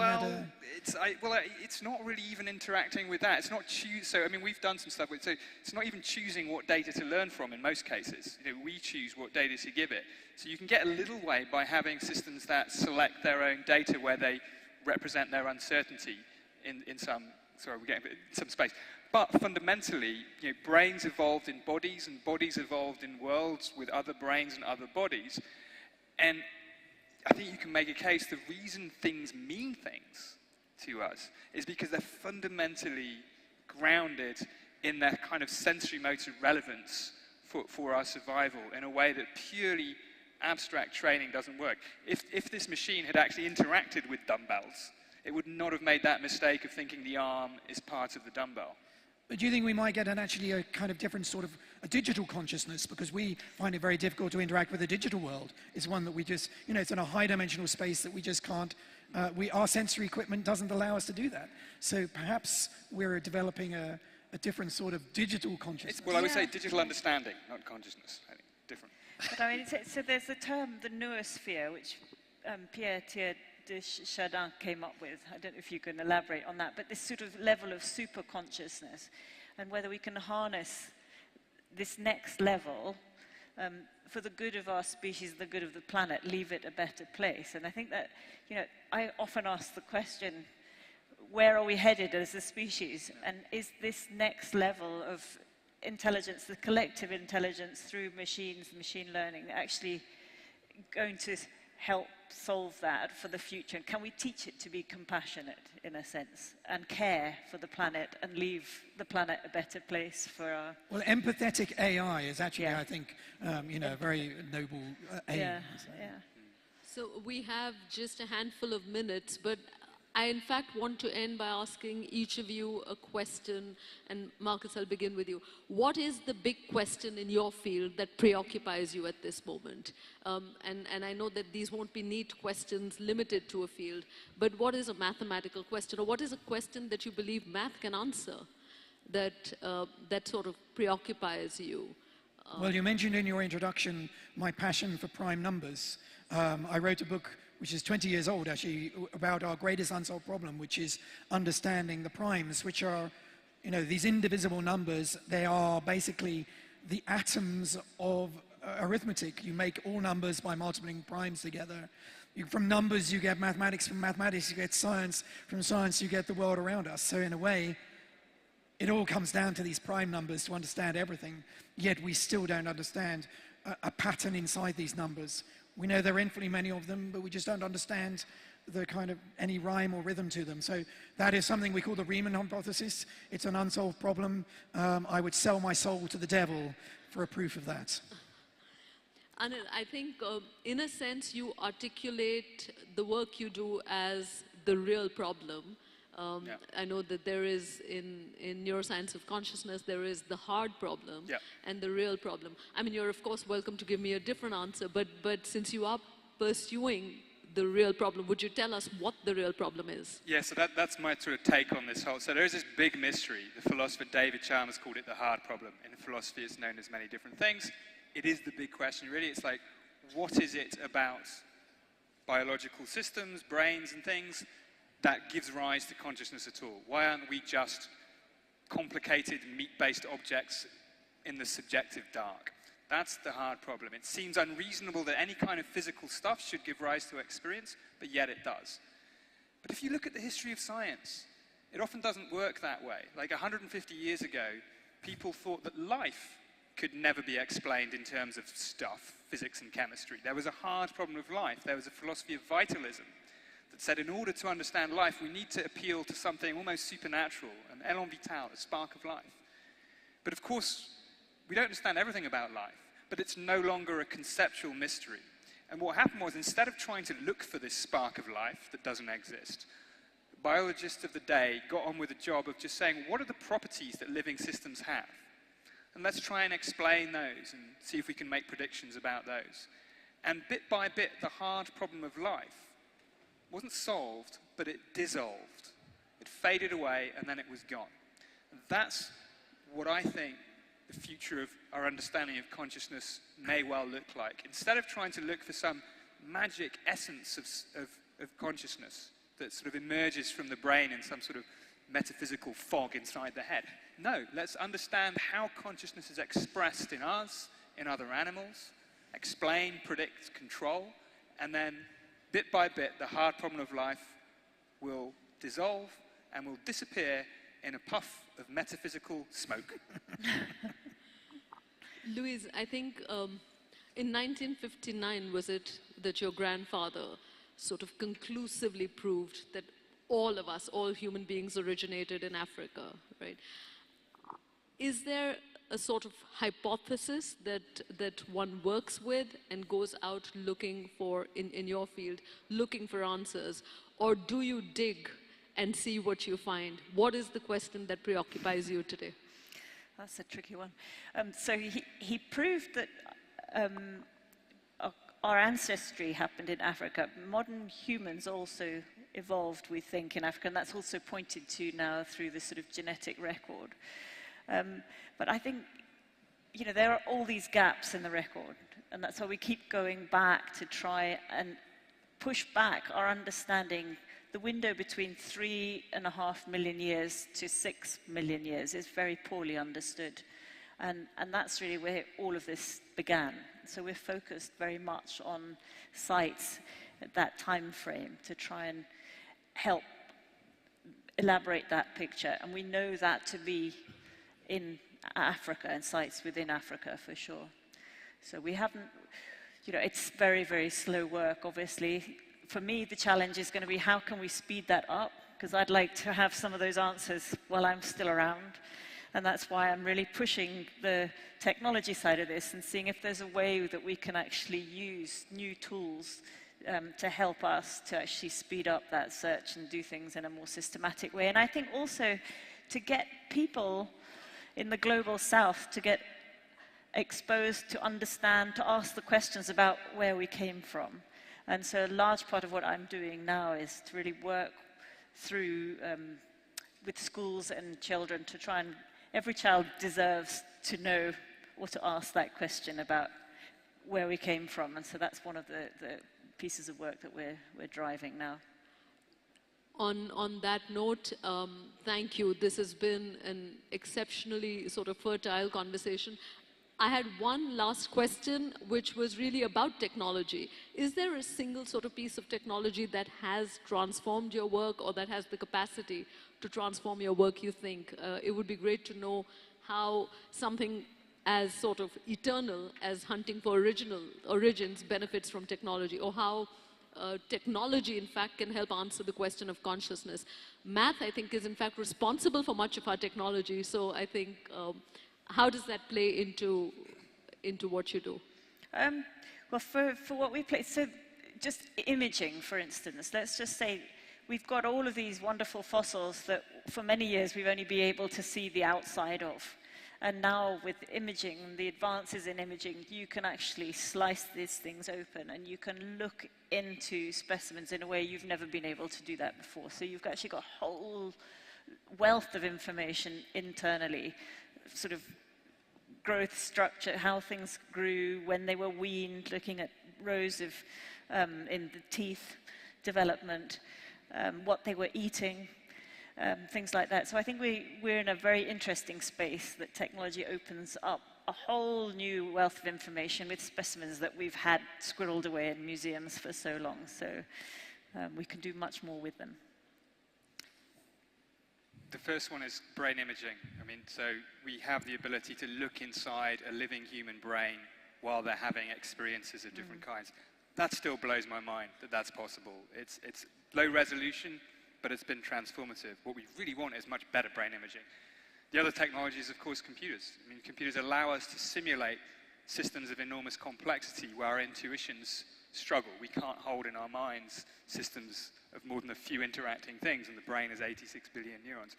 not really even interacting with that. It's not So we've done some stuff with. So it's not even choosing what data to learn from in most cases. We choose what data to give it. So you can get a little way by having systems that select their own data where they represent their uncertainty in some. Sorry, we're getting some space. But fundamentally, brains evolved in bodies, and bodies evolved in worlds with other brains and other bodies. And I think you can make a case the reason things mean things to us is because they're fundamentally grounded in their kind of sensory motor relevance for our survival in a way that purely abstract training doesn't work. If this machine had actually interacted with dumbbells, it would not have made that mistake of thinking the arm is part of the dumbbell. But do you think we might get actually a kind of different sort of a digital consciousness, because we find it very difficult to interact with the digital world? It's one that we just, it's in a high-dimensional space that we just can't, our sensory equipment doesn't allow us to do that. So perhaps we're developing a different sort of digital consciousness. I would say digital understanding, not consciousness. I think different. But so there's the term, the noosphere, which Pierre Thiers de Chardin came up with. I don't know if you can elaborate on that, but this sort of level of super consciousness, and whether we can harness this next level for the good of our species, the good of the planet, leave it a better place. And I think that, I often ask the question, where are we headed as a species? And is this next level of intelligence, the collective intelligence through machines, machine learning, actually going to help solve that for the future? And can we teach it to be compassionate, in a sense, and care for the planet and leave the planet a better place for our... Well, empathetic AI is actually, I think, a very noble aim. Yeah. So we have just a handful of minutes, but I in fact want to end by asking each of you a question, and Marcus, I'll begin with you. What is the big question in your field that preoccupies you at this moment? And I know that these won't be neat questions limited to a field, but what is a mathematical question, or what is a question that you believe math can answer that sort of preoccupies you? Well, you mentioned in your introduction my passion for prime numbers. I wrote a book which is 20 years old, actually, about our greatest unsolved problem, which is understanding the primes, which are you know, these indivisible numbers, they are basically the atoms of arithmetic. You make all numbers by multiplying primes together. From numbers, you get mathematics. From mathematics, you get science. From science, you get the world around us. So in a way, it all comes down to these prime numbers to understand everything, yet we still don't understand a pattern inside these numbers. We know there are infinitely many of them, but we just don't understand the kind of any rhyme or rhythm to them. So that is something we call the Riemann hypothesis. It's an unsolved problem. I would sell my soul to the devil for a proof of that. Anil, I think in a sense you articulate the work you do as the real problem. I know that there is in neuroscience of consciousness, there is the hard problem and the real problem. I mean, you're of course welcome to give me a different answer, but since you are pursuing the real problem, would you tell us what the real problem is? Yeah, so that's my sort of take on this whole. So there is this big mystery. The philosopher David Chalmers called it the hard problem. In philosophy, it's known as many different things. It is the big question, really. It's like, what is it about biological systems, brains and things that gives rise to consciousness at all? Why aren't we just complicated meat-based objects in the subjective dark? That's the hard problem. It seems unreasonable that any kind of physical stuff should give rise to experience, but yet it does. But if you look at the history of science, it often doesn't work that way. Like 150 years ago, people thought that life could never be explained in terms of stuff, physics and chemistry. There was a hard problem of life. There was a philosophy of vitalism that said in order to understand life, we need to appeal to something almost supernatural, an élan vital, a spark of life. But of course, we don't understand everything about life, but it's no longer a conceptual mystery. And what happened was, instead of trying to look for this spark of life that doesn't exist, biologists of the day got on with the job of just saying, what are the properties that living systems have? And let's try and explain those and see if we can make predictions about those. And bit by bit, the hard problem of life wasn't solved, but it dissolved. It faded away, and then it was gone. And that's what I think the future of our understanding of consciousness may well look like. Instead of trying to look for some magic essence of consciousness that sort of emerges from the brain in some sort of metaphysical fog inside the head. No, let's understand how consciousness is expressed in us, in other animals, explain, predict, control, and then bit by bit, the hard problem of life will dissolve and will disappear in a puff of metaphysical smoke. Louise, I think in 1959, was it that your grandfather sort of conclusively proved that all of us, all human beings originated in Africa, right? Is there a sort of hypothesis that one works with and goes out looking for, in your field, looking for answers? Or do you dig and see what you find? What is the question that preoccupies you today? That's a tricky one. So he proved that our ancestry happened in Africa. Modern humans also evolved, we think, in Africa, and that's also pointed to now through this sort of genetic record. But I think, you know, there are all these gaps in the record, and that's why we keep going back to try and push back our understanding. The window between 3.5 million years to 6 million years is very poorly understood. And that's really where all of this began. So we're focused very much on sites at that time frame to try and help elaborate that picture. And we know that to be in Africa and sites within Africa for sure. So we haven't, you know, it's very, very slow work, obviously. For me, the challenge is going to be how can we speed that up? Because I'd like to have some of those answers while I'm still around. And that's why I'm really pushing the technology side of this and seeing if there's a way that we can actually use new tools to help us to actually speed up that search and do things in a more systematic way. And I think also to get people in the global south to get exposed, to understand, to ask the questions about where we came from. And so a large part of what I'm doing now is to really work through with schools and children to try and, every child deserves to know or to ask that question about where we came from. And so that's one of the pieces of work that we're driving now. On that note, thank you. This has been an exceptionally sort of fertile conversation. I had one last question, which was really about technology. Is there a single sort of piece of technology that has transformed your work or that has the capacity to transform your work, you think? It would be great to know how something as sort of eternal as hunting for origins benefits from technology, or how technology, in fact, can help answer the question of consciousness. Math, I think, is in fact responsible for much of our technology. So I think, how does that play into what you do? Well, for what we play, so just imaging, for instance, let's just say we've got all of these wonderful fossils that for many years we've only been able to see the outside of. And now with imaging, the advances in imaging, you can actually slice these things open and you can look into specimens in a way you've never been able to do that before. So you've actually got a whole wealth of information internally, sort of growth structure, how things grew, when they were weaned, looking at rows of, in the teeth development, what they were eating. Things like that. So I think we're in a very interesting space that technology opens up a whole new wealth of information with specimens that we've had squirreled away in museums for so long. So we can do much more with them. The first one is brain imaging. I mean, so we have the ability to look inside a living human brain while they're having experiences of different kinds. That still blows my mind that that's possible. It's low resolution, but it's been transformative. What we really want is much better brain imaging. The other technology is, of course, computers. I mean, computers allow us to simulate systems of enormous complexity where our intuitions struggle. We can't hold in our minds systems of more than a few interacting things, and the brain has 86 billion neurons.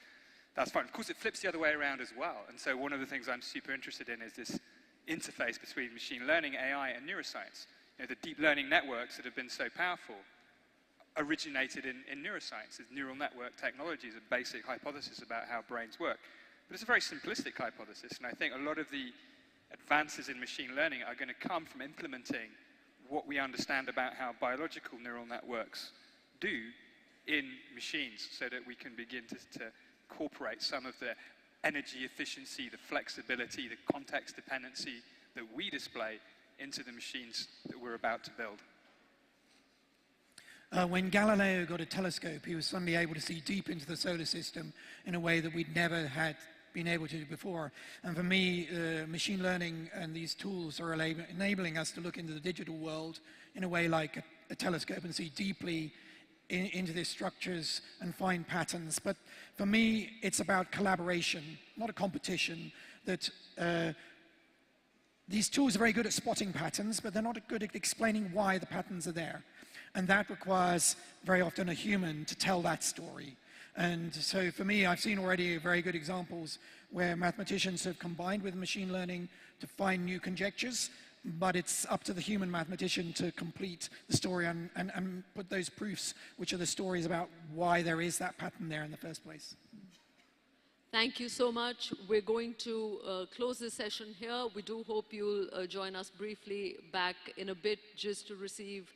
That's fine. Of course, it flips the other way around as well. And so one of the things I'm super interested in is this interface between machine learning, AI, and neuroscience. You know, the deep learning networks that have been so powerful originated in neuroscience. As neural network technology is a basic hypothesis about how brains work. But it's a very simplistic hypothesis, and I think a lot of the advances in machine learning are going to come from implementing what we understand about how biological neural networks do in machines, so that we can begin to incorporate some of the energy efficiency, the flexibility, the context dependency that we display into the machines that we're about to build. When Galileo got a telescope, he was suddenly able to see deep into the solar system in a way that we'd never had been able to do before. And for me, machine learning and these tools are enabling us to look into the digital world in a way like a telescope and see deeply into these structures and find patterns. But for me, it's about collaboration, not a competition. That these tools are very good at spotting patterns, but they're not good at explaining why the patterns are there. And that requires very often a human to tell that story. And so for me, I've seen already very good examples where mathematicians have combined with machine learning to find new conjectures, but it's up to the human mathematician to complete the story and put those proofs, which are the stories about why there is that pattern there in the first place. Thank you so much. We're going to close this session here. We do hope you'll join us briefly back in a bit just to receive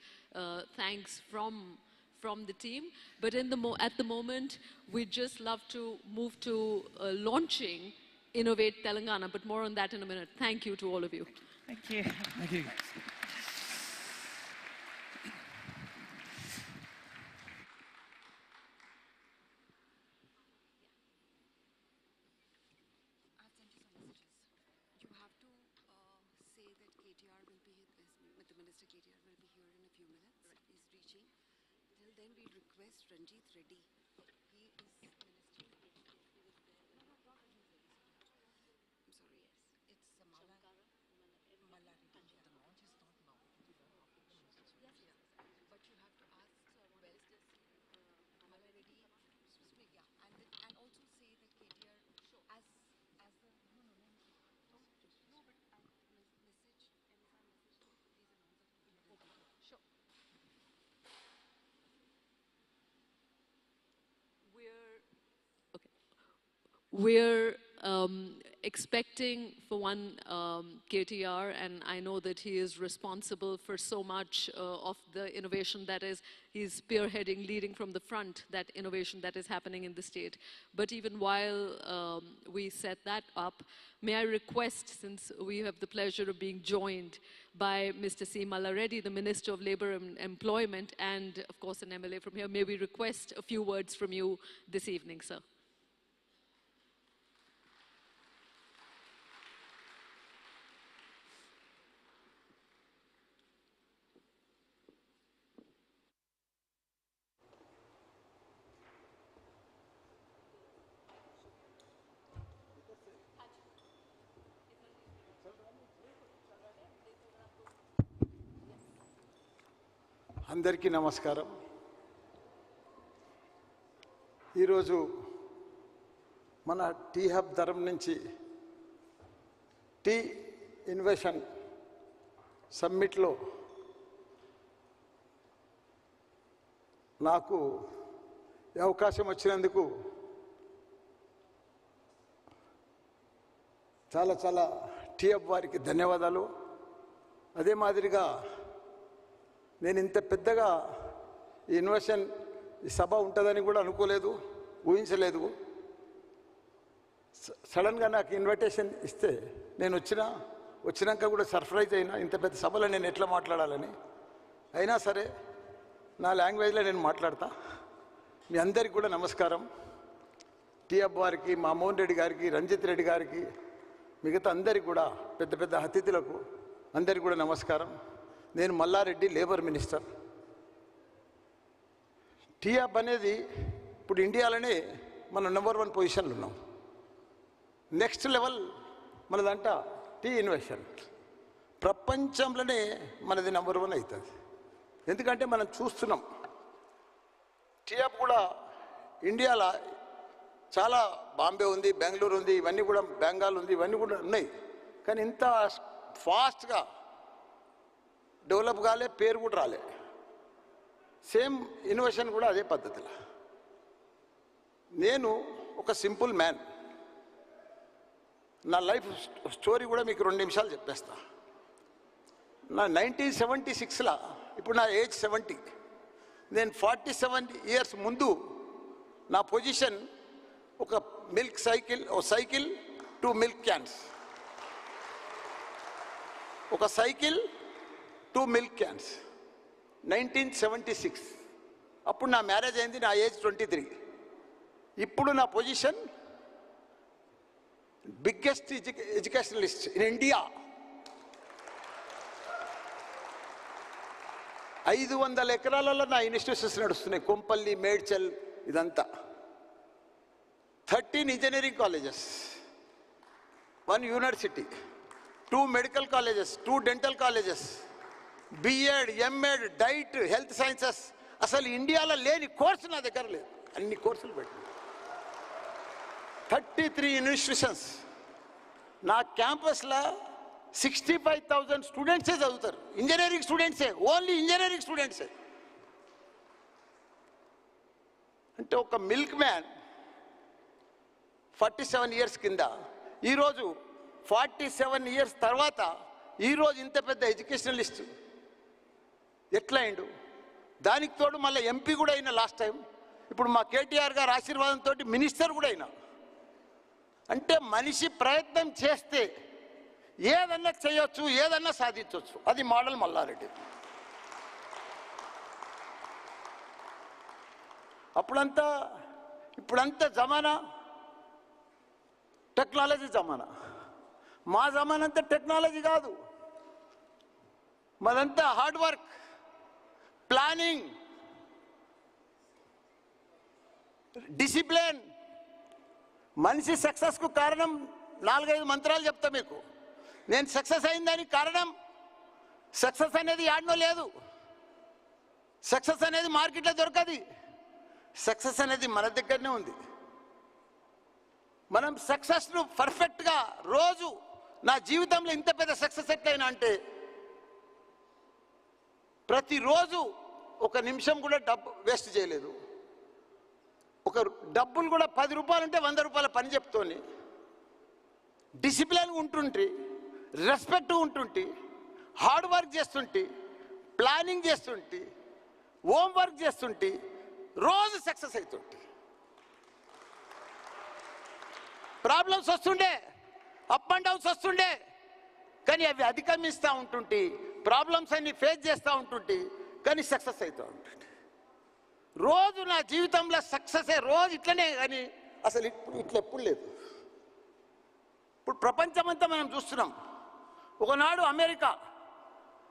thanks from the team. But at the moment, we'd just love to move to launching Innovate Telangana, but more on that in a minute. Thank you to all of you. Thank you. Thank you. We're expecting for one KTR, and I know that he is responsible for so much of the innovation that is, he's spearheading, leading from the front, that innovation that is happening in the state. But even while we set that up, may I request, since we have the pleasure of being joined by Mr. C. Malla Reddy, the Minister of Labour and Employment, and of course an MLA from here, may we request a few words from you this evening, sir? అందరికీ నమస్కారం. ఈరోజు మన T Hub తరఫు నుంచి tea ఇన్వెషన్ సమ్మిట్లో నాకు ఈ అవకాశం వచ్చినందుకు చాలా చాలా టీహబ్ వారికి ధన్యవాదాలు. అదే మాదిరిగా నేను ఇంత పెద్దగా ఈ ఇన్వెషన్ ఈ సభ ఉంటుందని కూడా అనుకోలేదు, ఊహించలేదు. సడన్గా నాకు ఇన్విటేషన్ ఇస్తే నేను వచ్చినాక కూడా సర్ప్రైజ్ అయినా, ఇంత పెద్ద సభలో నేను ఎట్లా మాట్లాడాలని. అయినా సరే నా లాంగ్వేజ్లో నేను మాట్లాడతా. మీ అందరికీ కూడా నమస్కారం. టీహబ్ వారికి, మా మోహన్ రెడ్డి గారికి, రంజిత్ రెడ్డి గారికి, మిగతా అందరికీ కూడా, పెద్ద పెద్ద అతిథులకు అందరికీ కూడా నమస్కారం. నేను మల్లారెడ్డి, లేబర్ మినిస్టర్. టీహబ్ అనేది ఇప్పుడు ఇండియాలోనే మనం నెంబర్ 1 పొజిషన్లో ఉన్నాం. నెక్స్ట్ లెవెల్ మనదంట టీ ఇన్వెషన్. ప్రపంచంలోనే మనది నెంబర్ 1 అవుతుంది. ఎందుకంటే మనం చూస్తున్నాం టీహబ్ కూడా ఇండియాలో చాలా, బాంబే ఉంది, బెంగళూరు ఉంది, ఇవన్నీ కూడా, బెంగాల్ ఉంది, ఇవన్నీ కూడా ఉన్నాయి. కానీ ఇంత ఫాస్ట్గా డెవలప్ కాలే, పేరు కూడా రాలే. సేమ్ ఇన్నోవేషన్ కూడా అదే పద్ధతిలో. నేను ఒక సింపుల్ మ్యాన్. నా లైఫ్ స్టోరీ కూడా మీకు 2 నిమిషాలు చెప్పేస్తా. నా 1976లో, ఇప్పుడు నా ఏజ్ 70, నేను 47 ఇయర్స్ ముందు నా పొజిషన్ ఒక మిల్క్ సైకిల్, ఒక సైకిల్ 2 మిల్క్ క్యాన్స్, ఒక సైకిల్ 2 మిల్క్ క్యాన్స్. 1976 అప్పుడు నా మ్యారేజ్ అయింది, నా ఏజ్ 23. ఇప్పుడు నా position biggest educationalist in India. 500 ఎకరాలలో నా ఇన్స్టిట్యూషన్స్ నడుస్తున్నాయి. కొంపల్లి, మేడ్చల్, ఇదంతా. 13 engineering colleges, 1 university, 2 medical colleges, 2 dental colleges, BEd, MEd, DIET, health sciences. అసలు ఇండియాలో లేని కోర్సు నా దగ్గర లేదు. అన్ని కోర్సులు పెట్టి 33 ఇన్స్టిట్యూషన్స్. నా క్యాంపస్లో 65,000 స్టూడెంట్సే చదువుతారు. ఇంజనీరింగ్ స్టూడెంట్సే, ఓన్లీ ఇంజనీరింగ్ స్టూడెంట్సే. అంటే ఒక మిల్క్ మ్యాన్ 47 ఇయర్స్ కింద, ఈరోజు 47 ఇయర్స్ తర్వాత ఈరోజు ఇంత పెద్ద ఎడ్యుకేషనలిస్ట్ ఎట్లా అయిండు? దానికి తోడు మళ్ళీ ఎంపీ కూడా అయినా లాస్ట్ టైం. ఇప్పుడు మా కేటీఆర్ గారు ఆశీర్వాదంతో మినిస్టర్ కూడా అయినా. అంటే మనిషి ప్రయత్నం చేస్తే ఏదన్నా చేయొచ్చు, ఏదన్నా సాధించవచ్చు. అది మోడల్ మల్లారెడ్డి. ఇప్పుడంతా జమానా టెక్నాలజీ జమానా. మా జమానా అంతా టెక్నాలజీ కాదు, మనంతా హార్డ్ వర్క్, ప్లానింగ్, డిసిప్లిన్. మనిషి సక్సెస్కు కారణం 4-5 మంత్రాలు చెప్తా మీకు. నేను సక్సెస్ అయిందానికి కారణం, సక్సెస్ అనేది యాడ్నో లేదు. సక్సెస్ అనేది మార్కెట్లో దొరకదు. సక్సెస్ అనేది మన దగ్గరనే ఉంది. మనం సక్సెస్ను పర్ఫెక్ట్గా రోజు, నా జీవితంలో ఇంత పెద్ద సక్సెస్ ఎట్లయినా అంటే ప్రతిరోజు 1 నిమిషం కూడా డబ్బు వేస్ట్ చేయలేదు. ఒక డబ్బులు కూడా 10 రూపాయలు అంటే 100 రూపాయల పని చెప్తోని డిసిప్లిన్ ఉంటుంటే, రెస్పెక్ట్ ఉంటుంటే, హార్డ్ వర్క్ చేస్తుంటే, ప్లానింగ్ చేస్తుంటే, హోమ్ వర్క్ చేస్తుంటే రోజు సక్సెస్ అవుతుంటే. ప్రాబ్లమ్స్ వస్తుండే, అప్ అండ్ డౌన్స్ వస్తుండే, కానీ అవి అధిగమిస్తూ ఉంటుంటే, ప్రాబ్లమ్స్ అన్ని ఫేస్ చేస్తూ ఉంటుంటే, కానీ సక్సెస్ అవుతూ ఉంటుంటే. రోజు నా జీవితంలో సక్సెస్ రోజు ఇట్లనే, కానీ అసలు ఇట్లా ఎప్పుడు లేదు. ఇప్పుడు ప్రపంచమంతా మనం చూస్తున్నాం. ఒకనాడు అమెరికా,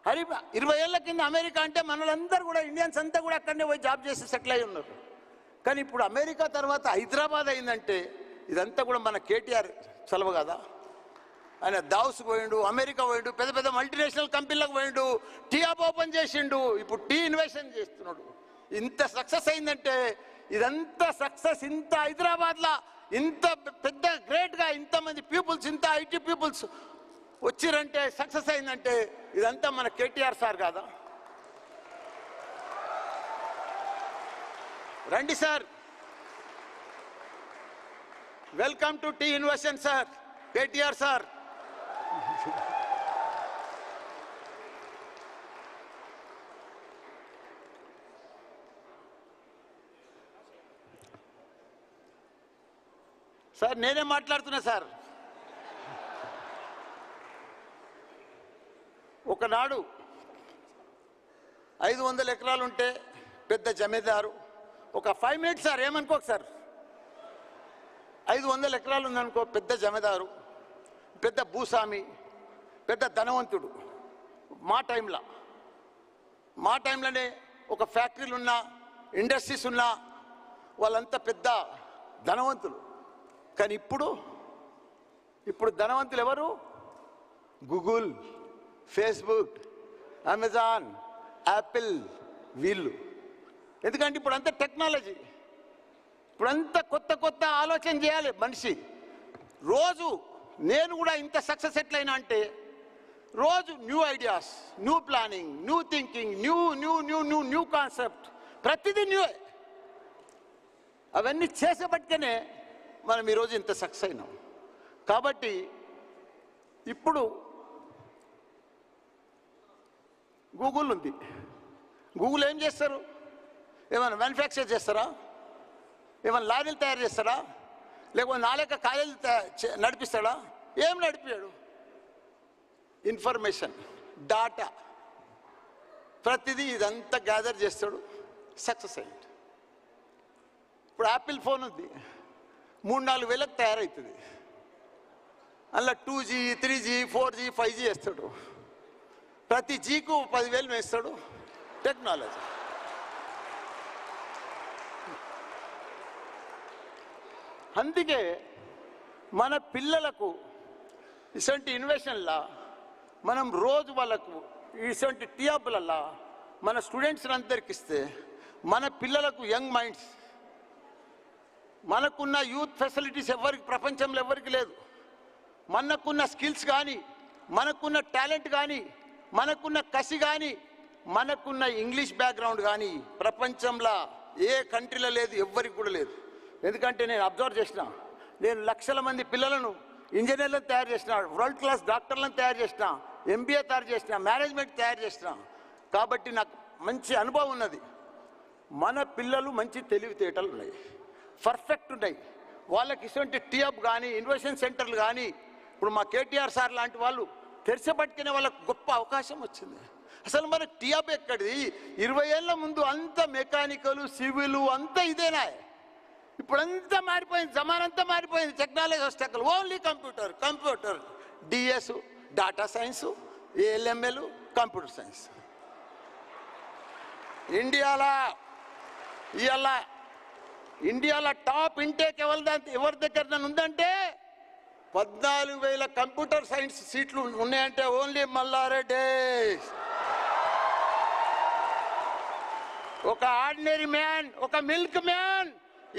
20 ఏళ్ల కింద అమెరికా అంటే మనలందరూ కూడా, ఇండియన్స్ అంతా కూడా అక్కడనే పోయి జాబ్ చేసి సెటిల్ అయి ఉన్నారు. కానీ ఇప్పుడు అమెరికా తర్వాత హైదరాబాద్ అయిందంటే ఇదంతా కూడా మన కేటీఆర్ చలవ కదా. ఆయన దావుస్కి పోయిండు, అమెరికా పోయిండు, పెద్ద పెద్ద మల్టీనేషనల్ కంపెనీలకు పోయిండు, టీ హబ్ ఓపెన్ చేసిండు, ఇప్పుడు టీ ఇన్వెషన్ చేస్తున్నాడు. ఇంత సక్సెస్ అయిందంటే ఇదంతా సక్సెస్ ఇంత హైదరాబాద్లో ఇంత పెద్ద గ్రేట్గా ఇంతమంది పీపుల్స్, ఇంత ఐటీ పీపుల్స్ వచ్చిరంటే, సక్సెస్ అయిందంటే ఇదంతా మన కేటీఆర్ సార్ కాదా? రండి sir, welcome to T invention sir, KTR sir. Sir నేనే మాట్లాడుతున్నా సార్. ఒకనాడు 500 ఎకరాలు ఉంటే పెద్ద జమీదారు, ఒక 5 మినిట్స్ సార్, ఏమనుకోక సార్, 500 ఎకరాలు ఉందనుకో, పెద్ద జమీదారు, పెద్ద భూస్వామి, పెద్ద ధనవంతుడు. మా టైంలోనే ఒక ఫ్యాక్టరీలు ఉన్నా, ఇండస్ట్రీస్ ఉన్నా, వాళ్ళంతా పెద్ద ధనవంతులు. కానీ ఇప్పుడు ధనవంతులు ఎవరు? గూగుల్, ఫేస్బుక్, అమెజాన్, యాపిల్, వీళ్ళు. ఎందుకంటే ఇప్పుడు అంతా టెక్నాలజీ, ఇప్పుడంతా కొత్త ఆలోచన చేయాలి మనిషి. రోజు నేను కూడా ఇంత సక్సెస్ ఎట్లయినా అంటే, రోజు new ideas, new planning, new thinking, new concept, ప్రతిదీ న్యూ. అవన్నీ చేసేపట్టుకనే మనం ఈరోజు ఇంత సక్సెస్ అయినాం. కాబట్టి ఇప్పుడు గూగుల్ ఉంది. గూగుల్ ఏం చేస్తారు? ఏమైనా మ్యానుఫ్యాక్చర్ చేస్తారా? ఏమైనా లారీలు తయారు చేస్తాడా? లేకపోతే 4 కాలేజీలు నడిపిస్తాడా? ఏం నడిపాడు? ఇన్ఫర్మేషన్, డాటా, ప్రతిదీ ఇదంతా గ్యాదర్ చేస్తాడు, సక్సెస్ అయ్యాడు. ఇప్పుడు యాపిల్ ఫోన్ ఉంది, 3-4 వేలకు తయారవుతుంది. అందులో 2G, 3G, 4G, 5G వేస్తాడు. ప్రతి జీకు 10,000 వేస్తాడు. టెక్నాలజీ. అందుకే మన పిల్లలకు ఇటువంటి ఇన్వెషన్లా మనం రోజు వాళ్ళకు ఇటువంటి టీఆప్లల్లా మన స్టూడెంట్స్ అందరికి ఇస్తే, మన పిల్లలకు యంగ్ మైండ్స్, మనకున్న యూత్ ఫెసిలిటీస్ ఎవరికి ప్రపంచంలో ఎవరికి లేదు. మనకున్న స్కిల్స్ కానీ, మనకున్న టాలెంట్ కానీ, మనకున్న కసి కానీ, మనకున్న ఇంగ్లీష్ బ్యాక్గ్రౌండ్ కానీ ప్రపంచంలో ఏ కంట్రీలో లేదు, ఎవ్వరికి కూడా లేదు. ఎందుకంటే నేను అబ్జర్వ్ చేసిన, నేను లక్షల మంది పిల్లలను ఇంజనీర్లను తయారు చేసిన, వరల్డ్ క్లాస్ డాక్టర్లను తయారు చేసిన, MBA తయారు చేసిన, మేనేజ్మెంట్ తయారు చేసిన. కాబట్టి నాకు మంచి అనుభవం ఉన్నది. మన పిల్లలు మంచి తెలివితేటలు ఉన్నాయి, పర్ఫెక్ట్ ఉన్నాయి. వాళ్ళకి ఇటువంటి టీహబ్ కానీ, ఇన్వెషన్ సెంటర్లు కానీ, ఇప్పుడు మా కేటీఆర్ సార్ లాంటి వాళ్ళు తెరిచబట్టుకునే వాళ్ళకు గొప్ప అవకాశం వచ్చింది. అసలు మన టీహబ్ ఎక్కడిది? 20 ఏళ్ళ ముందు అంత మెకానికల్, సివిల్ అంతా ఇదేనా? ఇప్పుడంతా మారిపోయింది, జమానంతా మారిపోయింది. టెక్నాలజీ వస్తాక only computer, DS, data science, ALML, computer science. ఇండియాలో టాప్ ఇంటేక్ ఎవరి దగ్గర ఉందంటే 14,000 కంప్యూటర్ సైన్స్ సీట్లు ఉన్నాయంటే ఓన్లీ మల్లారెడ్డి. ఒక ఆర్డినరీ మ్యాన్, ఒక మిల్క్ మ్యాన్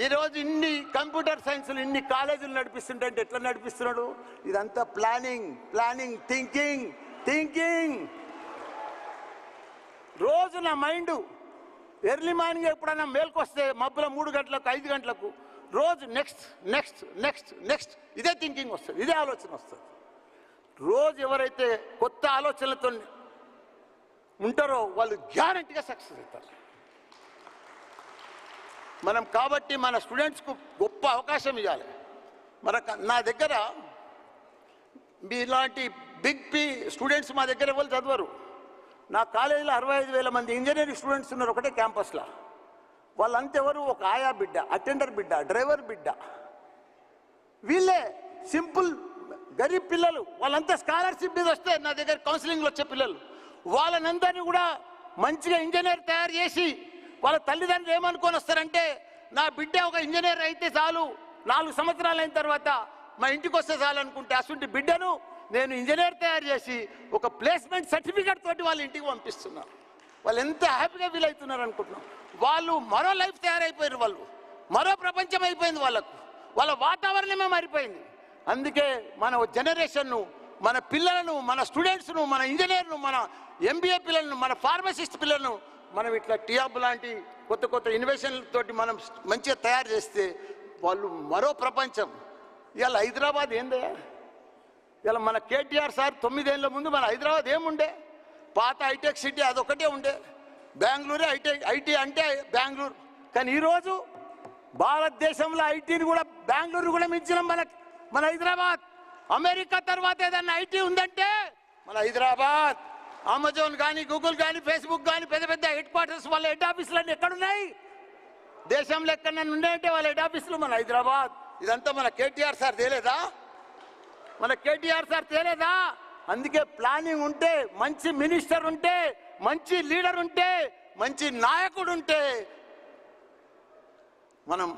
ఈరోజు ఇన్ని కంప్యూటర్ సైన్స్లు, ఇన్ని కాలేజీలు నడిపిస్తుంటే ఎట్లా నడిపిస్తున్నాడు? ఇదంతా ప్లానింగ్, థింకింగ్. రోజు నా మైండ్ ఎర్లీ మార్నింగ్ ఎప్పుడైనా మేల్కొస్తే మబ్బుల 3 గంటలకు 5 గంటలకు రోజు నెక్స్ట్ నెక్స్ట్ నెక్స్ట్ నెక్స్ట్ ఇదే థింకింగ్ వస్తుంది, ఇదే ఆలోచన వస్తుంది. రోజు ఎవరైతే కొత్త ఆలోచనలతో ఉంటారో వాళ్ళు గ్యారంటీగా సక్సెస్ అవుతారు. మనం కాబట్టి మన స్టూడెంట్స్కు గొప్ప అవకాశం ఇవ్వాలి. నా దగ్గర మీలాంటి బిగ్ స్టూడెంట్స్ మా దగ్గర ఎవరు చదవరు. నా కాలేజీలో 65,000 మంది ఇంజనీరింగ్ స్టూడెంట్స్ ఉన్నారు ఒకటే క్యాంపస్లో. వాళ్ళంతెవరు ఒక ఆయా బిడ్డ, అటెండర్ బిడ్డ, డ్రైవర్ బిడ్డ, వీళ్ళే సింపుల్ గరీబ్ పిల్లలు. వాళ్ళంతా స్కాలర్షిప్ మీద వస్తే నా దగ్గర కౌన్సిలింగ్లో వచ్చే పిల్లలు. వాళ్ళనందరినీ కూడా మంచిగా ఇంజనీర్ తయారు చేసి వాళ్ళ తల్లిదండ్రులు ఏమనుకొని వస్తారంటే, నా బిడ్డ ఒక ఇంజనీర్ అయితే చాలు, 4 సంవత్సరాలు అయిన తర్వాత మా ఇంటికి వస్తే చాలు అనుకుంటే, అటువంటి బిడ్డను నేను ఇంజనీర్ తయారు చేసి ఒక ప్లేస్మెంట్ సర్టిఫికేట్ తోటి వాళ్ళ ఇంటికి పంపిస్తున్నాను. వాళ్ళు ఎంత హ్యాపీగా ఫీల్ అవుతున్నారు అనుకుంటున్నాం. వాళ్ళు మరో లైఫ్ తయారైపోయారు, వాళ్ళు మరో ప్రపంచం అయిపోయింది వాళ్ళకు, వాళ్ళ వాతావరణమే మారిపోయింది. అందుకే మన జనరేషన్ను, మన పిల్లలను, మన స్టూడెంట్స్ను, మన ఇంజనీర్ను, మన ఎంబీఏ పిల్లలను, మన ఫార్మసిస్ట్ పిల్లలను మనం ఇట్లా THub లాంటి కొత్త కొత్త ఇన్నోవేషన్లతోటి మనం మంచిగా తయారు చేస్తే వాళ్ళు మరో ప్రపంచం. ఇవాళ హైదరాబాద్ ఏందయ్యా? ఇలా మన కేటీఆర్ సార్ 9 ఏళ్ళ ముందు మన హైదరాబాద్ ఏముండే? పాత హైటెక్ సిటీ అదొకటే ఉండే. బెంగళూరే ఐటీ అంటే బెంగళూరు. కానీ ఈరోజు భారతదేశంలో ఐటీని కూడా బెంగళూరు కూడా మించిన మన హైదరాబాద్. అమెరికా తర్వాత ఏదన్నా ఐటీ ఉందంటే మన హైదరాబాద్. అమెజాన్ కానీ, గూగుల్ కానీ, ఫేస్బుక్ కానీ పెద్ద పెద్ద హెడ్ క్వార్టర్స్, వాళ్ళ హెడ్ ఆఫీసులు అన్నీ ఎక్కడున్నాయి? దేశంలో ఎక్కడన్నా ఉన్నాయంటే వాళ్ళ హెడ్ ఆఫీసులు మన హైదరాబాద్. ఇదంతా మన కేటీఆర్ సార్ తేలేదా? మన కేటీఆర్ సార్ తేలేదా? అందుకే ప్లానింగ్ ఉంటే, మంచి మినిస్టర్ ఉంటే, మంచి లీడర్ ఉంటే, మంచి నాయకుడు ఉంటే మనం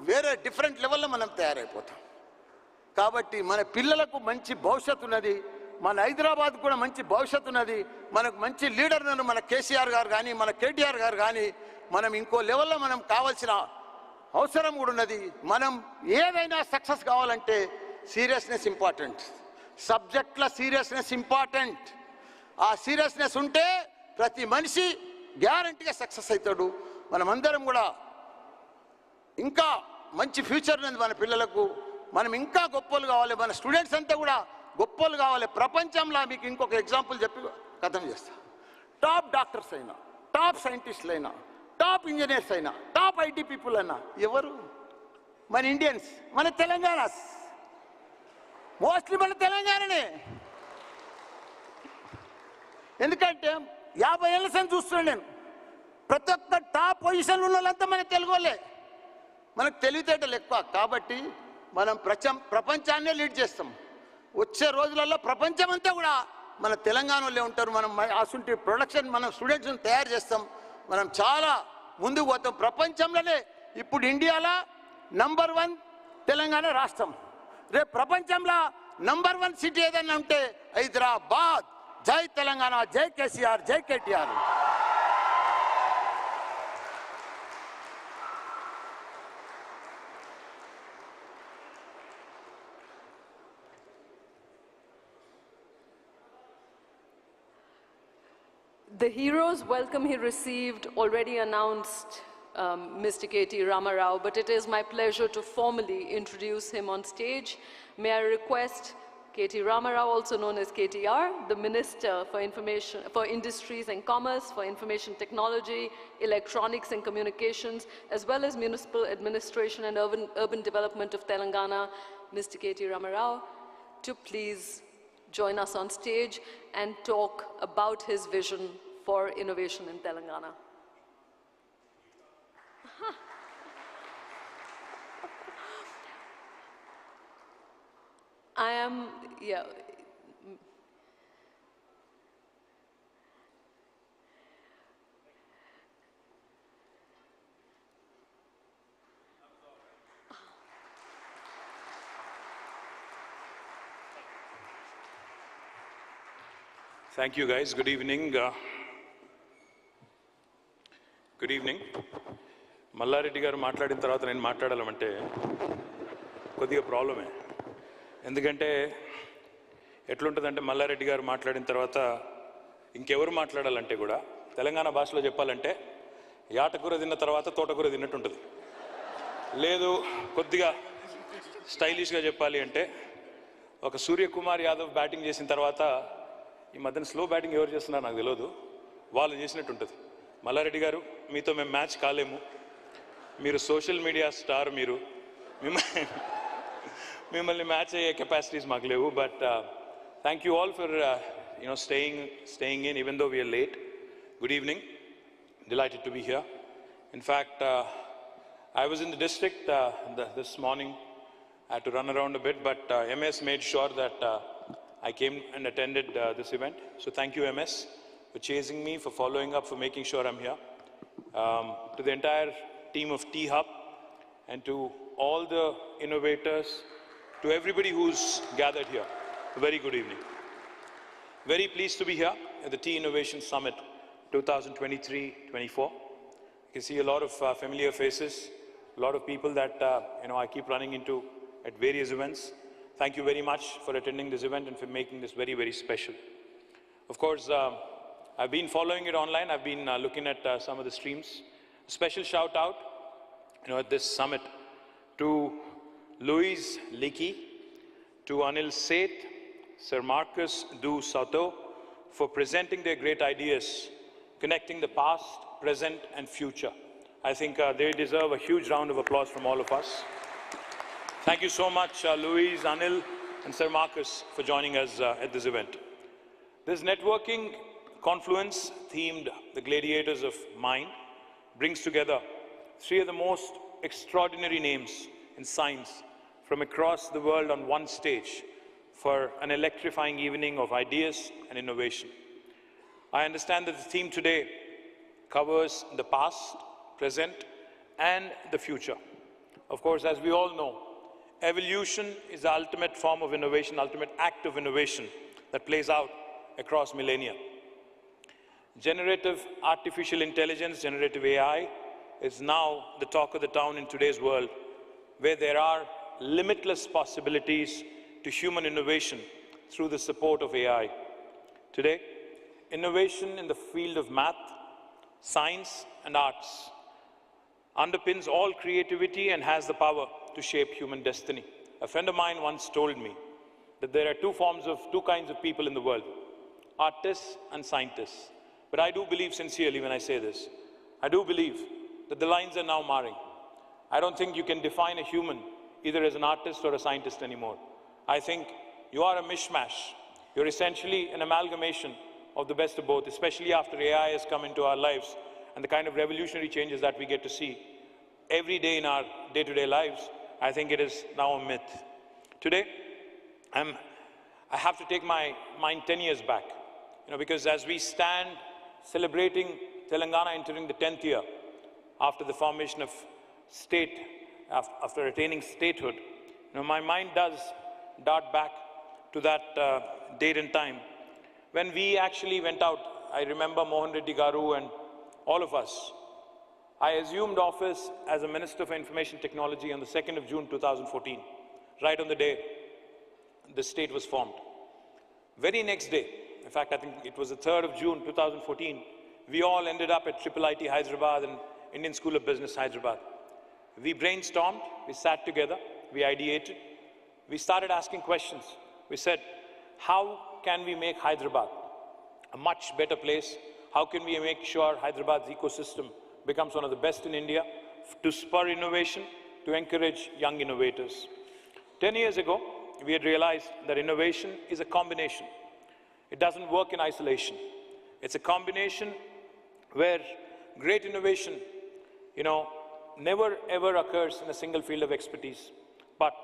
వేరే డిఫరెంట్ లెవెల్లో మనం తయారైపోతాం. కాబట్టి మన పిల్లలకు మంచి భవిష్యత్తు ఉన్నది, మన హైదరాబాద్ కూడా మంచి భవిష్యత్తు ఉన్నది. మనకు మంచి లీడర్ ఉన్నారు, మన కేసీఆర్ గారు కానీ, మన కేటీఆర్ గారు కానీ. మనం ఇంకో లెవెల్లో మనం కావాల్సిన అవసరం కూడా ఉన్నది. మనం ఏదైనా సక్సెస్ కావాలంటే సీరియస్నెస్ ఇంపార్టెంట్, సబ్జెక్ట్ల సీరియస్నెస్ ఇంపార్టెంట్. ఆ సీరియస్నెస్ ఉంటే ప్రతి మనిషి గ్యారంటీగా సక్సెస్ అవుతాడు. మనమందరం కూడా ఇంకా మంచి ఫ్యూచర్ ఉన్నది మన పిల్లలకు. మనం ఇంకా గొప్పలు కావాలి, మన స్టూడెంట్స్ అంతా కూడా గొప్పలు కావాలి. ప్రపంచంలో మీకు ఇంకొక ఎగ్జాంపుల్ చెప్పి కథం చేస్తా. టాప్ డాక్టర్స్ అయినా, టాప్ సైంటిస్టులు అయినా, టాప్ ఇంజనీర్స్ అయినా, టాప్ ఐటీ పీపుల్ అయినా ఎవరు? మన ఇండియన్స్, మన తెలంగాణ. మోస్ట్లీ మన తెలంగాణనే. ఎందుకంటే 50 ఏళ్ళ సంది చూస్తున్నాను నేను. ప్రతి ఒక్క టాప్ పొజిషన్లో ఉన్న వాళ్ళంతా మన తెలుగు వాళ్ళే. మనకు తెలివితేటలు ఎక్కువ కాబట్టి మనం ప్రపంచాన్నే లీడ్ చేస్తాం. వచ్చే రోజులలో ప్రపంచం అంతా కూడా మన తెలంగాణలో ఉంటారు. మనం అసంటి ప్రొడక్షన్ మనం స్టూడెంట్స్ని తయారు చేస్తాం. మనం చాలా ముందుకు పోతాం. ప్రపంచంలోనే ఇప్పుడు ఇండియాలో నంబర్ 1 తెలంగాణ రాష్ట్రం. రేపు ప్రపంచంలో నంబర్ 1 సిటీ ఏదన్నా ఉంటే హైదరాబాద్. జై తెలంగాణ, జై కేసీఆర్, జై KTR. The hero's welcome he received already announced Mr. K.T. Ramarao, but it is my pleasure to formally introduce him on stage. May I request K.T. Ramarao, also known as KTR, the Minister for Industries and Commerce, for Information Technology, Electronics and Communications, as well as Municipal Administration and Urban Development of Telangana, Mr. K.T. Ramarao, to please join us on stage and talk about his vision for innovation in Telangana. Thank you, guys. Good evening. Good evening. Mallareddy గారు మాట్లాడిన తర్వాత నేను మాట్లాడాలంటే కొద్దిగా ప్రాబ్లమే. ఎందుకంటే ఎట్లుంటుందంటే మల్లారెడ్డి గారు మాట్లాడిన తర్వాత ఇంకెవరు మాట్లాడాలంటే కూడా తెలంగాణ భాషలో చెప్పాలంటే యాటకూర తిన్న తర్వాత తోటకూర తిన్నట్టు ఉంటుంది. లేదు కొద్దిగా స్టైలిష్గా చెప్పాలి అంటే ఒక సూర్యకుమార్ యాదవ్ బ్యాటింగ్ చేసిన తర్వాత ఈ మధ్యన స్లో బ్యాటింగ్ ఎవరు చేస్తున్నారో నాకు తెలియదు, వాళ్ళు చేసినట్టు ఉంటుంది. మల్లారెడ్డి గారు, మీతో మేము మ్యాచ్ కాలేము, మీరు సోషల్ మీడియా స్టార్, మీరు మిమ్మల్ని మ్యాచ్ అయ్యే కెపాసిటీస్ మాకు లేవు. But thank you all for staying in even though we are late. Good evening. Delighted to be here. In fact, I was in the district this morning. I had to run around a bit, but MS made sure that I came and attended this event. So thank you, MS, for chasing me, for following up, for making sure I'm here. To the entire team of THub and to all the innovators, to everybody who's gathered here, a very good evening. Very pleased to be here at the Tea Innovation Summit 2023-24. You can see a lot of familiar faces, a lot of people that I keep running into at various events. Thank you very much for attending this event and for making this very, very special. Of course, I've been following it online. I've been looking at some of the streams. A special shout out, at this summit to Louise Leakey, to Anil Seth, Sir Marcus Du Soto, for presenting their great ideas, connecting the past, present and future. I think they deserve a huge round of applause from all of us. Thank you so much, Louise, Anil and Sir Marcus, for joining us at this event. This networking confluence themed the Gladiators of Mind brings together three of the most extraordinary names in science from across the world on one stage for an electrifying evening of ideas and innovation. I understand that the theme today covers the past, present, and the future. Of course, as we all know, evolution is the ultimate form of innovation, ultimate act of innovation that plays out across millennia. Generative artificial intelligence, generative AI, is now the talk of the town in today's world, where there are limitless possibilities to human innovation through the support of AI. Today, innovation in the field of math, science, and arts underpins all creativity and has the power to shape human destiny. A friend of mine once told me that there are two kinds of people in the world, artists and scientists. But I do believe sincerely when I say this, I do believe that the lines are now marring. I don't think you can define a human either as an artist or a scientist anymore. I think you are a mishmash. You're essentially an amalgamation of the best of both, especially after AI has come into our lives and the kind of revolutionary changes that we get to see every day in our day-to-day lives. I think it is now a myth. Today, I have to take my mind 10 years back, because as we stand celebrating Telangana entering the 10th year after the formation of state, after attaining statehood, my mind does dart back to that date and time when we actually went out. I remember Mohan Reddy Garu and all of us. I assumed office as a Minister for Information Technology on the 2nd of June 2014, right on the day the state was formed. Very next day, in fact, I think it was the 3rd of June 2014, we all ended up at IIIT Hyderabad and Indian School of Business Hyderabad. We brainstormed, we sat together, we ideated, we started asking questions. We said, how can we make Hyderabad a much better place? How can we make sure Hyderabad's ecosystem becomes one of the best in India, to spur innovation, to encourage young innovators? 10 years ago, we had realized that innovation is a combination. It doesn't work in isolation. It's a combination where great innovation, never ever occurs in a single field of expertise, but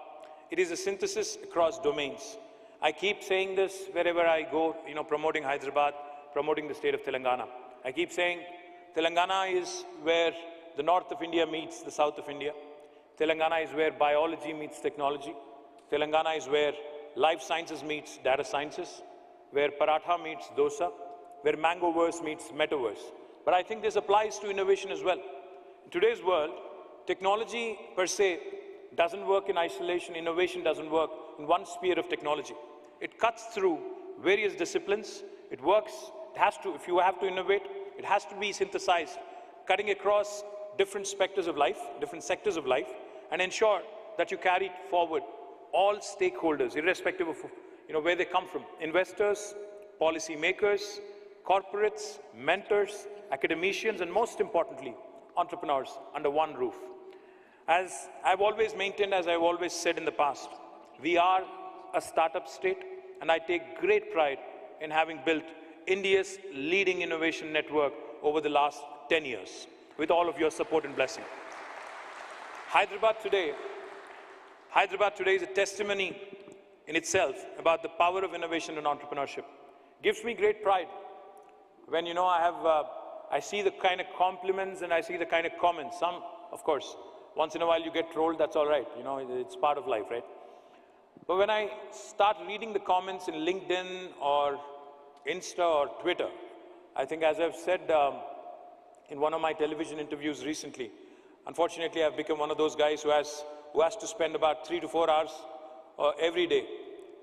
it is a synthesis across domains. I keep saying this wherever I go, promoting Hyderabad, promoting the state of Telangana. I keep saying Telangana is where the north of India meets the south of India. Telangana is where biology meets technology. Telangana is where life sciences meets data sciences, where paratha meets dosa, where mangoverse meets metaverse. But I think this applies to innovation as well. In today's world, technology per se doesn't work in isolation. Innovation doesn't work in one sphere of technology. It cuts through various disciplines. It works, if you have to innovate, it has to be synthesized, cutting across different sectors of life, and ensure that you carry forward all stakeholders, irrespective of where they come from, investors, policy makers, corporates, mentors, academicians, and most importantly, entrepreneurs under one roof. As I've always maintained, as I've always said in the past, we are a startup state, and I take great pride in having built India's leading innovation network over the last 10 years, with all of your support and blessing. Hyderabad today is a testimony in itself about the power of innovation and entrepreneurship. Gives me great pride when, I see the kind of compliments and I see the kind of comments. Some, of course, once in a while you get trolled, that's all right. It's part of life, right? But when I start reading the comments in LinkedIn or Insta or Twitter, I think, as I've said in one of my television interviews recently, unfortunately, I've become one of those guys who has to spend about 3 to 4 hours every day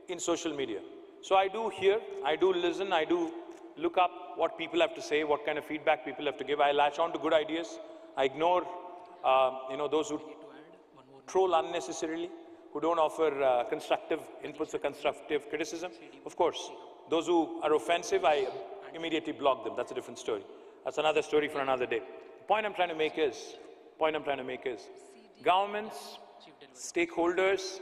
in social media. So I do hear, I do listen, I do look up what people have to say, what kind of feedback people have to give. I latch on to good ideas. I ignore, those who troll unnecessarily, who don't offer constructive inputs or constructive criticism. Of course, those who are offensive, I immediately block them. That's a different story. That's another story for another day. The point I'm trying to make is, governments, stakeholders,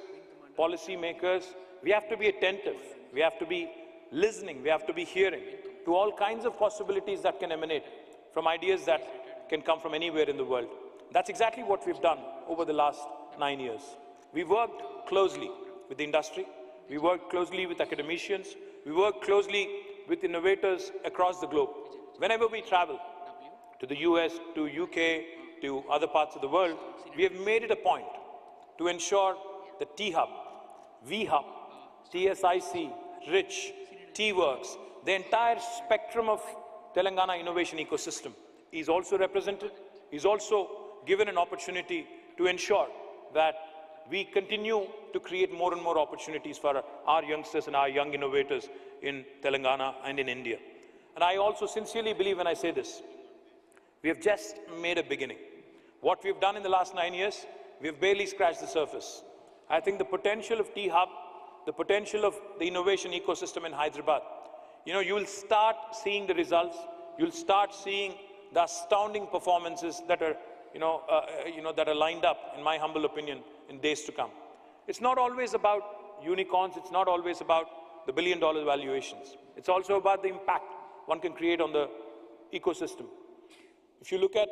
policy makers, we have to be attentive. We have to be listening. We have to be hearing to all kinds of possibilities that can emanate from ideas that can come from anywhere in the world. That's exactly what we've done over the last 9 years. We worked closely with the industry. We worked closely with academicians. We worked closely with innovators across the globe. Whenever we travel to the US, to UK, to other parts of the world, we have made it a point to ensure that THub, VHub, TSIC, RICH, T-Works, the entire spectrum of Telangana innovation ecosystem is also represented, is also given an opportunity to ensure that we continue to create more and more opportunities for our youngsters and our young innovators in Telangana and in India. And I also sincerely believe when I say this, we have just made a beginning. What we've done in the last 9 years, we've barely scratched the surface. I think the potential of THub, the potential of the innovation ecosystem in Hyderabad, you will start seeing the results. You'll start seeing the astounding performances that are, that are lined up, in my humble opinion, in days to come. It's not always about unicorns. It's not always about the billion-dollar valuations. It's also about the impact one can create on the ecosystem. If you look at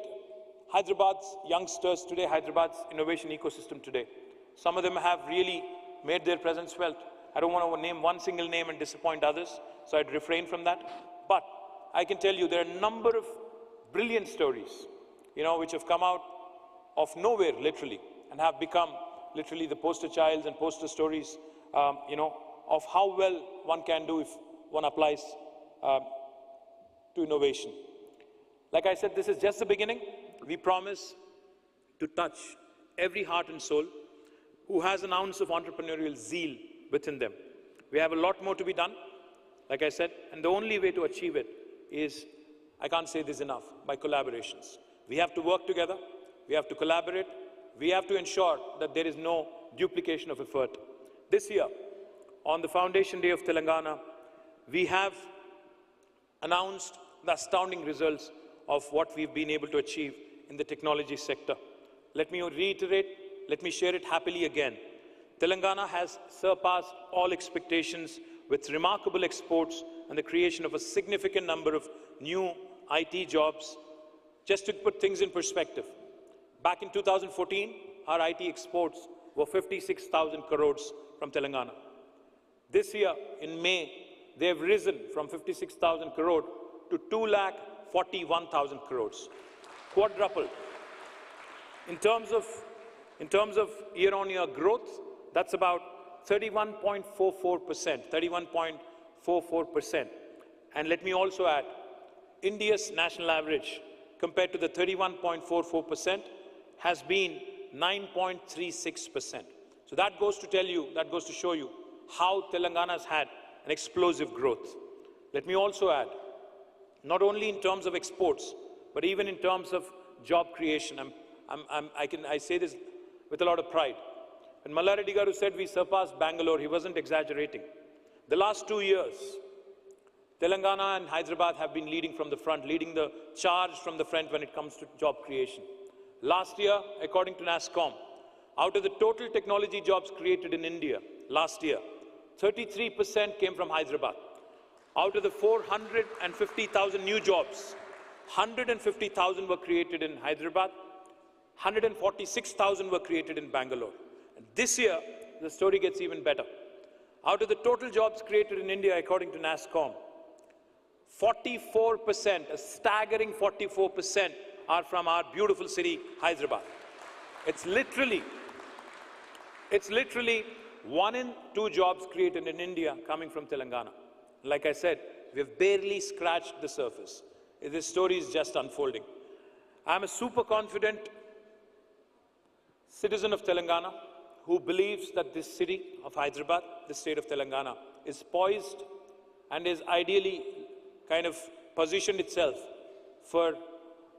Hyderabad's youngsters today, Hyderabad's innovation ecosystem today, some of them have really made their presence felt. I don't want to name one single name and disappoint others, so I'd refrain from that. But I can tell you there are a number of brilliant stories, which have come out of nowhere, literally, and have become literally the poster childs and poster stories, of how well one can do if one applies to innovation. Like I said, this is just the beginning. We promise to touch every heart and soul who has an ounce of entrepreneurial zeal within them. We have a lot more to be done, like I said, and the only way to achieve it is, I can't say this enough, by collaborations. We have to work together, we have to collaborate, we have to ensure that there is no duplication of effort. This year, on the Foundation Day of Telangana, we have announced the astounding results of what we've been able to achieve in the technology sector. Let me reiterate, let me share it happily again. Telangana has surpassed all expectations with remarkable exports and the creation of a significant number of new IT jobs. Just to put things in perspective, back in 2014, our IT exports were 56,000 crores from Telangana. This year, in May, they have risen from 56,000 crore to 2,41,000 crores, quadrupled. In terms of year-on-year growth, that's about 31.44%, 31.44%. And let me also add, India's national average compared to the 31.44% has been 9.36%. So that goes to tell you, that goes to show you how Telangana has had an explosive growth. Let me also add, not only in terms of exports, but even in terms of job creation. I say this with a lot of pride. When Malla Reddy Garu said we surpassed Bangalore, he wasn't exaggerating. The last 2 years, Telangana and Hyderabad have been leading from the front, leading the charge from the front when it comes to job creation. Last year, according to NASSCOM, out of the total technology jobs created in India last year, 33% came from Hyderabad. Out of the 450,000 new jobs, 150,000 were created in Hyderabad, 146,000 were created in Bangalore. And this year, the story gets even better. Out of the total jobs created in India, according to NASSCOM, 44%, a staggering 44%, are from our beautiful city, Hyderabad. It's literally 1 in 2 jobs created in India coming from Telangana. Like I said, we've barely scratched the surface. This story is just unfolding. I'm a super confident citizen of Telangana who believes that this city of Hyderabad, the state of Telangana, is poised and is ideally kind of positioned itself for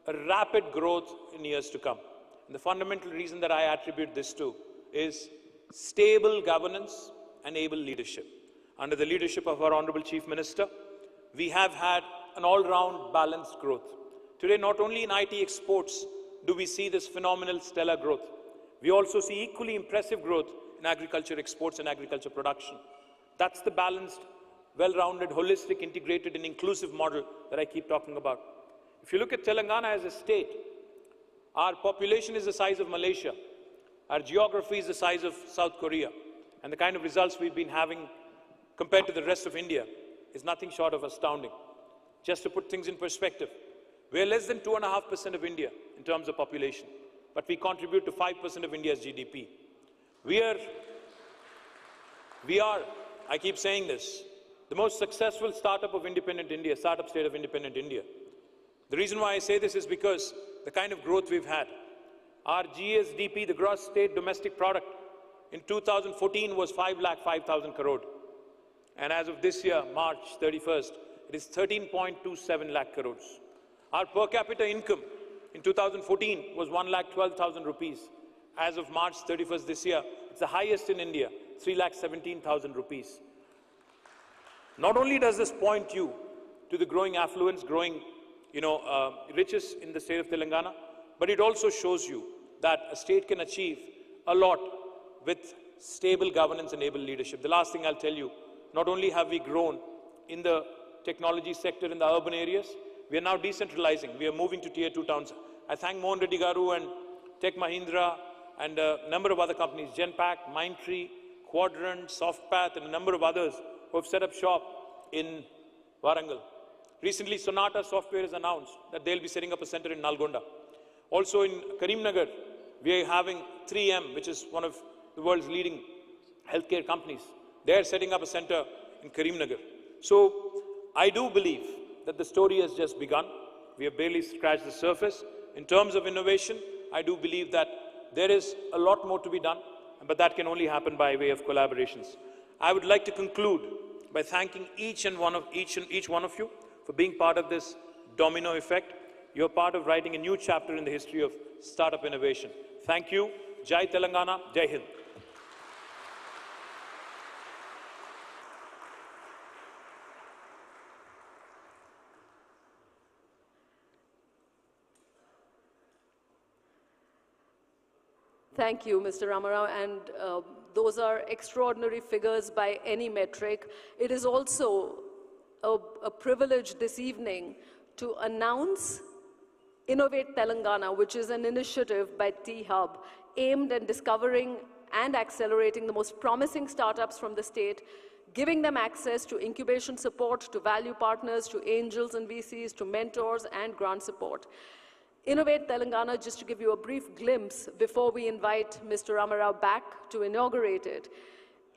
a rapid growth in years to come. And the fundamental reason that I attribute this to is stable governance and able leadership. Under the leadership of our Honorable Chief Minister, we have had an all-round balanced growth. Today, not only in IT exports do we see this phenomenal stellar growth, we also see equally impressive growth in agriculture exports and agriculture production. That's the balanced, well-rounded, holistic, integrated and inclusive model that I keep talking about. If you look at Telangana as a state, our population is the size of Malaysia. Our geography is the size of South Korea. And the kind of results we've been having compared to the rest of India is nothing short of astounding. Just to put things in perspective, we're less than 2.5% of India in terms of population, but we contribute to 5% of India's GDP. We are, I keep saying this, the most successful startup of independent India, startup state of independent India. The reason why I say this is because the kind of growth we've had. Our GSDP, the gross state domestic product, in 2014 was 5,05,000 crore. And as of this year, March 31st, it is 13.27 lakh crores. Our per capita income in 2014 was 1,12,000 rupees. As of March 31st this year, it's the highest in India, 3,17,000 rupees. Not only does this point you to the growing affluence, growing riches in the state of Telangana, but it also shows you that a state can achieve a lot with stable governance and able leadership. The last thing I'll tell you, not only have we grown in the technology sector in the urban areas, we are now decentralizing. We are moving to tier 2 towns. I thank Mohan Reddy Garu and Tech Mahindra and a number of other companies, Genpact, Mindtree, Quadrant, Softpath, and a number of others who have set up shop in Warangal. Recently, Sonata Software has announced that they'll be setting up a center in Nalgonda. Also in Karimnagar, we are having 3M, which is one of the world's leading healthcare companies. They're setting up a center in Karimnagar. So I do believe that the story has just begun. We have barely scratched the surface. In terms of innovation, I do believe that there is a lot more to be done, but that can only happen by way of collaborations. I would like to conclude by thanking each one of you for being part of this domino effect. You're part of writing a new chapter in the history of startup innovation. Thank you. Jai Telangana, Jai Hind. Thank you, Mr. Ramarao, and those are extraordinary figures by any metric. It is also a privilege this evening to announce Innovate Telangana, which is an initiative by THub aimed at discovering and accelerating the most promising startups from the state, giving them access to incubation support, to value partners, to angels and VCs, to mentors and grant support. Innovate Telangana, just to give you a brief glimpse before we invite Mr. Ramarao back to inaugurate it.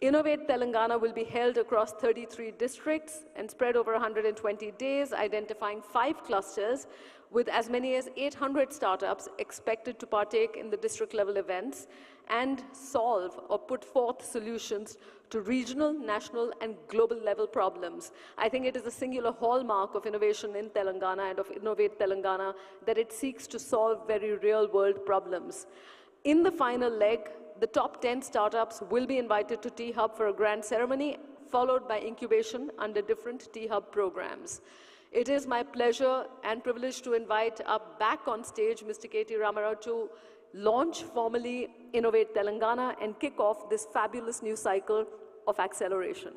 Innovate Telangana will be held across 33 districts and spread over 120 days, identifying 5 clusters with as many as 800 startups expected to partake in the district level events and solve or put forth solutions to regional, national, and global level problems. I think it is a singular hallmark of innovation in Telangana and of Innovate Telangana that it seeks to solve very real world problems. In the final leg, the top 10 startups will be invited to THub for a grand ceremony, followed by incubation under different THub programs. It is my pleasure and privilege to invite up back on stage Mr. K.T. Ramarao to launch formally Innovate Telangana and kick off this fabulous new cycle of acceleration.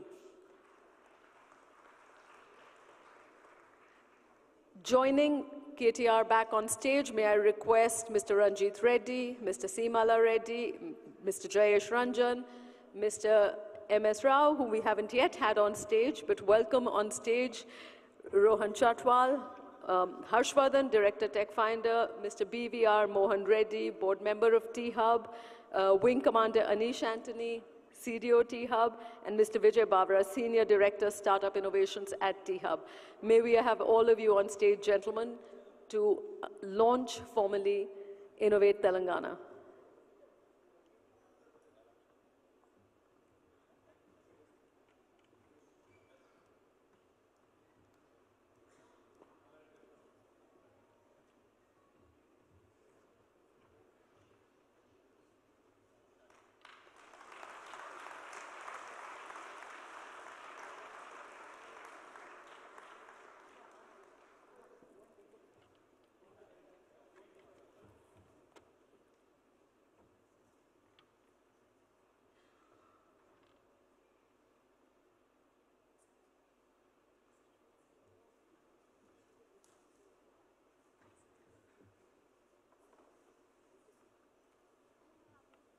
Joining KTR back on stage, may I request Mr. Ranjit Reddy, Mr. Seemala Reddy, Mr. Jayesh Ranjan, Mr. M.S. Rao, whom we haven't yet had on stage, but welcome on stage Rohan Chatwal, Harshvardhan, Director Tech Finder, Mr. BVR Mohan Reddy, Board Member of THub, Wing Commander Anish Antony, CDO THub, and Mr. Vijay Bavra, Senior Director Startup Innovations at THub. May we have all of you on stage, gentlemen, to launch formally Innovate Telangana.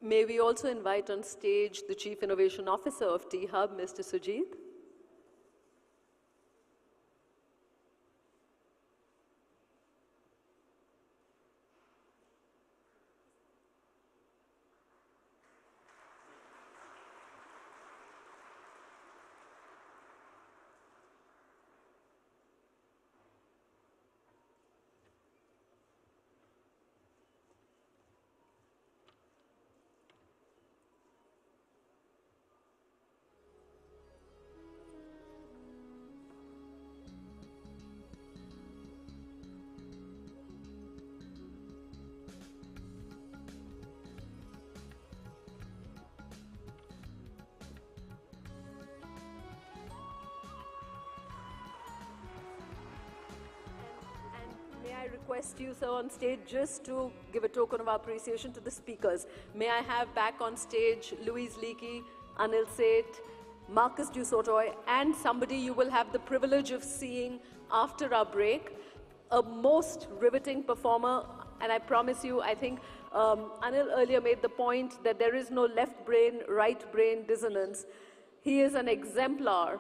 May we also invite on stage the Chief Innovation Officer of THub, Mr. Sujit. May I request you, sir, on stage just to give a token of appreciation to the speakers. May I have back on stage Louise Leakey, Anil Seth, Marcus Dusotoy, and somebody you will have the privilege of seeing after our break, a most riveting performer. And I promise you, I think Anil earlier made the point that there is no left brain, right brain dissonance. He is an exemplar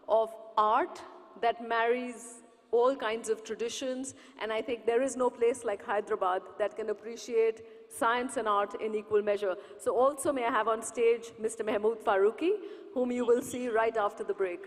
of art that marries all kinds of traditions, and I think there is no place like Hyderabad that can appreciate science and art in equal measure. So also may I have on stage Mr. Mehmood Farooqi, whom you will see right after the break.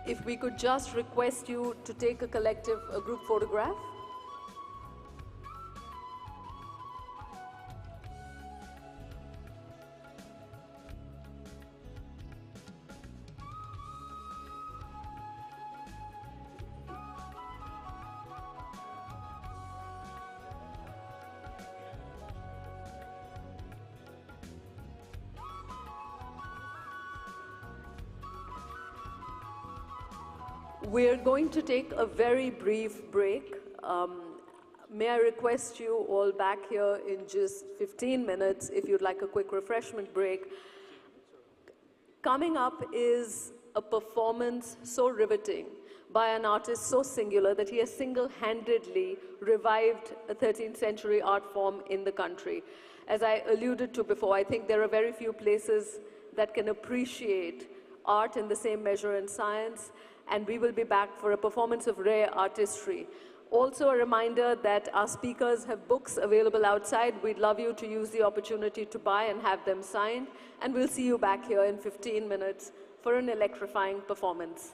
If we could just request you to take a collective, group photograph. We're going to take a very brief break. May I request you all back here in just 15 minutes if you'd like a quick refreshment break. Coming up is a performance so riveting by an artist so singular that he has single-handedly revived a 13th century art form in the country. As I alluded to before, I think there are very few places that can appreciate art in the same measure in science, and we will be back for a performance of rare artistry. Also a reminder that our speakers have books available outside. We'd love you to use the opportunity to buy and have them signed, and we'll see you back here in 15 minutes for an electrifying performance.